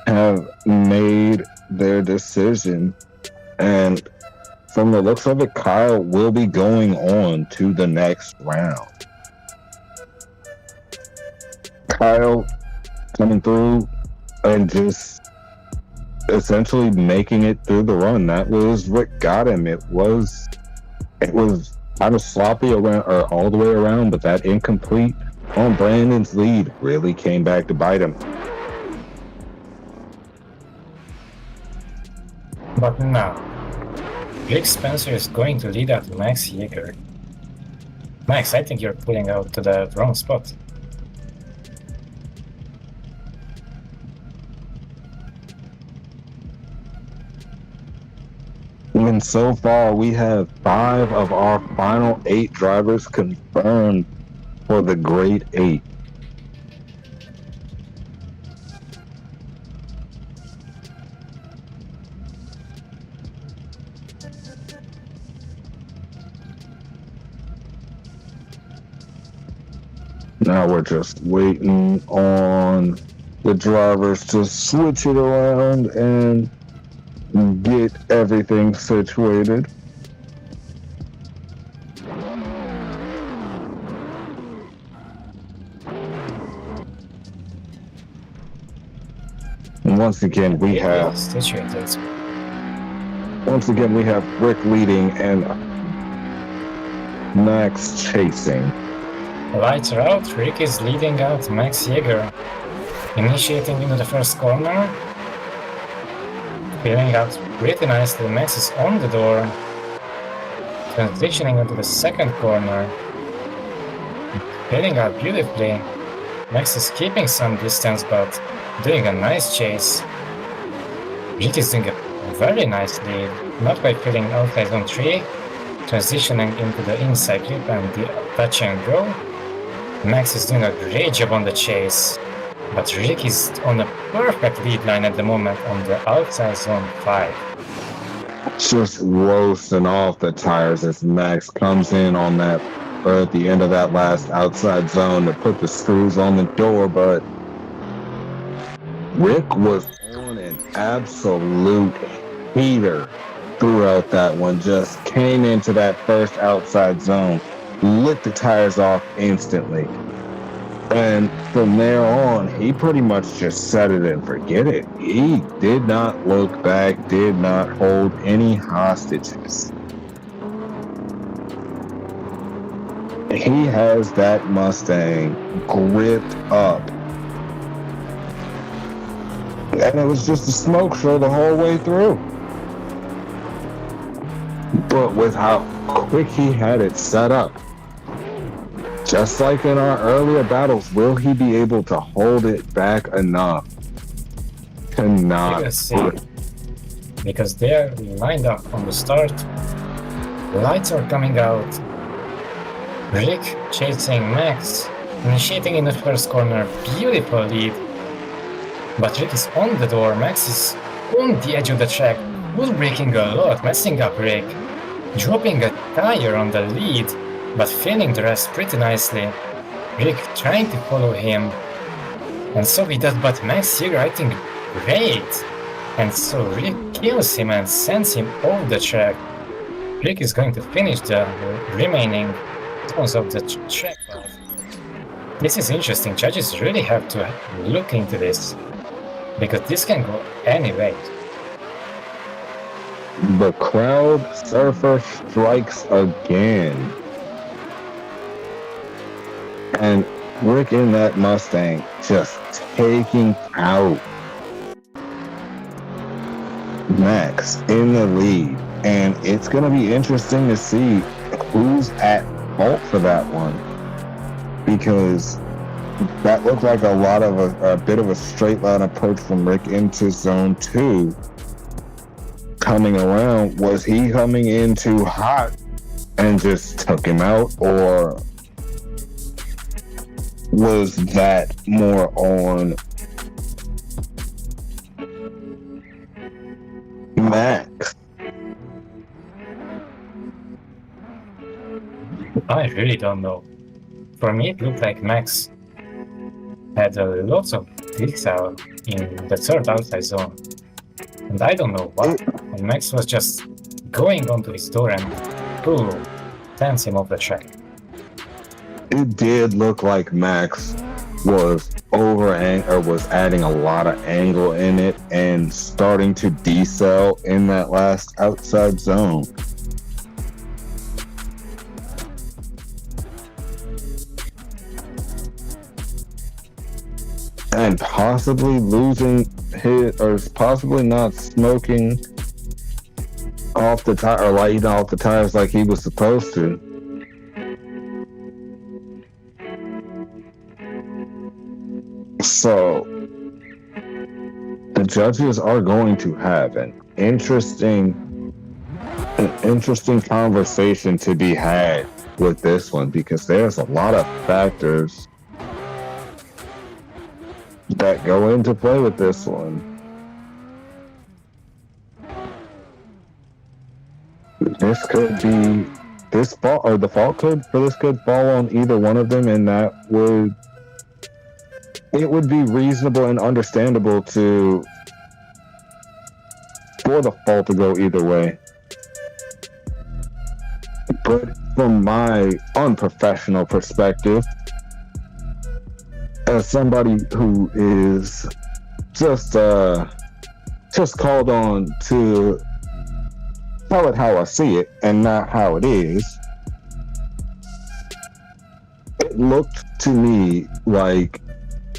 B: have made their decision. And from the looks of it, Kyle will be going on to the next round. Kyle coming through and just essentially making it through the run. That was what got him. It was kind of sloppy around, or all the way around, but that incomplete on Brandon's lead really came back to bite him.
C: But now, Rick Spencer is going to lead out Max Yeager. Max, I think you're pulling out to the wrong spot.
B: And so far, we have 5 of our final 8 drivers confirmed for the Great 8. Now we're just waiting on the drivers to switch it around and get everything situated. And once again we have Rick leading and Max chasing.
C: Lights are out, Rick is leading out Max Yeager, initiating into the first corner, filling out pretty nicely. Max is on the door, transitioning into the second corner, filling out beautifully. Max is keeping some distance but doing a nice chase. Rick is doing a very nice lead, not quite filling outside zone 3, transitioning into the inside clip and the touch and go. Max is doing a great job on the chase, but Rick is on a perfect lead line at the moment on the outside zone 5.
B: Just roasting off the tires as Max comes in on that, or at the end of that last outside zone to put the screws on the door, but Rick was on an absolute heater throughout that one. Just came into that first outside zone, lit the tires off instantly. And from there on, he pretty much just set it and forget it. He did not look back, did not hold any hostages. He has that Mustang gripped up. And it was just a smoke show the whole way through. But with how quick he had it set up, just like in our earlier battles, will he be able to hold it back enough to not?
C: Because they're lined up from the start. Lights are coming out. Rick chasing Max, initiating in the first corner, beautiful lead. But Rick is on the door, Max is on the edge of the track, bull braking a lot, messing up Rick, dropping a tire on the lead, but filling the rest pretty nicely. Rick trying to follow him, and so he does, but Max Yeager I think great, and so Rick kills him and sends him off the track. Rick is going to finish the remaining zones of the track. This is interesting, judges really have to look into this. Because this can go any way.
B: The crowd surfer strikes again. And Rick in that Mustang just taking out Max in the lead. And it's going to be interesting to see who's at fault for that one. Because that looked like a bit of a straight line approach from Rick into zone 2. Coming around, was he coming in too hot and just took him out, or was that more on Max?
C: I really don't know. For me, it looked like Max had lots of detail in the third outside zone. And I don't know why. And Max was just going onto his door and boom, sends him off the track.
B: It did look like Max was was adding a lot of angle in it and starting to decel in that last outside zone. And possibly losing or possibly not smoking off the tire, or lighting off the tires like he was supposed to. So the judges are going to have an interesting conversation to be had with this one, because there's a lot of factors that go into play with this one. This could be the fault code for this could fall on either one of them, and it would be reasonable and understandable for the fault to go either way. But from my unprofessional perspective, as somebody who is just called on to tell it how I see it and not how it is, it looked to me like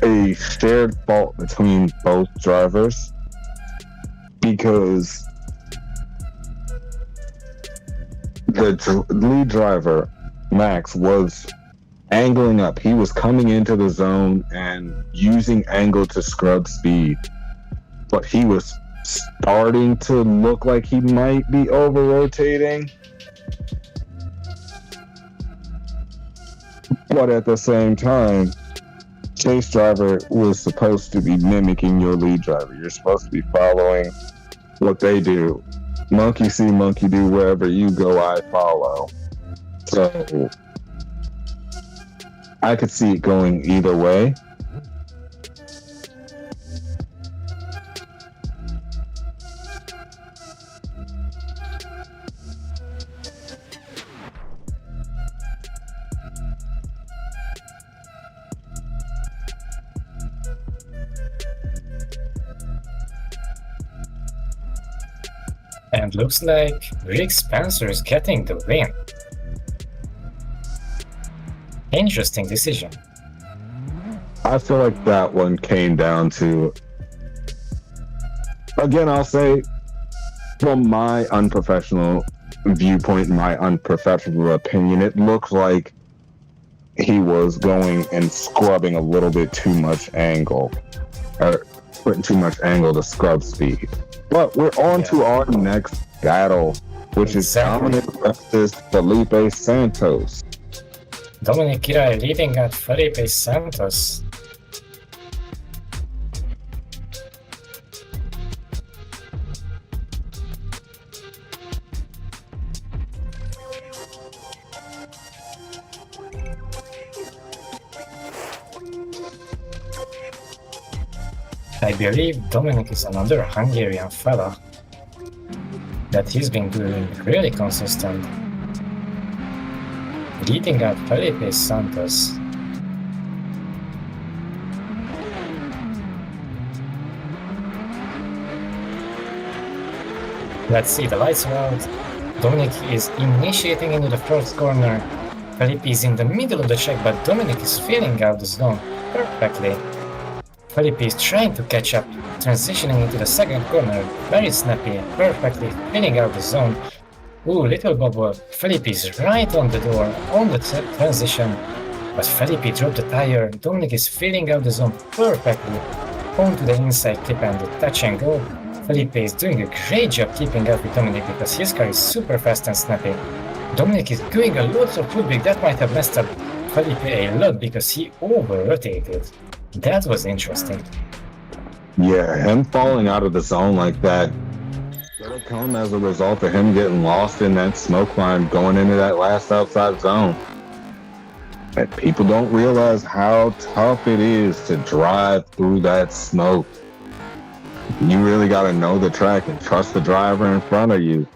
B: a shared fault between both drivers, because the lead driver, Max, was angling up. He was coming into the zone and using angle to scrub speed, but he was starting to look like he might be over rotating. But at the same time, chase driver was supposed to be mimicking your lead driver. You're supposed to be following what they do. Monkey see, monkey do. Wherever you go, I follow. So I could see it going either way.
C: And looks like Rick Spencer is getting the win. Interesting decision.
B: I feel like that one came down to, again, I'll say, from my unprofessional viewpoint, my unprofessional opinion, it looks like he was going and scrubbing a little bit too much angle, or putting too much angle to scrub speed. But we're on to our next battle, which is Dominic versus Felipe Santos.
C: Dominic Kirai leading at Felipe Santos. I believe Dominic is another Hungarian fella that he's been doing really consistent. Leading at Felipe Santos. Let's see, the lights are out. Dominic is initiating into the first corner. Felipe is in the middle of the check, but Dominic is filling out the zone perfectly. Felipe is trying to catch up, transitioning into the second corner. Very snappy, perfectly filling out the zone. Ooh, little bubble. Felipe is right on the door, on the transition. But Felipe dropped the tire. Dominic is filling out the zone perfectly. Onto the inside clip and the touch and go. Felipe is doing a great job keeping up with Dominic because his car is super fast and snappy. Dominic is doing a lot of footbrake that might have messed up Felipe a lot because he over-rotated. That was interesting.
B: Yeah, him falling out of the zone like that it'll come as a result of him getting lost in that smoke line going into that last outside zone. And people don't realize how tough it is to drive through that smoke. You really got to know the track and trust the driver in front of you.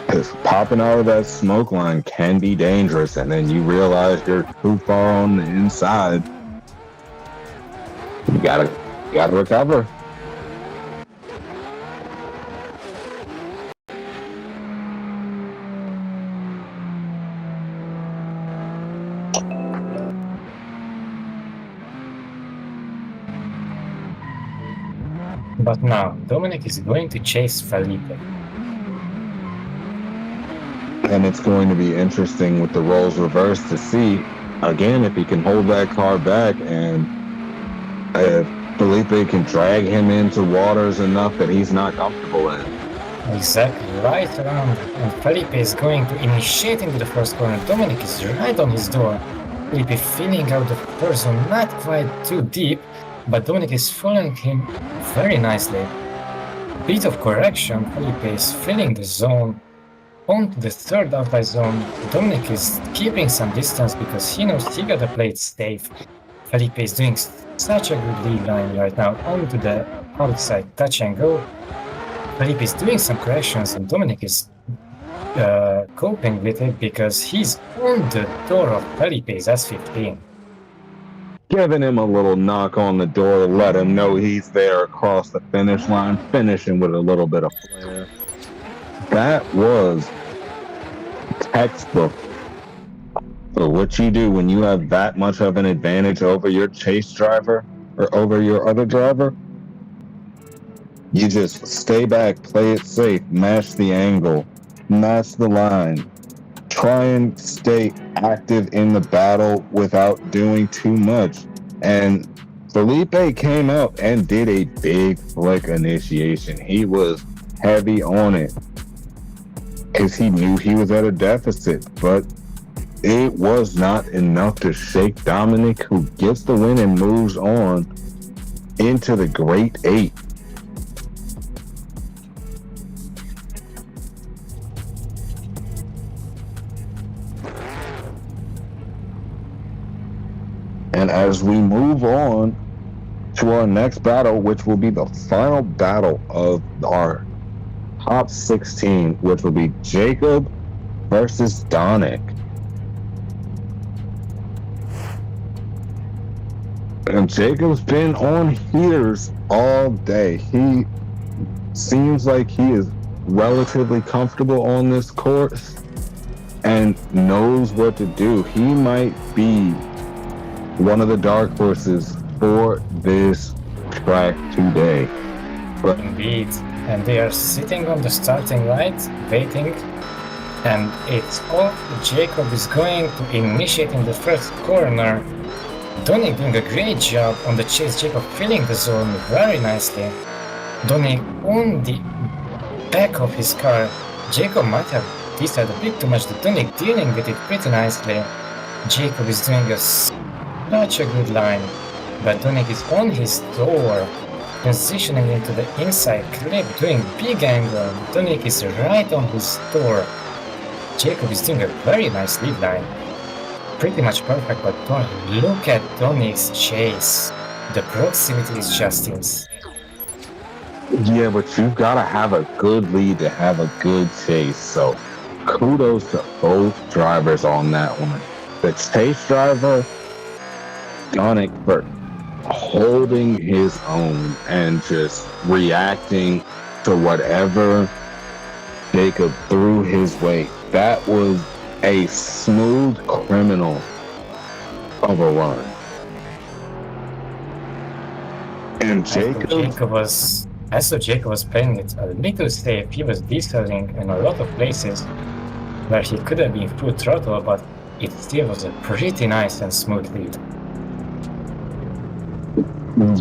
B: Because popping out of that smoke line can be dangerous, and then you realize you're too far on the inside. You gotta recover.
C: But now, Dominic is going to chase Felipe.
B: And it's going to be interesting with the roles reversed to see, again, if he can hold that car back and if Felipe can drag him into waters enough that he's not comfortable in.
C: Exactly, right around. And Felipe is going to initiate into the first corner. Dominic is right on his door. Felipe filling out the first zone, not quite too deep, but Dominic is following him very nicely. Bit of correction, Felipe is filling the zone. Onto the third outside zone, Dominic is keeping some distance because he knows he gotta play it safe. Felipe is doing such a good lead line right now onto the outside touch and go. Felipe is doing some corrections and Dominic is coping with it because he's on the door of Felipe's S15.
B: Giving him a little knock on the door to let him know he's there across the finish line, finishing with a little bit of flair. That was textbook for what you do when you have that much of an advantage over your chase driver or over your other driver. You just stay back, play it safe, match the angle, match the line, try and stay active in the battle without doing too much. And Felipe came out and did a big flick initiation. He was heavy on it because he knew he was at a deficit, but it was not enough to shake Dominic, who gets the win and moves on into the Great Eight. And as we move on to our next battle, which will be the final battle of our top 16, which will be Jacob versus Dominic. And Jacob's been on heaters all day. He seems like he is relatively comfortable on this course and knows what to do. He might be one of the dark horses for this track today. But
C: indeed, and they are sitting on the starting right, waiting, and it's off. Jacob is going to initiate in the first corner. Dominic doing a great job on the chase. Jacob filling the zone very nicely. Dominic on the back of his car. Jacob might have decided a bit too much. Dominic dealing with it pretty nicely. Jacob is doing such a good line, but Dominic is on his door, transitioning into the inside clip, doing big angle. Dominic is right on his door. Jacob is doing a very nice lead line. Pretty much perfect, but look at Dominic's chase. The proximity is just insane.
B: yeah, but you've got to have a good lead to have a good chase. So kudos to both drivers on that one. The chase driver, Dominic, for holding his own and just reacting to whatever Jacob threw his way. That was a smooth criminal of a run. And
C: I saw Jacob was playing it a little safe. He was decelling in a lot of places where he could have been full throttle, but it still was a pretty nice and smooth lead.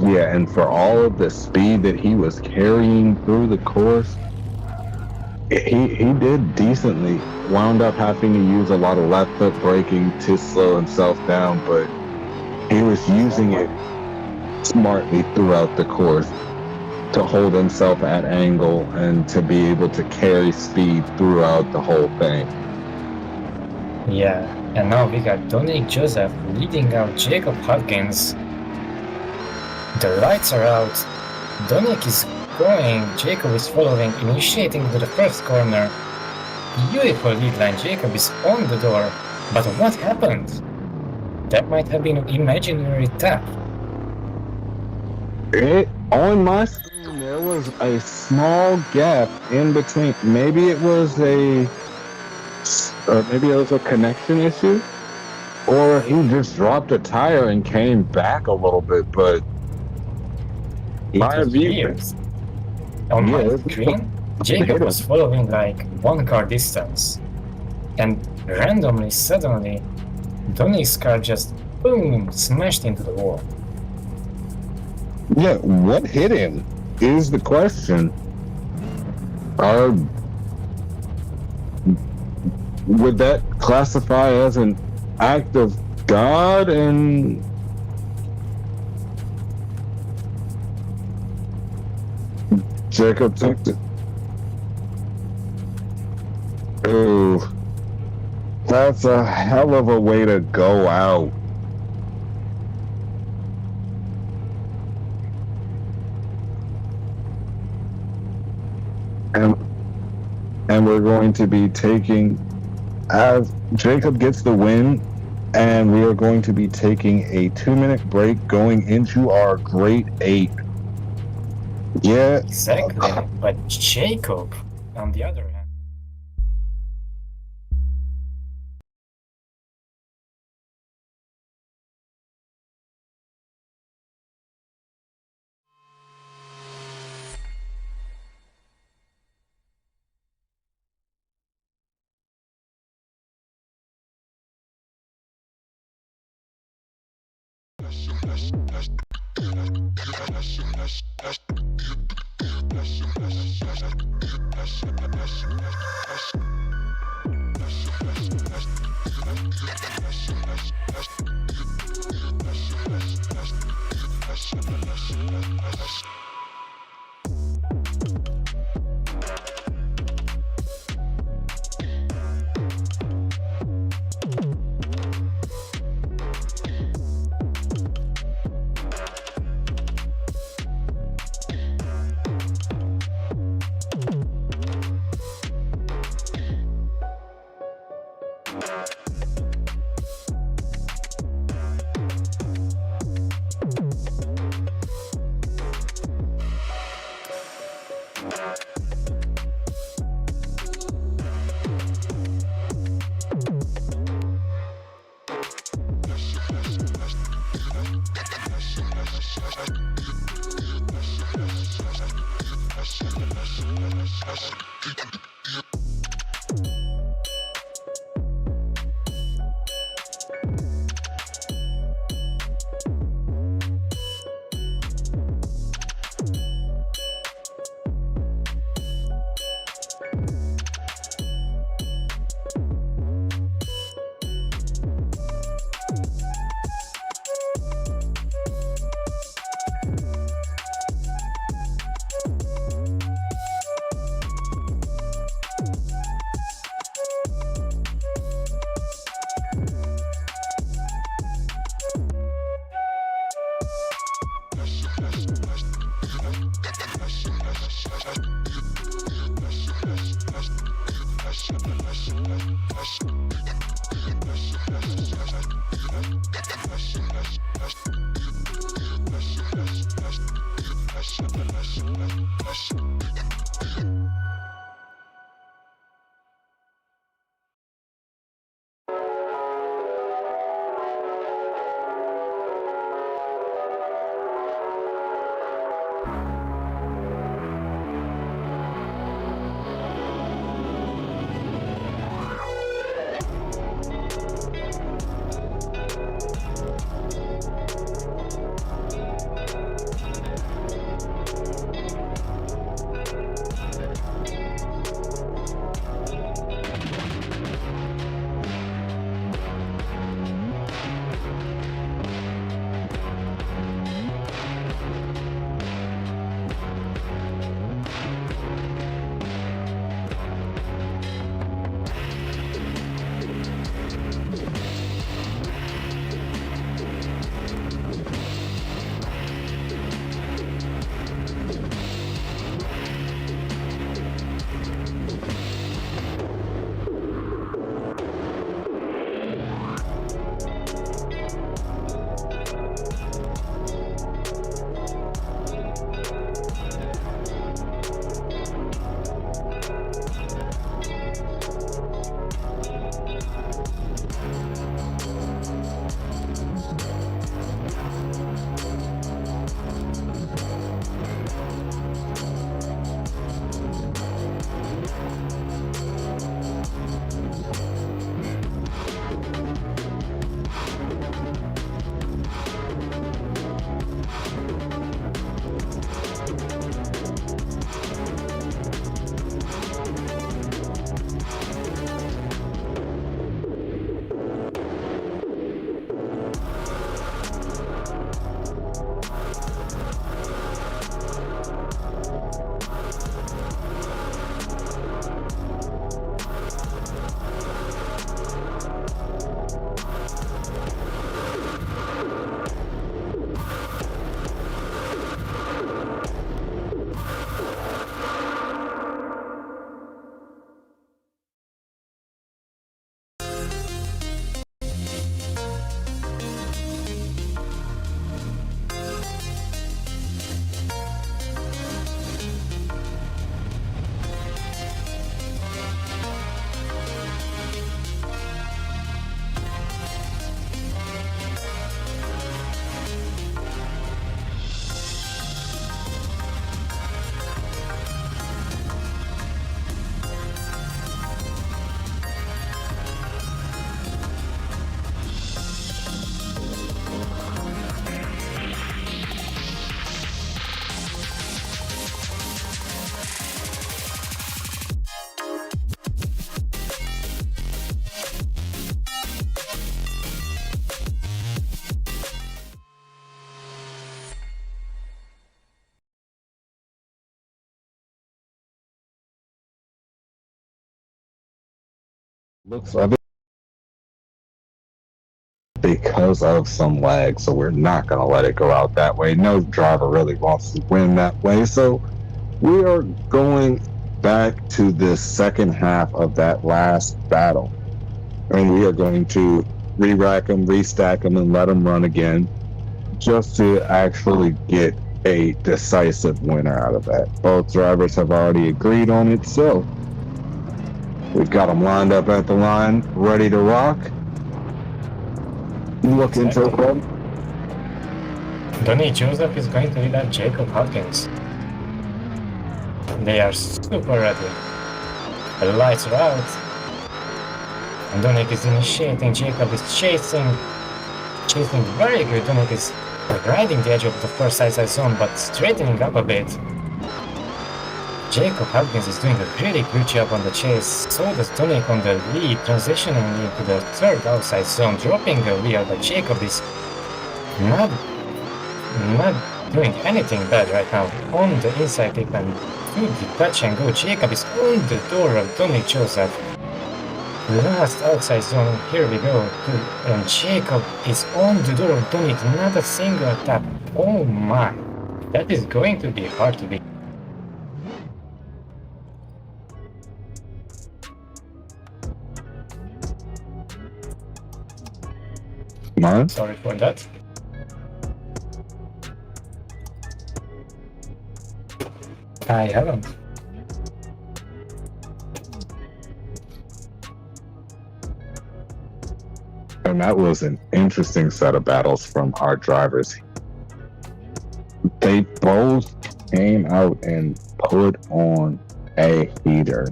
B: Yeah, and for all of the speed that he was carrying through the course, he did decently. Wound up having to use a lot of left foot braking to slow himself down, but he was using it smartly throughout the course to hold himself at angle and to be able to carry speed throughout the whole thing.
C: Yeah, and now we got Dominic Joseph leading out Jacob Hutkins. The lights are out. Dominic is going, Jacob is following, initiating to the first corner. Beautiful lead line, Jacob is on the door. But what happened? That might have been an imaginary tap.
B: On my screen, there was a small gap in between. Maybe it was a connection issue, or he just dropped a tire and came back a little bit. But my view,
C: on my screen, Jacob was following like 1 car distance, and randomly, suddenly, Dominic's car just boom smashed into the wall.
B: Yeah, what hit him is the question. Would that classify as an act of God? And Jacob took it. Ooh, that's a hell of a way to go out. And we're going to be taking, as Jacob gets the win, and we are going to be taking a 2-minute break going into our Great 8. Yeah.
C: Exactly, but Jacob, on the other hand.
B: Looks like it because of some lag, so we're not going to let it go out that way. No driver really wants to win that way, so we are going back to the second half of that last battle, and we are going to re-rack them, restack them, and let them run again, just to actually get a decisive winner out of that. Both drivers have already agreed on it, so we've got them lined up at the line, ready to rock. Look into them.
C: Donnie Joseph is going to lead up Jacob Hutkins. They are super ready. The lights are out. And Dominic is initiating. Jacob is chasing very good. Dominic is riding the edge of the first side zone, but straightening up a bit. Jacob Hutkins is doing a really good job on the chase. So does Dominic on the lead, transitioning into the third outside zone, dropping the wheel, but Jacob is not doing anything bad right now. On the inside tip and to the touch and go. Jacob is on the door of Dominic Joseph. Last outside zone, here we go. And Jacob is on the door of Dominic, not a single tap. Oh my, that is going to be hard to beat.
B: Mine?
C: Sorry for that. I haven't.
B: And that was an interesting set of battles from our drivers. They both came out and put on a heater.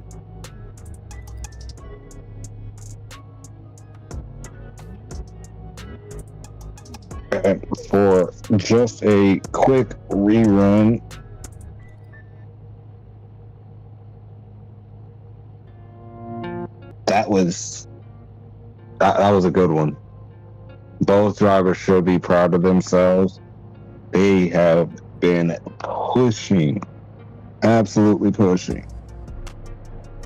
B: And for just a quick rerun, that was a good one. Both drivers should be proud of themselves. They have been pushing, absolutely pushing.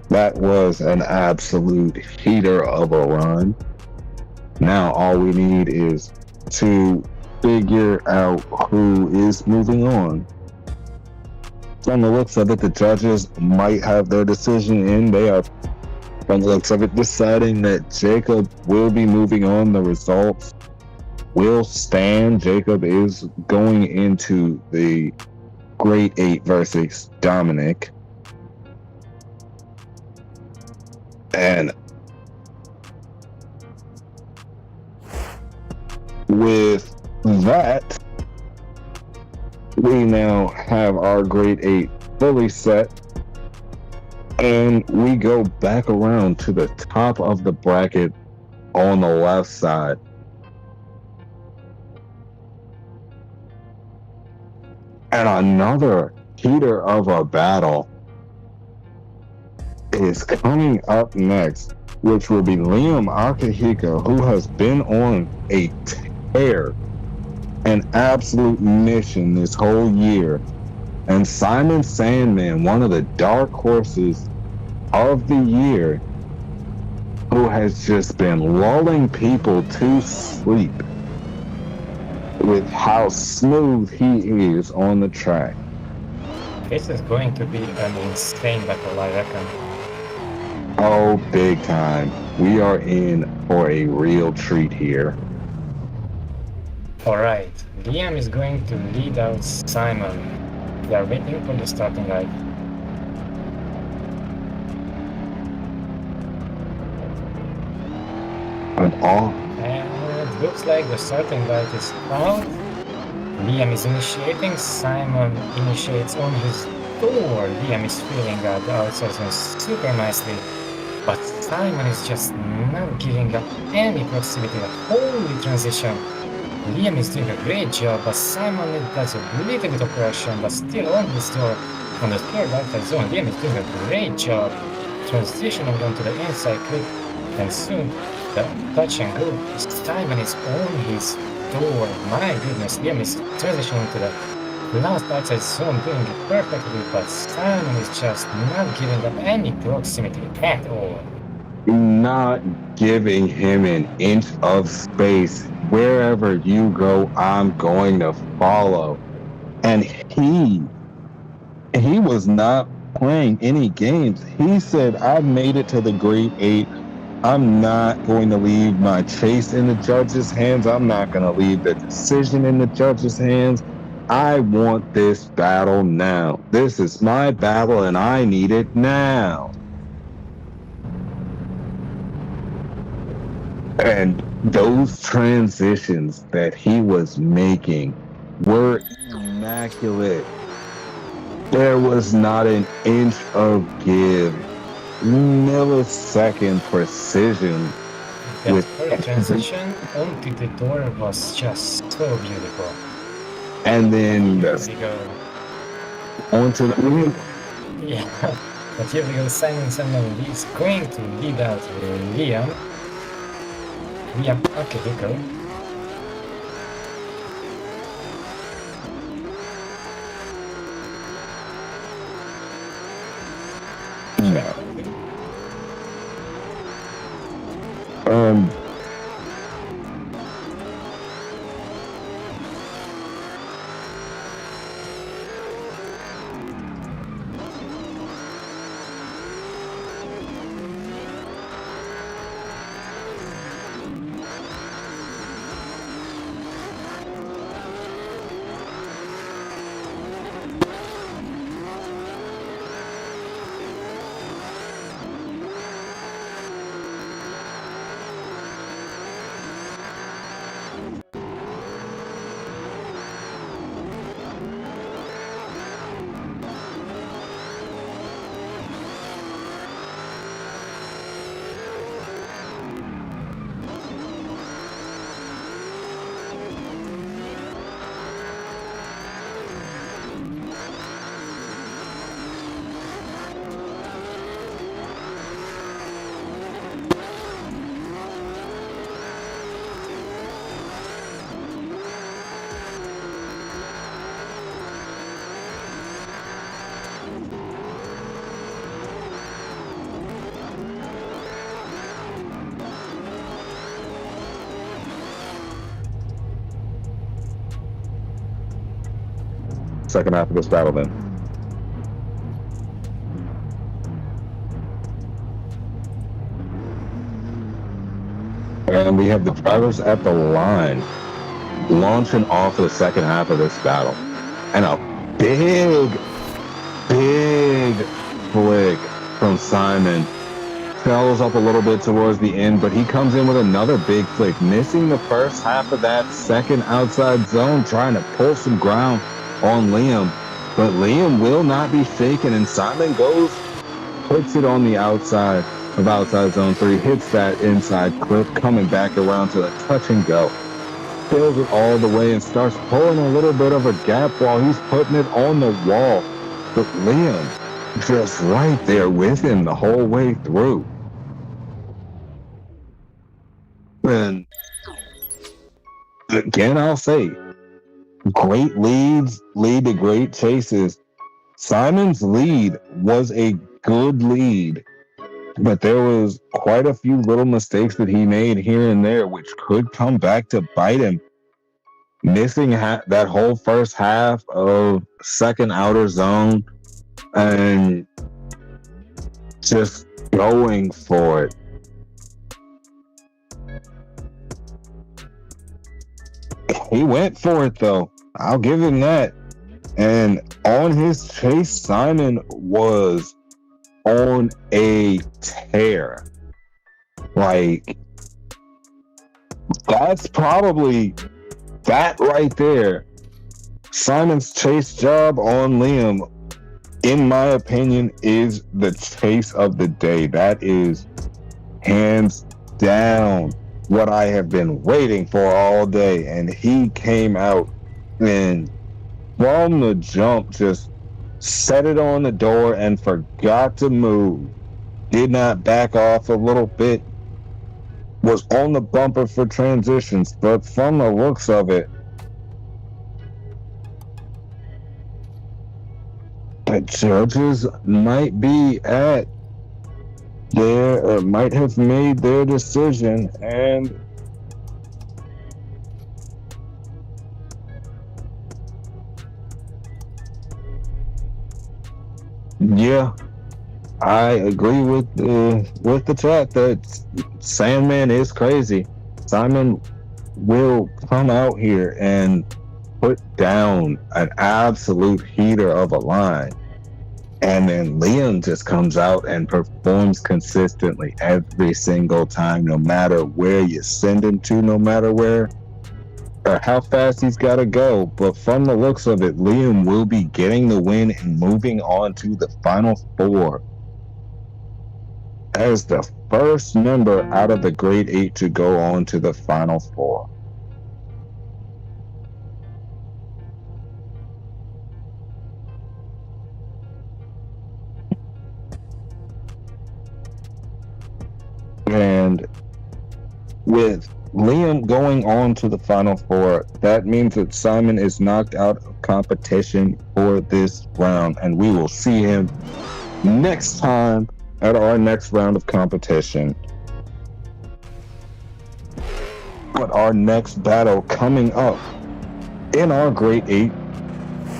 B: That was an absolute heater of a run. Now all we need is to figure out who is moving on. From the looks of it, the judges might have their decision in. They are, from the looks of it, deciding that Jacob will be moving on. The results will stand. Jacob is going into the Great 8 versus Dominic. And with that, we now have our Great 8 fully set. And we go back around to the top of the bracket on the left side. And another heater of a battle is coming up next, which will be Liam Akihiko, who has been on a tear, an absolute mission this whole year, and Simon Sandman, one of the dark horses of the year, who has just been lulling people to sleep with how smooth he is on the track.
C: This is going to be an insane battle, I reckon.
B: Oh, big time. We are in for a real treat here.
C: Alright, Liam is going to lead out Simon. We are waiting for the starting line. And it looks like the starting light is out. Liam is initiating, Simon initiates on his door. Liam is feeling out the outside zone super nicely, but Simon is just not giving up any proximity, the whole transition. Liam is doing a great job, but Simon does a little bit of correction, but still on his door, on the third outside zone. Liam is doing a great job transitioning onto the inside clip, and soon the touch and go. Simon is on his door. My goodness, Liam is transitioning to the last outside zone, doing it perfectly, but Simon is just not giving up any proximity at all.
B: Not giving him an inch of space. Wherever you go, I'm going to follow. And he was not playing any games. He said, I've made it to the Great 8. I'm not going to leave my chase in the judges' hands. I'm not going to leave the decision in the judges' hands. I want this battle now. This is my battle and I need it now. And those transitions that he was making were immaculate. There was not an inch of give. Millisecond precision.
C: That
B: with
C: first transition onto the door was just so beautiful.
B: And then
C: Here we go.
B: onto the
C: Yeah, but here we go. Simon is going to lead out Liam. Liam Akihiko.
B: second half of this battle then. And we have the drivers at the line. launching off the second half of this battle. And a big flick from Simon. Travels up a little bit towards the end, but he comes in with another big flick, missing the first half of that second outside zone, trying to pull some ground on Liam. But Liam will not be shaken, and Simon puts it on the outside of outside zone 3, hits that inside clip, coming back around to a touch and go. Fills it all the way and starts pulling a little bit of a gap while he's putting it on the wall. But Liam just right there with him the whole way through. And again, I'll say, great leads lead to great chases. Simon's lead was a good lead, but there was quite a few little mistakes that he made here and there, which could come back to bite him. Missing that whole first half of second outer zone and just going for it. He went for it, though. I'll give him that. And on his chase, Simon was on a tear. Like, that's probably that right there. Simon's chase job on Liam, in my opinion, is the chase of the day. That is hands down what I have been waiting for all day. And he came out and from the jump just set it on the door and forgot to move. Did not back off a little bit. Was on the bumper for transitions, but from the looks of it, the judges might be at might have made their decision, and yeah, I agree with the chat that Sandman is crazy. Simon will come out here and put down an absolute heater of a line. And then Liam just comes out and performs consistently every single time, no matter where you send him to, no matter where or how fast he's got to go. But from the looks of it, Liam will be getting the win and moving on to the Final Four as the first member out of the Grade 8 to go on to the Final Four. And with Liam going on to the Final Four, that means that Simon is knocked out of competition for this round, and we will see him next time at our next round of competition. But our next battle coming up in our Grade 8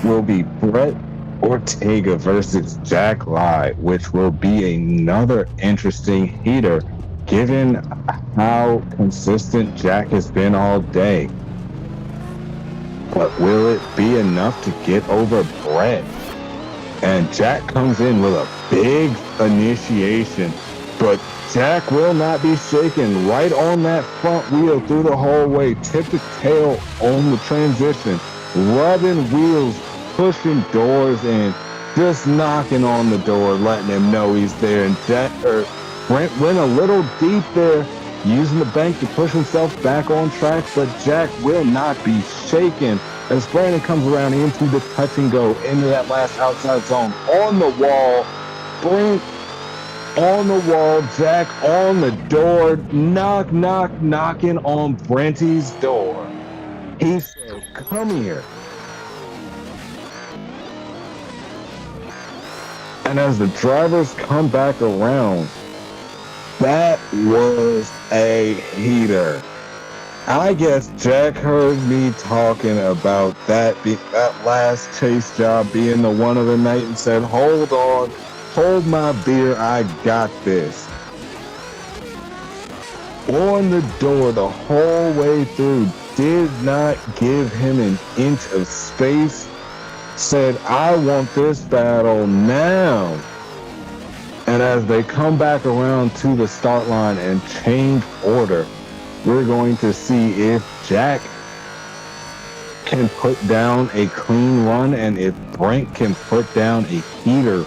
B: will be Brent Ortega versus Jack Lai, which will be another interesting heater given how consistent Jack has been all day. But will it be enough to get over Brent? And Jack comes in with a big initiation, but Jack will not be shaken. Right on that front wheel through the whole way, tip the tail on the transition, rubbing wheels, pushing doors in, just knocking on the door, letting him know he's there. And Brent went a little deep there, using the bank to push himself back on track, but Jack will not be shaken as Brandon comes around into the touch and go into that last outside zone. On the wall, Brent on the wall, Jack on the door, knocking on Brenty's door. He said, "Come here." And as the drivers come back around, that was a heater. I guess Jack heard me talking about that last chase job being the one of the night and said, "Hold on, hold my beer, I got this." On the door the whole way through, did not give him an inch of space, said, I want this battle now. And as they come back around to the start line and change order, we're going to see if Jack can put down a clean run and if Brent can put down a heater.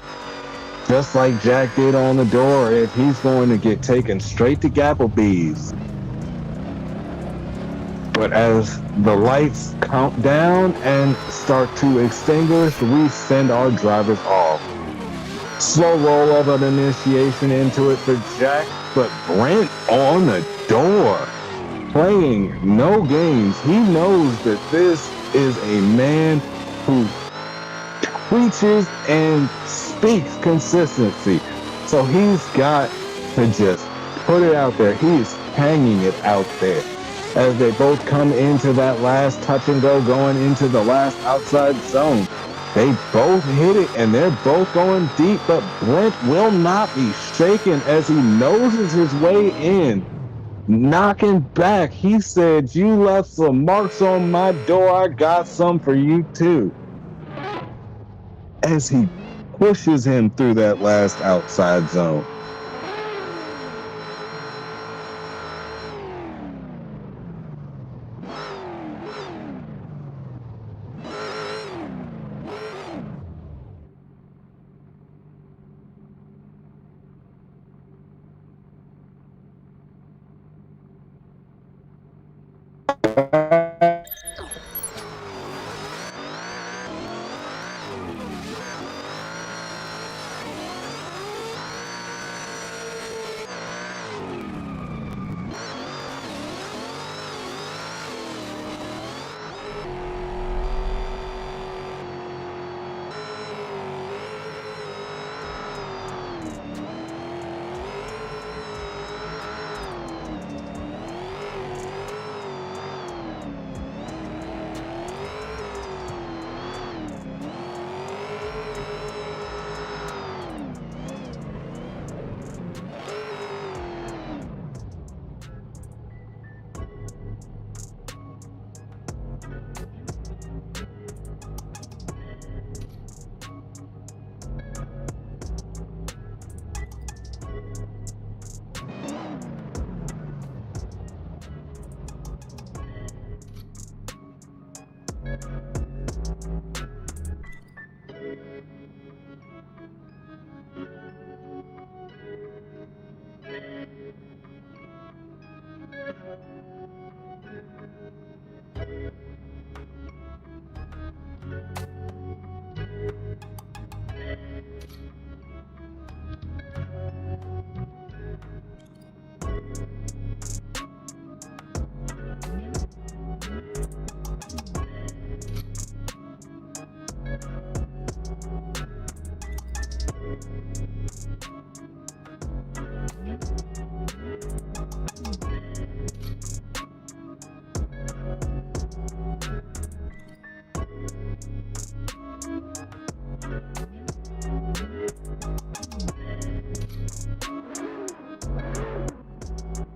B: Just like Jack did on the door, if he's going to get taken straight to Gapplebee's. But as the lights count down and start to extinguish, we send our drivers off. Slow roll of an initiation into it for Jack, but Brent on the door, playing no games. He knows that this is a man who preaches and speaks consistency. So he's got to just put it out there. He's hanging it out there. As they both come into that last touch and go, going into the last outside zone. They both hit it and they're both going deep, but Brent will not be shaken as he noses his way in, knocking back. He said, you left some marks on my door, I got some for you too. As he pushes him through that last outside zone.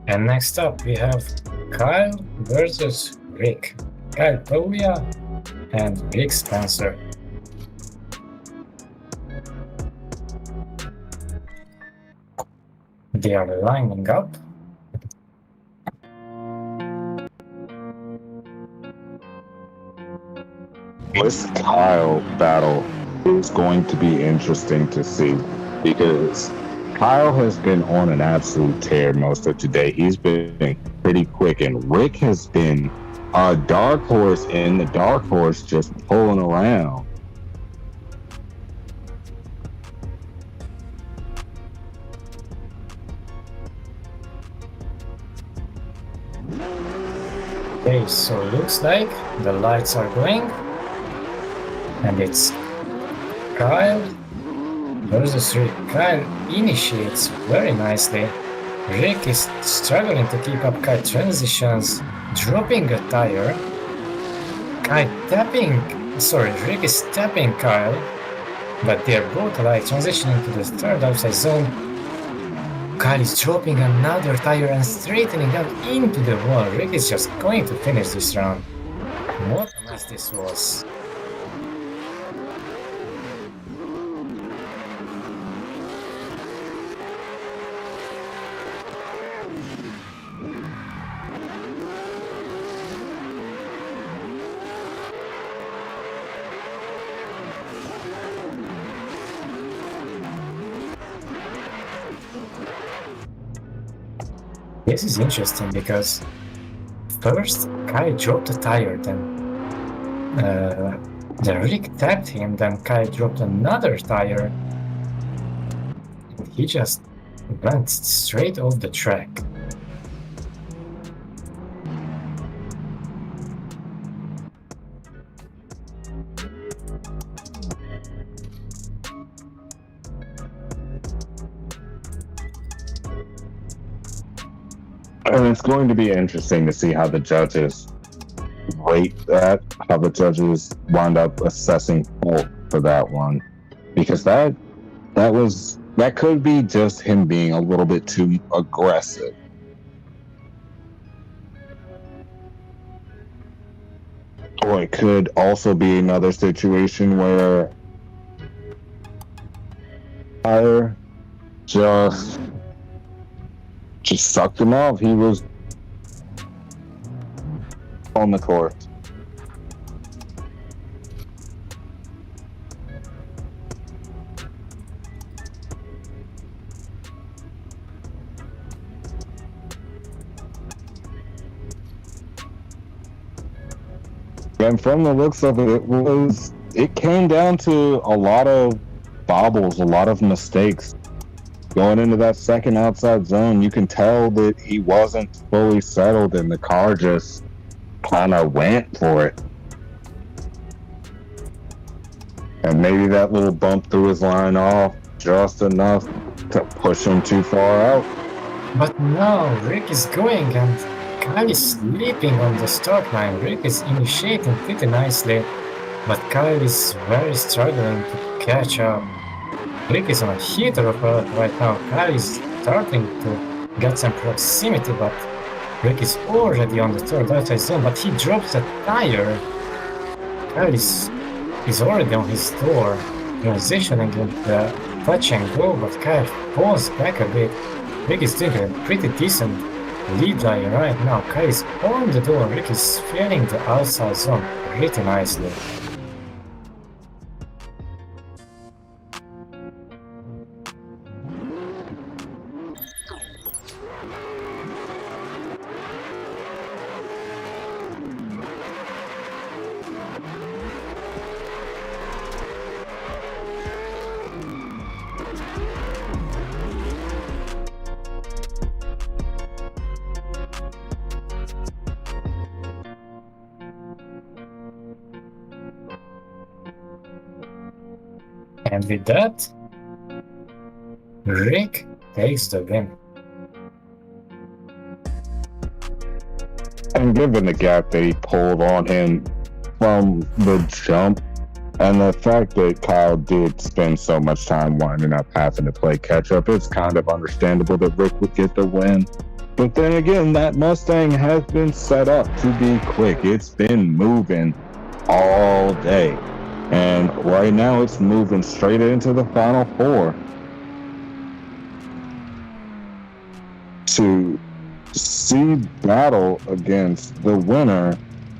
C: And next up we have Kyle versus Rick. Kyle Poglia and Rick Spencer. They are lining up.
B: This Kyle battle is going to be interesting to see because Kyle has been on an absolute tear most of today. He's been pretty quick, and Rick has been a dark horse in the dark horse just pulling around.
C: Okay, so looks like the lights are going, and it's Kyle versus Rick. Kyle initiates very nicely. Rick is struggling to keep up kite transitions, dropping a tire. Rick is tapping Kyle, but they're both like transitioning to the third outside zone. Kyle is dropping another tire and straightening out into the wall. Rick is just going to finish this round. What a mess this was. This is interesting because first Kyle dropped a tire, then Rick tapped him, then Kyle dropped another tire. And he just went straight off the track.
B: And it's going to be interesting to see how the judges rate that, how the judges wind up assessing fault for that one. Because that could be just him being a little bit too aggressive. Or it could also be another situation where fire just sucked him off. He was on the court. And from the looks of it, it came down to a lot of bobbles, a lot of mistakes. Going into that second outside zone, you can tell that he wasn't fully settled and the car just kind of went for it. And maybe that little bump threw his line off just enough to push him too far out.
C: But now Rick is going and Kyle is sleeping on the start line. Rick is initiating pretty nicely, but Kyle is very struggling to catch up. Rick is on a heater of a right now. Kyle is starting to get some proximity, but Rick is already on the third outside zone, but he drops a tire. Kyle is already on his door, transitioning in the touch and go, but Kyle falls back a bit. Rick is doing a pretty decent lead line right now. Kyle is on the door. Rick is filling the outside zone pretty nicely. And with that, Rick takes the win.
B: And given the gap that he pulled on him from the jump, and the fact that Kyle did spend so much time winding up having to play catch up, it's kind of understandable that Rick would get the win. But then again, that Mustang has been set up to be quick. It's been moving all day. And right now it's moving straight into the final four. To see battle against the winner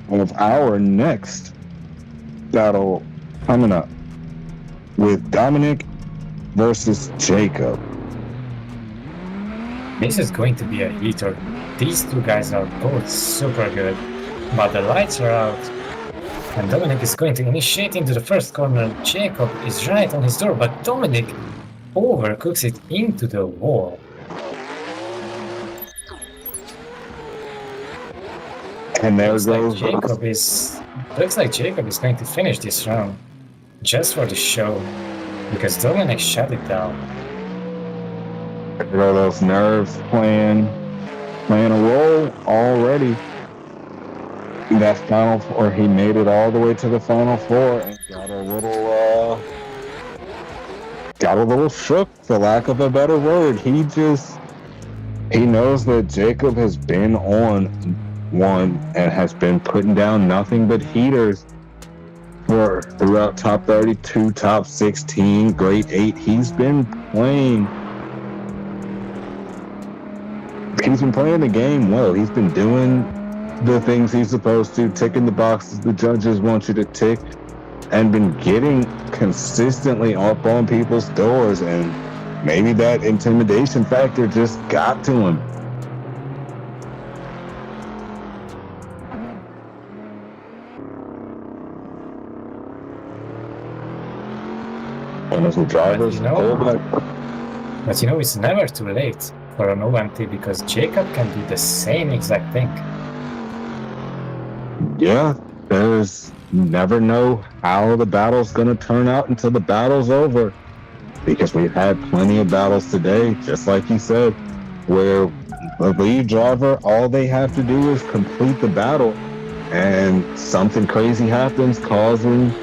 B: of our next battle coming up with Dominic versus Jacob.
C: This is going to be a heater. These two guys are both super good, but the lights are out. And Dominic is going to initiate into the first corner. Jacob is right on his door, but Dominic overcooks it into the wall.
B: And there
C: Looks
B: goes.
C: like Jacob is going to finish this round just for the show, because Dominic shut it down.
B: There go those nerves playing a role already. That final four, he made it all the way to the final four and got a little shook, for lack of a better word. He He knows that Jacob has been on one and has been putting down nothing but heaters throughout top 32, top 16, grade 8. He's been playing the game well. He's been doing the things he's supposed to, ticking the boxes the judges want you to tick, and been getting consistently up on people's doors, and maybe that intimidation factor just got to him. And as the drivers pull back.
C: But you know, it's never too late for an OMT because Jacob can do the same exact thing.
B: Yeah, there's never know how the battle's gonna turn out until the battle's over. Because we've had plenty of battles today, just like you said, where the lead driver, all they have to do is complete the battle, and something crazy happens, causing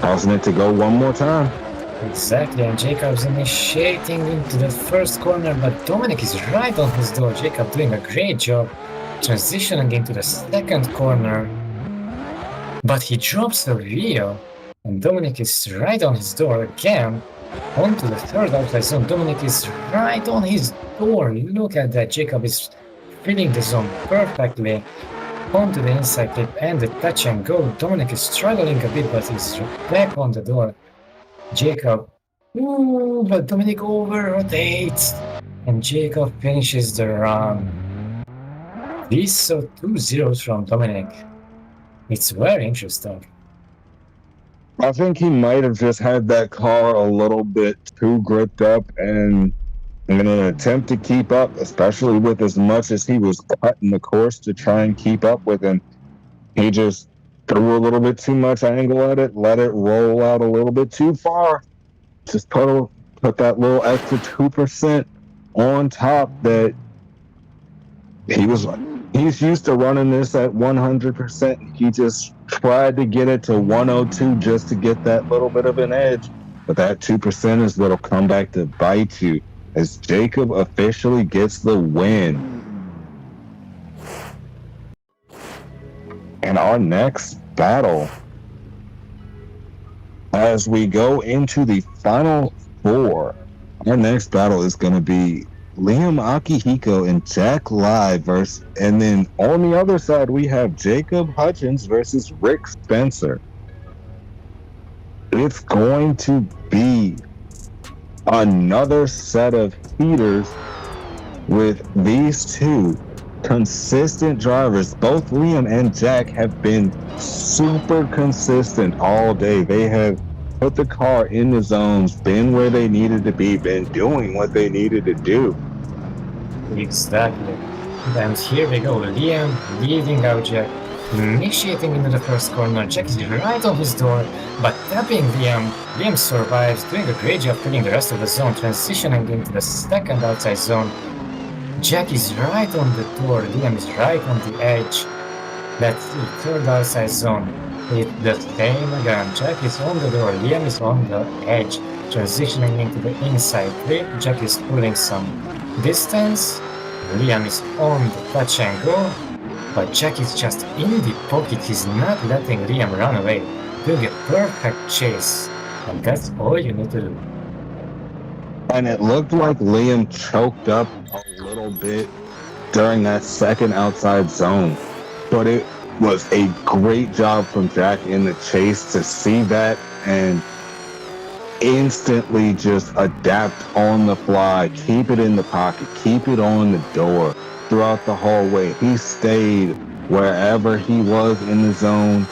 B: it to go one more time.
C: Exactly, and Jacob's initiating into the first corner, but Dominic is right on his door. Jacob doing a great job transitioning into the second corner, but he drops the wheel, and Dominic is right on his door again, onto the third outside zone. Dominic is right on his door. Look at that, Jacob is filling the zone perfectly. Onto the inside clip and the touch and go. Dominic is struggling a bit, but he's back on the door. Jacob, but Dominic over-rotates, and Jacob finishes the run. These saw 2 zeros from Dominic. It's very interesting.
B: I think he might have just had that car a little bit too gripped up, and in an attempt to keep up, especially with as much as he was cutting the course to try and keep up with him, he just threw a little bit too much angle at it, let it roll out a little bit too far. Just put that little extra 2% on top that he's used to running this at 100%. He just tried to get it to 102 just to get that little bit of an edge. But that 2% is what'll come back to bite you as Jacob officially gets the win. And our next battle, as we go into the final 4, our next battle is going to be Liam Akihiko and Jack Live versus, and then on the other side we have Jacob Hutkins versus Rick Spencer. It's going to be another set of heaters with these two consistent drivers. Both Liam and Jack have been super consistent all day. They have put the car in the zones, been where they needed to be, been doing what they needed to do.
C: Exactly. And here we go, Liam leading out Jack, initiating into the first corner. Jack is right on his door, but tapping Liam. Liam survives, doing a great job filling the rest of the zone, transitioning into the second outside zone. Jack is right on the door, Liam is right on the edge. That's the third outside zone. It's the same again. Jack is on the door, Liam is on the edge, transitioning into the inside clip. Jack is pulling some distance. Liam is on the touch and go, but Jack is just in the pocket. He's not letting Liam run away. Doing a perfect chase, and that's all you need to do.
B: And it looked like Liam choked up a little bit during that second outside zone, but it was a great job from Jack in the chase to see that and instantly just adapt on the fly, keep it in the pocket, keep it on the door throughout the whole way. He stayed wherever he was in the zone.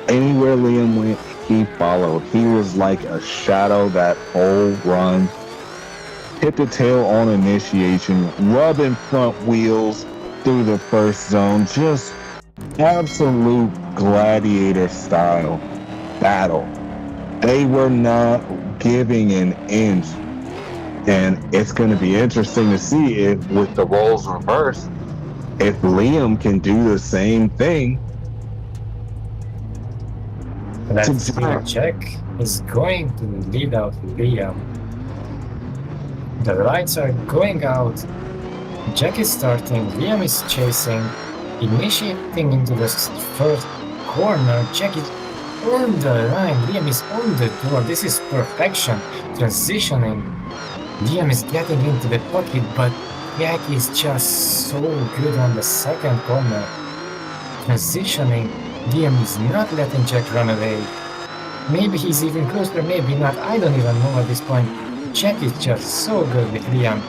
B: Anywhere Liam went, he followed. He was like a shadow that whole run. Hit the tail on initiation, rubbing front wheels through the first zone. Just absolute gladiator style battle. They were not giving an inch. And it's going to be interesting to see if, with the roles reversed, if Liam can do the same thing.
C: Let's see, Jack is going to lead out Liam. The lights are going out. Jack is starting. Liam is chasing. Initiating into the first corner. Jack is on the line. Liam is on the door. This is perfection. Transitioning. Liam is getting into the pocket, but Jack is just so good on the second corner. Transitioning. Liam is not letting Jack run away. Maybe he's even closer, maybe not. I don't even know at this point. Jack is just so good with Liam.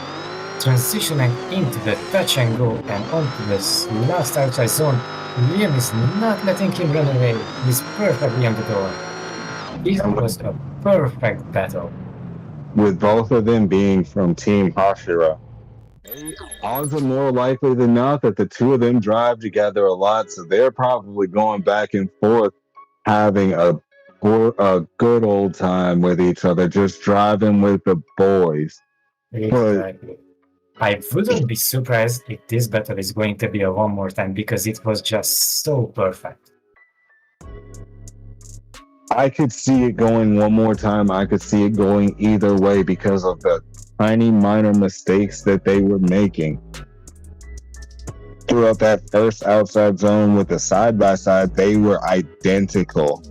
C: Transitioning into the touch and go and onto this last outside zone. Liam is not letting him run away. He's perfectly on the door. This was a perfect battle.
B: With both of them being from Team Hashira, odds are more likely than not that the two of them drive together a lot, so they're probably going back and forth, having a good old time with each other, just driving with the boys.
C: Exactly. I wouldn't be surprised if this battle is going to be a one more time, because it was just so perfect.
B: I could see it going one more time. I could see it going either way because of the tiny minor mistakes that they were making. Throughout that first outside zone with the side-by-side, they were identical.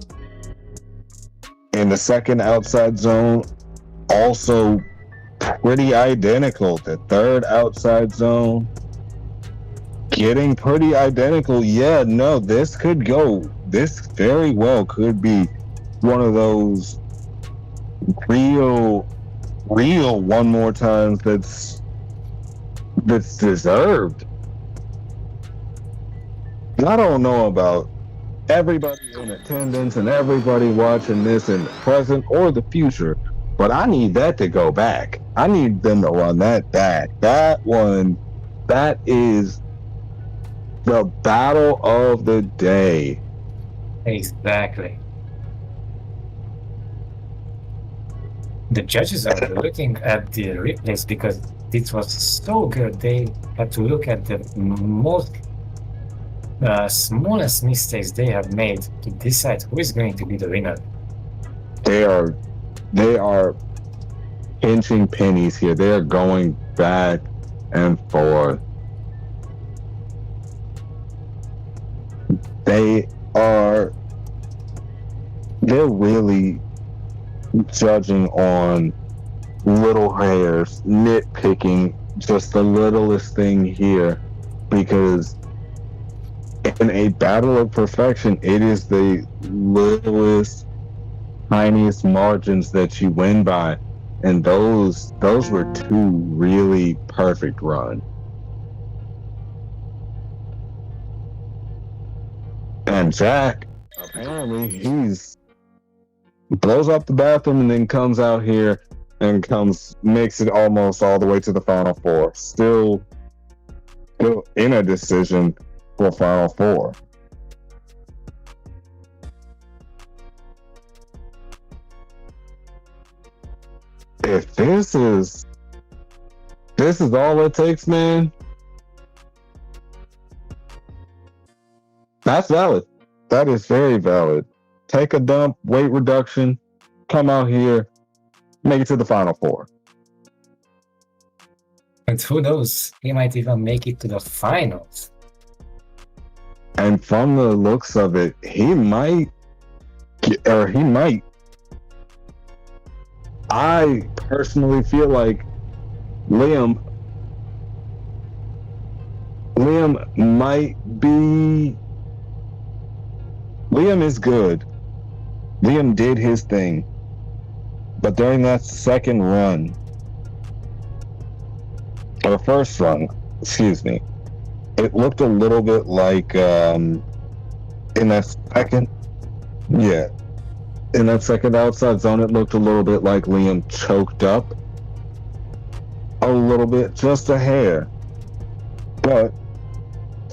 B: In the second outside zone, also pretty identical. The third outside zone, getting pretty identical. Yeah, no, this very well could be one of those real one more times that's deserved. I don't know about everybody in attendance and everybody watching this in the present or the future, but I need that to go back. I need them to run that back. That is the battle of the day.
C: Exactly. The judges are looking at the replays because it was so good. They had to look at the most smallest mistakes they have made to decide who is going to be the winner.
B: They are pinching pennies here. They are going back and forth. They're really judging on little hairs, nitpicking just the littlest thing here, because in a battle of perfection, it is the littlest, tiniest margins that you win by, and those were two really perfect runs. And Jack, apparently, he's blows up the bathroom and then comes out here and makes it almost all the way to the Final Four. Still in a decision for Final Four. If this is all it takes, man, that's valid. That is very valid. Take a dump, weight reduction, come out here, make it to the Final Four.
C: And who knows, he might even make it to the finals.
B: And from the looks of it, he might. I personally feel like Liam might be. Liam is good. Liam did his thing. But during that second run, or first run, excuse me, it looked a little bit like in that second outside zone, it looked a little bit like Liam choked up a little bit, just a hair. But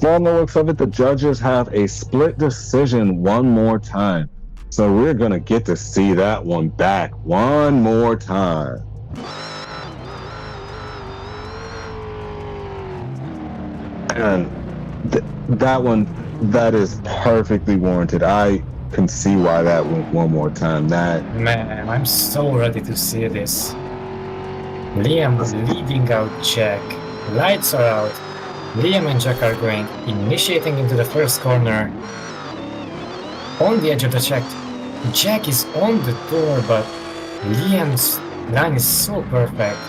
B: from the looks of it, the judges have a split decision one more time. So we're going to get to see that one back one more time. And that is perfectly warranted. I can see why that went one more time.
C: Man, I'm so ready to see this. Liam leading out Jack. Lights are out. Liam and Jack are going, initiating into the first corner. On the edge of the track, Jack is on the door, but Liam's line is so perfect.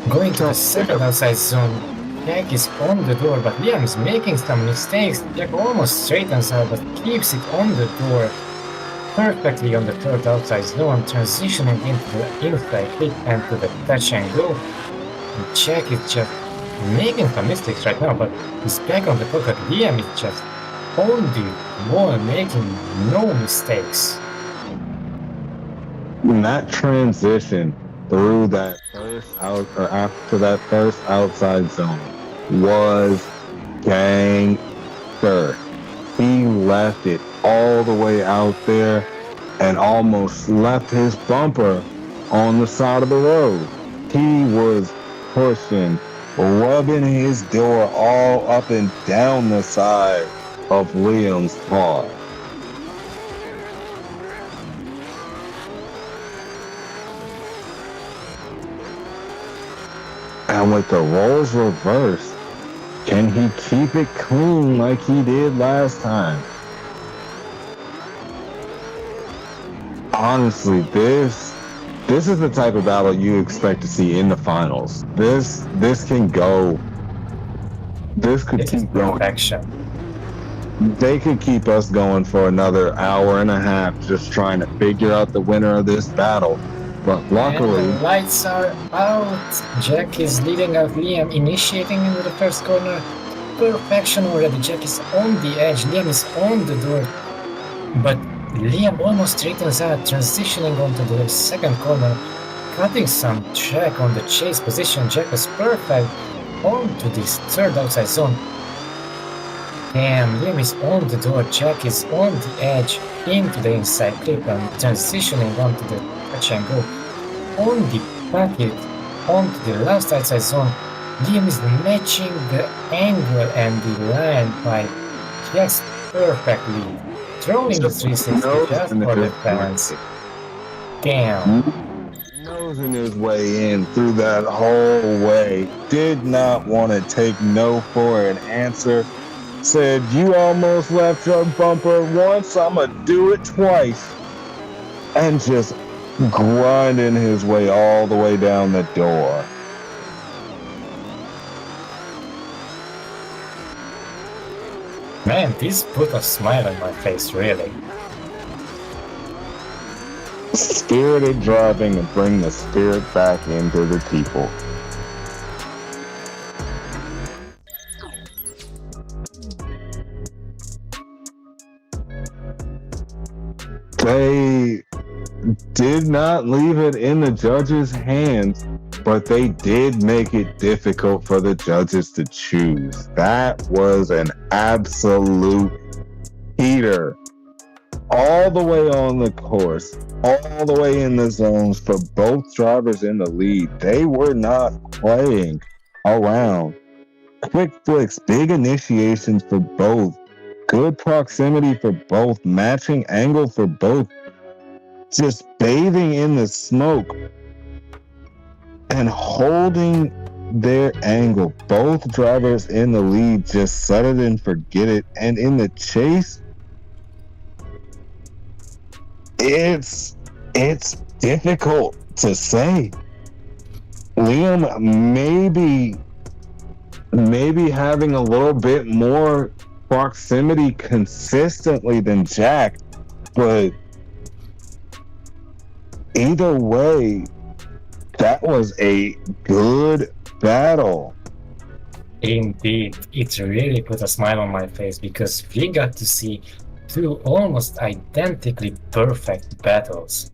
C: Going to the second outside zone, Jack is on the door, but Liam is making some mistakes. Jack almost straightens out, but keeps it on the door. Perfectly on the third outside zone, transitioning into the inside hit and to the touch and go. And Jack is just making some mistakes right now, but he's back on the pocket. Liam is just on the wall, making no mistakes.
B: When that transition through that first out or after that first outside zone was gangster. He left it all the way out there and almost left his bumper on the side of the road. He was pushing, rubbing his door all up and down the side of Liam's car. And with the roles reversed, can he keep it clean like he did last time? Honestly, this is the type of battle you expect to see in the finals. This can go. This could keep going.
C: Perfection.
B: They could keep us going for another hour and a half just trying to figure out the winner of this battle. But luckily,
C: and the lights are out. Jack is leading out Liam, initiating into the first corner. Perfection already. Jack is on the edge. Liam is on the door. But Liam almost straightens out, transitioning onto the second corner, cutting some track on the chase position. Jack was perfect onto this third outside zone. Damn, Liam is on the door. Jack is on the edge into the inside clip and transitioning onto the touch and go. On the packet, onto the last outside zone, Liam is matching the angle and the line by just perfectly, throwing the 360 just for the fans. Damn.
B: Nosing his way in through that whole way, did not want to take no for an answer. Said, you almost left your bumper once, I'ma do it twice. And just grinding his way all the way down the door.
C: Man, this put a smile on my face, really.
B: Spirited driving and bring the spirit back into the people. They did not leave it in the judges' hands, but they did make it difficult for the judges to choose. That was an absolute heater. All the way on the course, all the way in the zones for both drivers in the lead. They were not playing around. Quick flicks, big initiations for both. Good proximity for both, matching angle for both, just bathing in the smoke and holding their angle. Both drivers in the lead just set it and forget it. And in the chase, it's difficult to say. Liam maybe having a little bit more proximity consistently than Jack, but either way, that was a good battle.
C: Indeed, it really put a smile on my face because we got to see two almost identically perfect battles.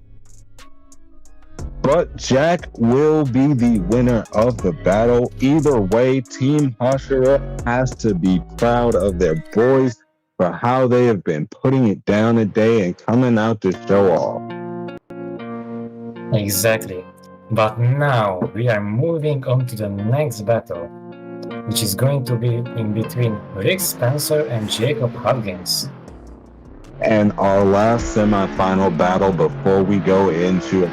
B: But Jack will be the winner of the battle. Either way, Team Hashira has to be proud of their boys for how they have been putting it down today and coming out to show off.
C: Exactly. But now we are moving on to the next battle, which is going to be in between Rick Spencer and Jacob Hutkins.
B: And our last semi-final battle before we go into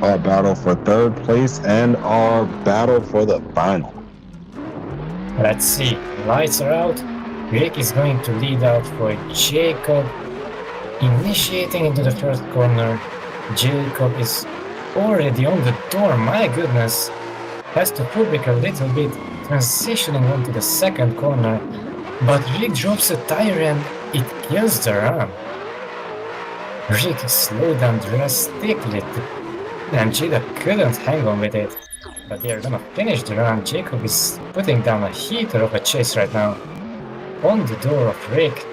B: our battle for third place and our battle for the final.
C: Let's see. Lights are out. Rick is going to lead out for Jacob. Initiating into the first corner. Jacob is already on the door. My goodness. Has to pull back a little bit. Transitioning onto the second corner. But Rick drops a tire and it kills the run. Rick slowed down drastically and Jacob couldn't hang on with it. But they are gonna finish the run. Jacob is putting down a heater of a chase right now. On the door of Rick.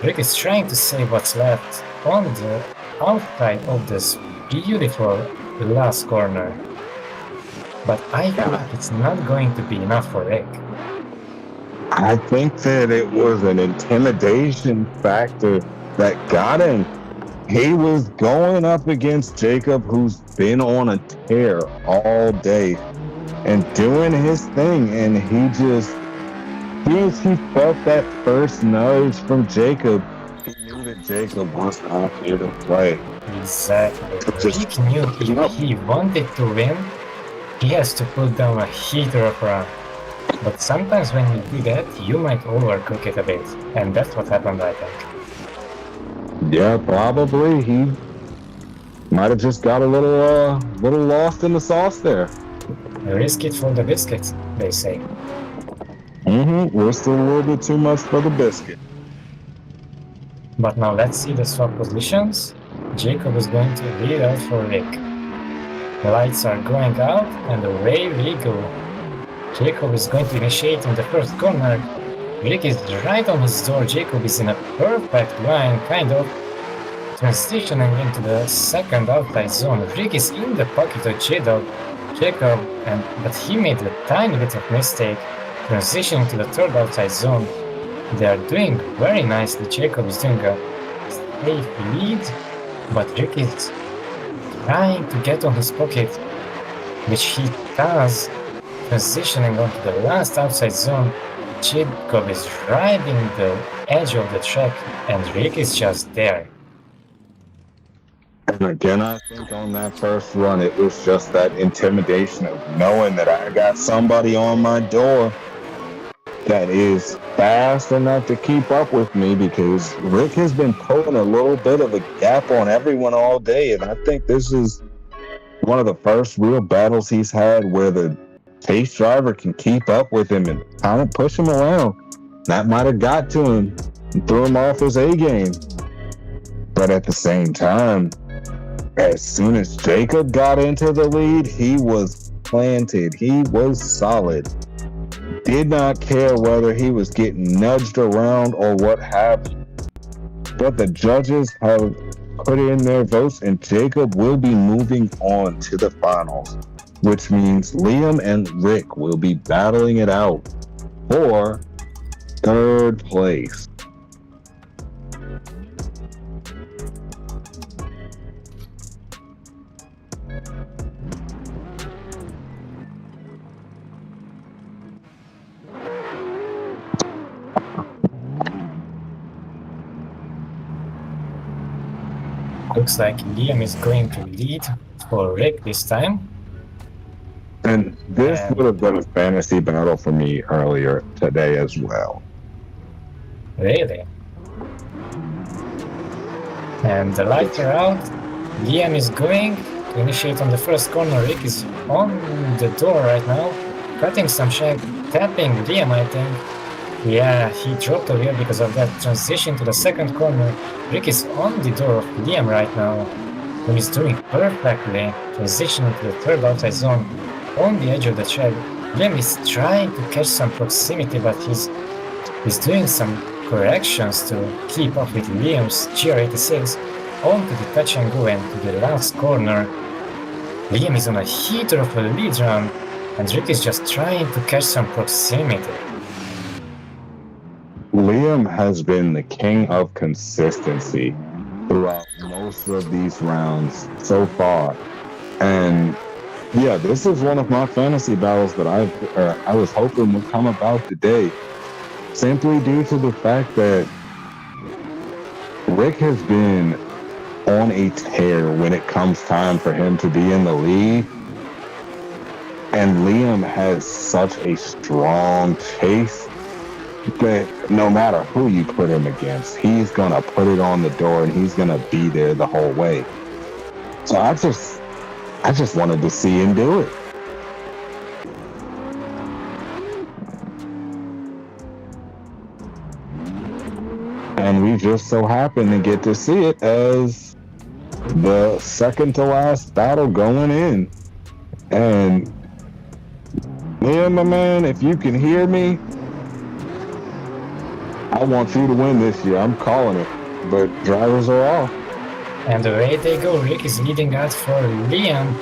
C: Rick is trying to save what's left on the outside of this beautiful last corner. But I think it's not going to be enough for Rick.
B: I think that it was an intimidation factor that got him. He was going up against Jacob, who's been on a tear all day and doing his thing, and he felt that first nudge from Jacob. He knew that Jacob was not here to play.
C: Exactly. Rick knew if he wanted to win, he has to put down a heater of run. But sometimes when you do that, you might overcook it a bit, and that's what happened, I think.
B: Yeah, probably. He might have just got a little lost in the sauce there.
C: Risk it for the biscuits, they say.
B: Risked a little bit too much for the biscuit.
C: But now let's see the swap positions. Jacob is going to lead out for Rick. The lights are going out, and away we go. Jacob is going to initiate in the first corner. Rick is right on his door. Jacob is in a perfect line, kind of transitioning into the second outside zone. Rick is in the pocket of Jacob, but he made a tiny bit of mistake, transitioning to the third outside zone. They are doing very nicely. Jacob is doing a safe lead, but Rick is trying to get on his pocket, which he does, transitioning onto the last outside zone. Jacob is riding the edge of the track, and Rick is just there.
B: And again, I think on that first run, it was just that intimidation of knowing that I got somebody on my door that is fast enough to keep up with me, because Rick has been pulling a little bit of a gap on everyone all day, and I think this is one of the first real battles he's had where the pace driver can keep up with him and kind of push him around. That might have got to him and threw him off his A game. But at the same time, as soon as Jacob got into the lead, he was planted. He was solid. Did not care whether he was getting nudged around or what have you. But the judges have put in their votes, and Jacob will be moving on to the finals, which means Liam and Rick will be battling it out for third place.
C: Looks like Liam is going to lead for Rick this time.
B: And this would have been a fantasy battle for me earlier today as well.
C: Really? And the lights are out. Liam is going to initiate on the first corner. Rick is on the door right now, cutting some shag, tapping Liam, I think. Yeah, he dropped a wheel because of that transition to the second corner. Rick is on the door of Liam right now, who is doing perfectly, transitioning to the third outside zone on the edge of the track. Liam is trying to catch some proximity, but he's doing some corrections to keep up with Liam's GR86 onto the touch and go and to the last corner. Liam is on a heater of a lead run, and Rick is just trying to catch some proximity.
B: Liam has been the king of consistency throughout most of these rounds so far. And yeah, this is one of my fantasy battles that I was hoping would come about today, simply due to the fact that Rick has been on a tear when it comes time for him to be in the lead. And Liam has such a strong chase that no matter who you put him against, he's going to put it on the door and he's going to be there the whole way. So I just wanted to see him do it. And we just so happen to get to see it as the second to last battle going in. And Liam, my man, if you can hear me, I want you to win this year. I'm calling it. But drivers are off.
C: And away they go. Rick is leading out for Liam.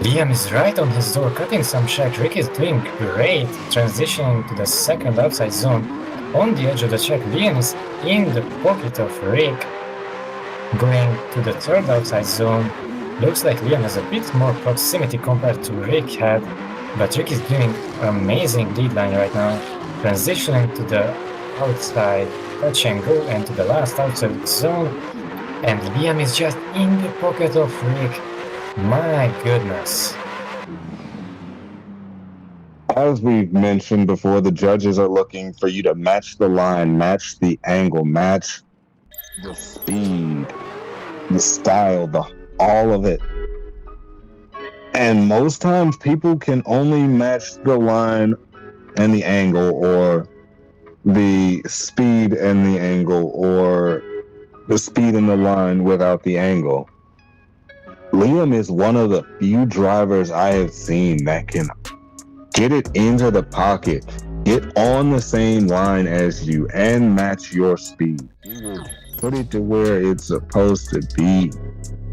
C: Liam is right on his door, cutting some track. Rick is doing great, transitioning to the second outside zone. On the edge of the track, Liam is in the pocket of Rick, going to the third outside zone. Looks like Liam has a bit more proximity compared to Rick had, but Rick is doing amazing lead line right now, transitioning to the outside touch and go and to the last outside zone, and Liam is just in the pocket of Rick. My goodness.
B: As we've mentioned before, the judges are looking for you to match the line, match the angle, match the speed, the style, all of it. And most times people can only match the line and the angle, or the speed and the angle, or the speed and the line without the angle. Liam is one of the few drivers I have seen that can get it into the pocket, get on the same line as you, and match your speed. Put it to where it's supposed to be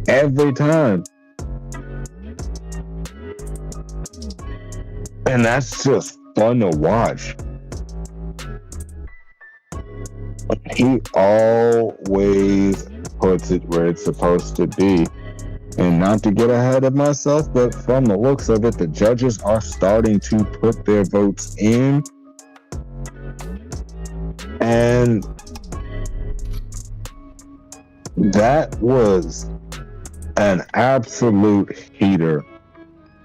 B: every time. And that's just fun to watch. He always puts it where it's supposed to be. And not to get ahead of myself, but from the looks of it, the judges are starting to put their votes in. And that was an absolute heater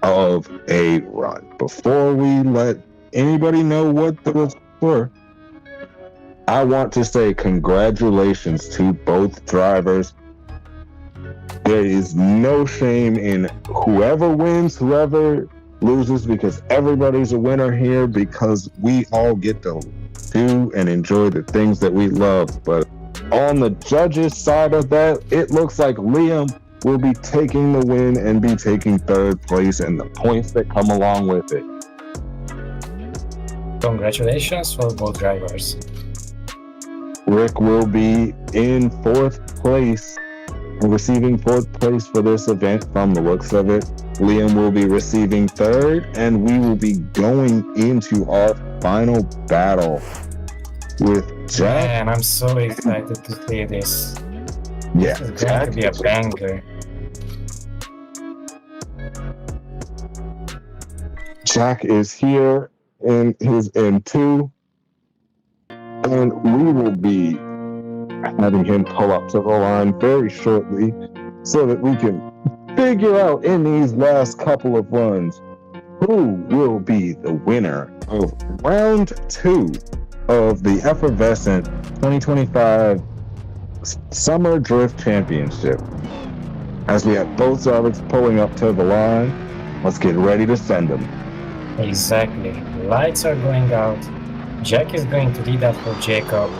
B: of a run. Before we let anybody know what the results were, I want to say congratulations to both drivers. There is no shame in whoever wins, whoever loses, because everybody's a winner here, because we all get to do and enjoy the things that we love. But on the judges' side of that, it looks like Liam will be taking the win and be taking third place and the points that come along with it.
C: Congratulations for both drivers.
B: Rick will be in fourth place, receiving fourth place for this event from the looks of it. Liam will be receiving third, and we will be going into our final battle with Jack.
C: Man, I'm so excited to see this.
B: Yeah,
C: This is going to be a banger.
B: Jack is here in his M2, and we will be having him pull up to the line very shortly so that we can figure out in these last couple of runs who will be the winner of round 2 of the Effervescent 2025 Summer Drift Championship. As we have both drivers pulling up to the line, let's get ready to send them.
C: Exactly. Lights are going out. Jack is going to lead out for Jacob.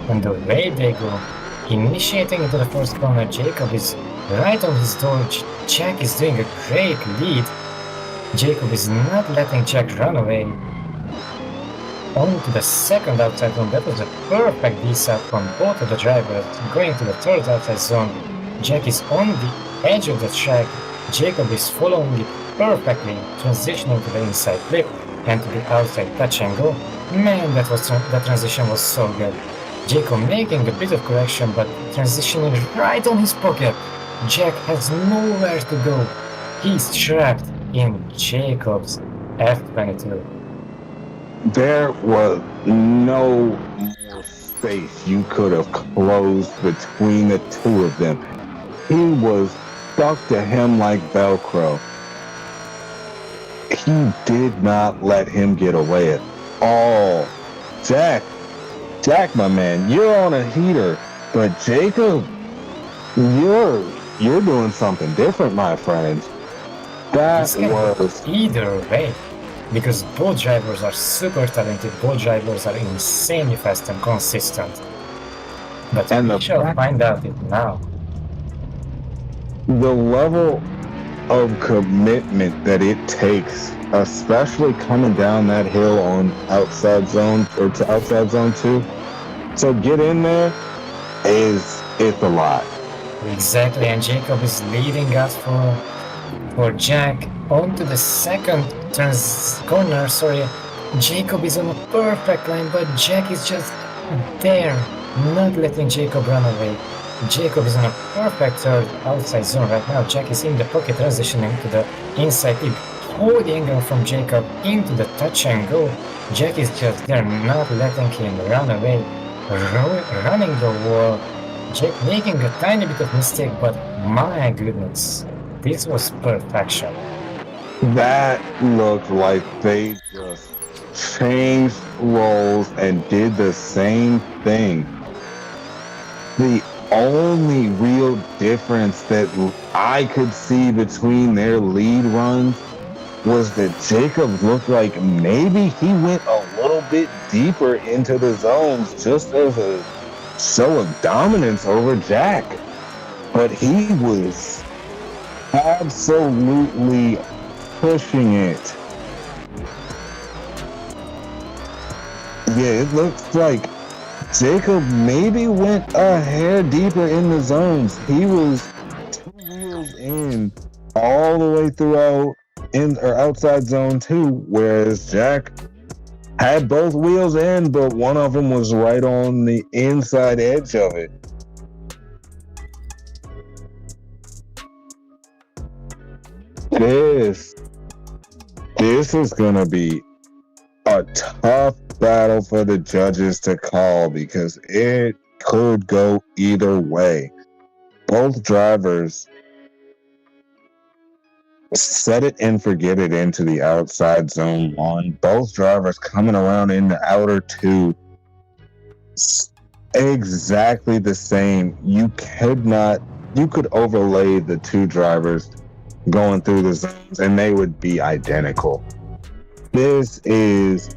C: And away they go. Initiating into the first corner, Jacob is right on his door. Jack is doing a great lead. Jacob is not letting Jack run away. On to the second outside zone. That was a perfect descent from both of the drivers. Going to the third outside zone. Jack is on the edge of the track. Jacob is following it perfectly, transitioning to the inside flip and to the outside touch and go. Man, that transition was so good. Jacob making a bit of correction, but transitioning right on his pocket. Jack has nowhere to go. He's trapped in Jacob's F22.
B: There was no more space you could have closed between the two of them. He was stuck to him like Velcro. He did not let him get away at all. Jack, my man, you're on a heater, but Jacob, you're doing something different, my friend. That was
C: either way, because both drivers are super talented. Both drivers are insanely fast and consistent. But we shall find out it now.
B: The level of commitment that it takes, especially coming down that hill on outside zone or to outside zone 2, so get in there it's a lot.
C: Exactly, and Jacob is leading us for Jack onto the second corner. Sorry, Jacob is on a perfect line, but Jack is just there, not letting Jacob run away. Jacob is on a perfect third outside zone right now. Jack is in the pocket, transitioning to the inside tip, holding on from Jacob into the touch and go. Jack is just there, not letting him run away, running the wall. Jack making a tiny bit of mistake, but my goodness, this was perfection.
B: That looked like they just changed roles and did the same thing. The only real difference that I could see between their lead runs was that Jacob looked like maybe he went a little bit deeper into the zones just as a show of dominance over Jack. But he was absolutely pushing it. Yeah, it looks like Jacob maybe went a hair deeper in the zones. He was 2 wheels in all the way throughout in or outside zone 2, whereas Jack had both wheels in, but one of them was right on the inside edge of it. This is gonna be a tough battle for the judges to call because it could go either way. Both drivers set it and forget it into the outside zone 1. Both drivers coming around in the outer 2. Exactly the same. You could overlay the 2 drivers going through the zones and they would be identical. This is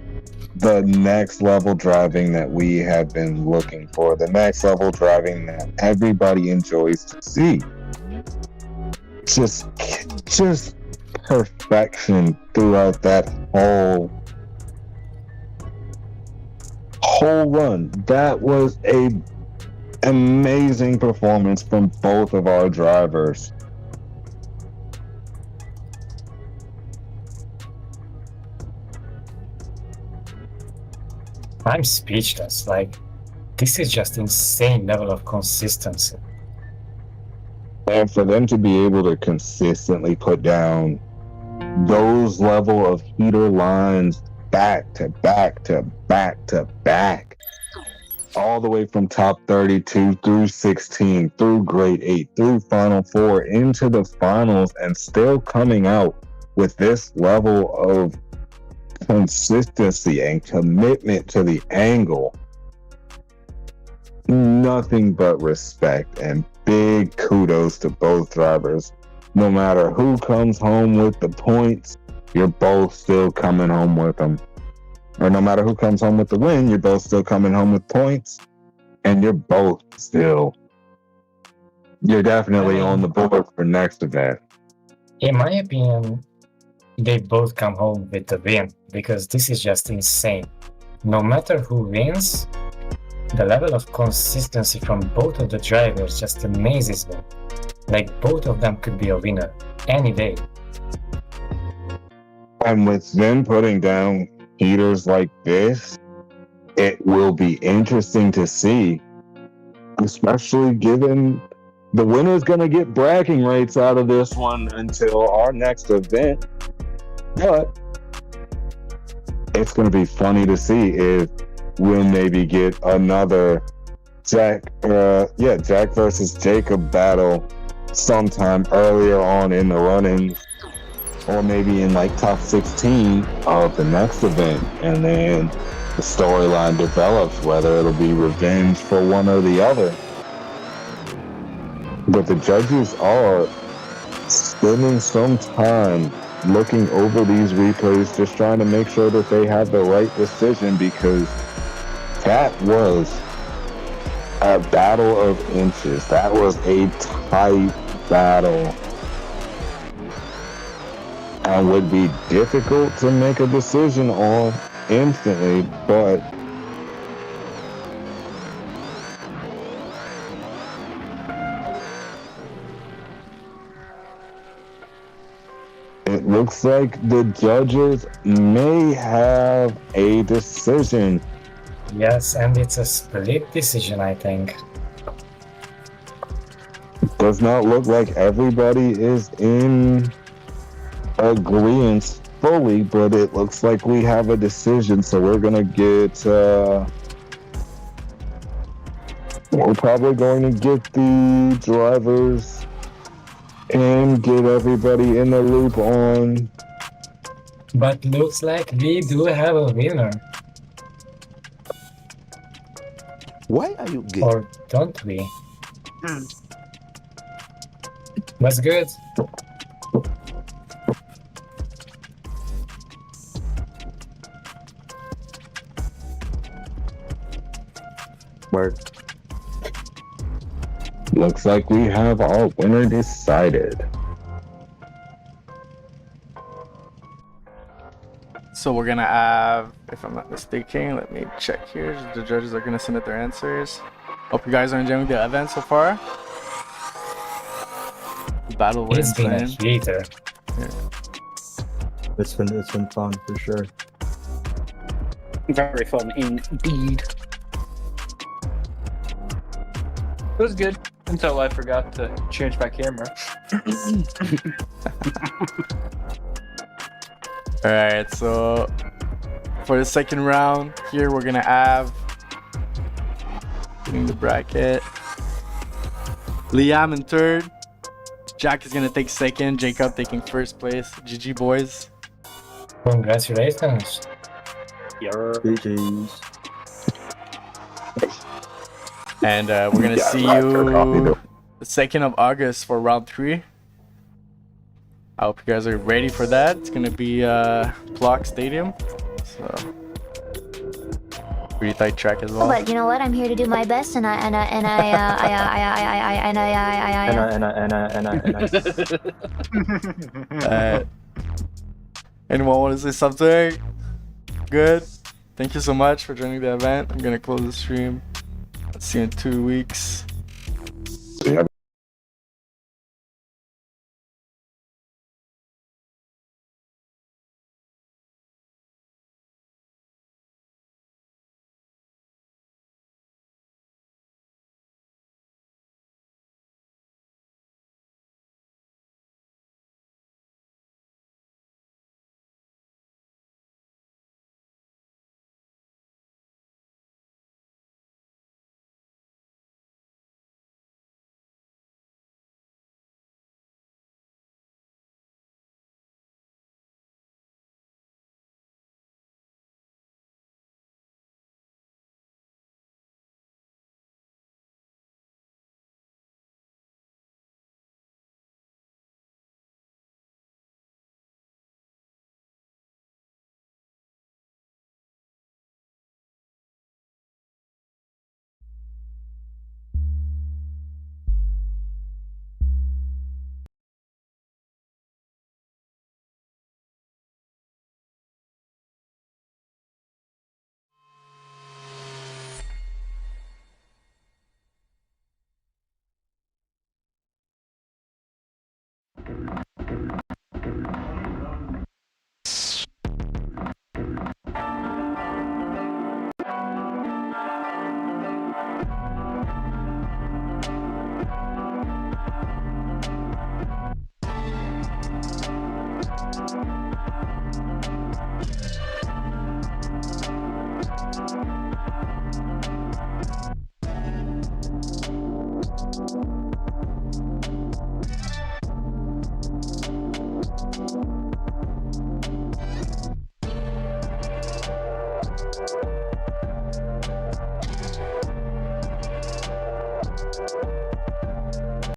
B: the next level driving that we have been looking for, the next level driving that everybody enjoys to see. Just perfection throughout that whole run. That was an amazing performance from both of our drivers.
C: I'm speechless. Like, this is just insane level of consistency.
B: And for them to be able to consistently put down those level of heater lines back to back to back to back, all the way from top 32 through 16, through grade 8, through final 4, into the finals, and still coming out with this level of consistency and commitment to the angle. Nothing but respect and big kudos to both drivers. No matter who comes home with the points, you're both still coming home with them. Or no matter who comes home with the win, you're both still coming home with points. And you're definitely on the board for next event.
C: In my opinion, they both come home with the win because this is just insane. No matter who wins, the level of consistency from both of the drivers just amazes me. Like, both of them could be a winner any day.
B: And with them putting down heaters like this, it will be interesting to see, especially given the winner's going to get bragging rights out of this one until our next event. But it's going to be funny to see if when maybe get another Jack versus Jacob battle sometime earlier on in the running, or maybe in like top 16 of the next event, and then the storyline develops whether it'll be revenge for one or the other. But the judges are spending some time looking over these replays, just trying to make sure that they have the right decision, because that was a battle of inches. That was a tight battle, and would be difficult to make a decision on instantly, but it looks like the judges may have a decision.
C: Yes, and it's a split decision, I think.
B: Does not look like everybody is in agreement fully, but it looks like we have a decision, so we're gonna get we're probably going to get the drivers and get everybody in the loop on.
C: But looks like we do have a winner.
D: Why are you gay?
C: Or don't we? That's good.
D: Word.
B: Looks like we have our winner decided.
A: So we're gonna have, if I'm not mistaken, let me check here. The judges are gonna submit their answers. Hope you guys are enjoying the event so far. The battle was
C: It's been a
A: insane.
C: heater.
D: It's been fun for sure.
E: Very fun indeed. It was good until I forgot to change my camera.
A: Alright, so for the second round here, we're gonna have, getting the bracket, Liam in third, Jack is gonna take second, Jacob taking first place. GG boys.
C: Congratulations.
D: GG's.
A: And we're gonna see you the 2nd of August for round 3. I hope you guys are ready for that. It's gonna be Plock Stadium, so pretty tight track as well.
F: But you know what? I'm here to do my best, and
A: Anyone want to say something? Good. Thank you so much for joining the event. I'm gonna close the stream. See you in 2 weeks.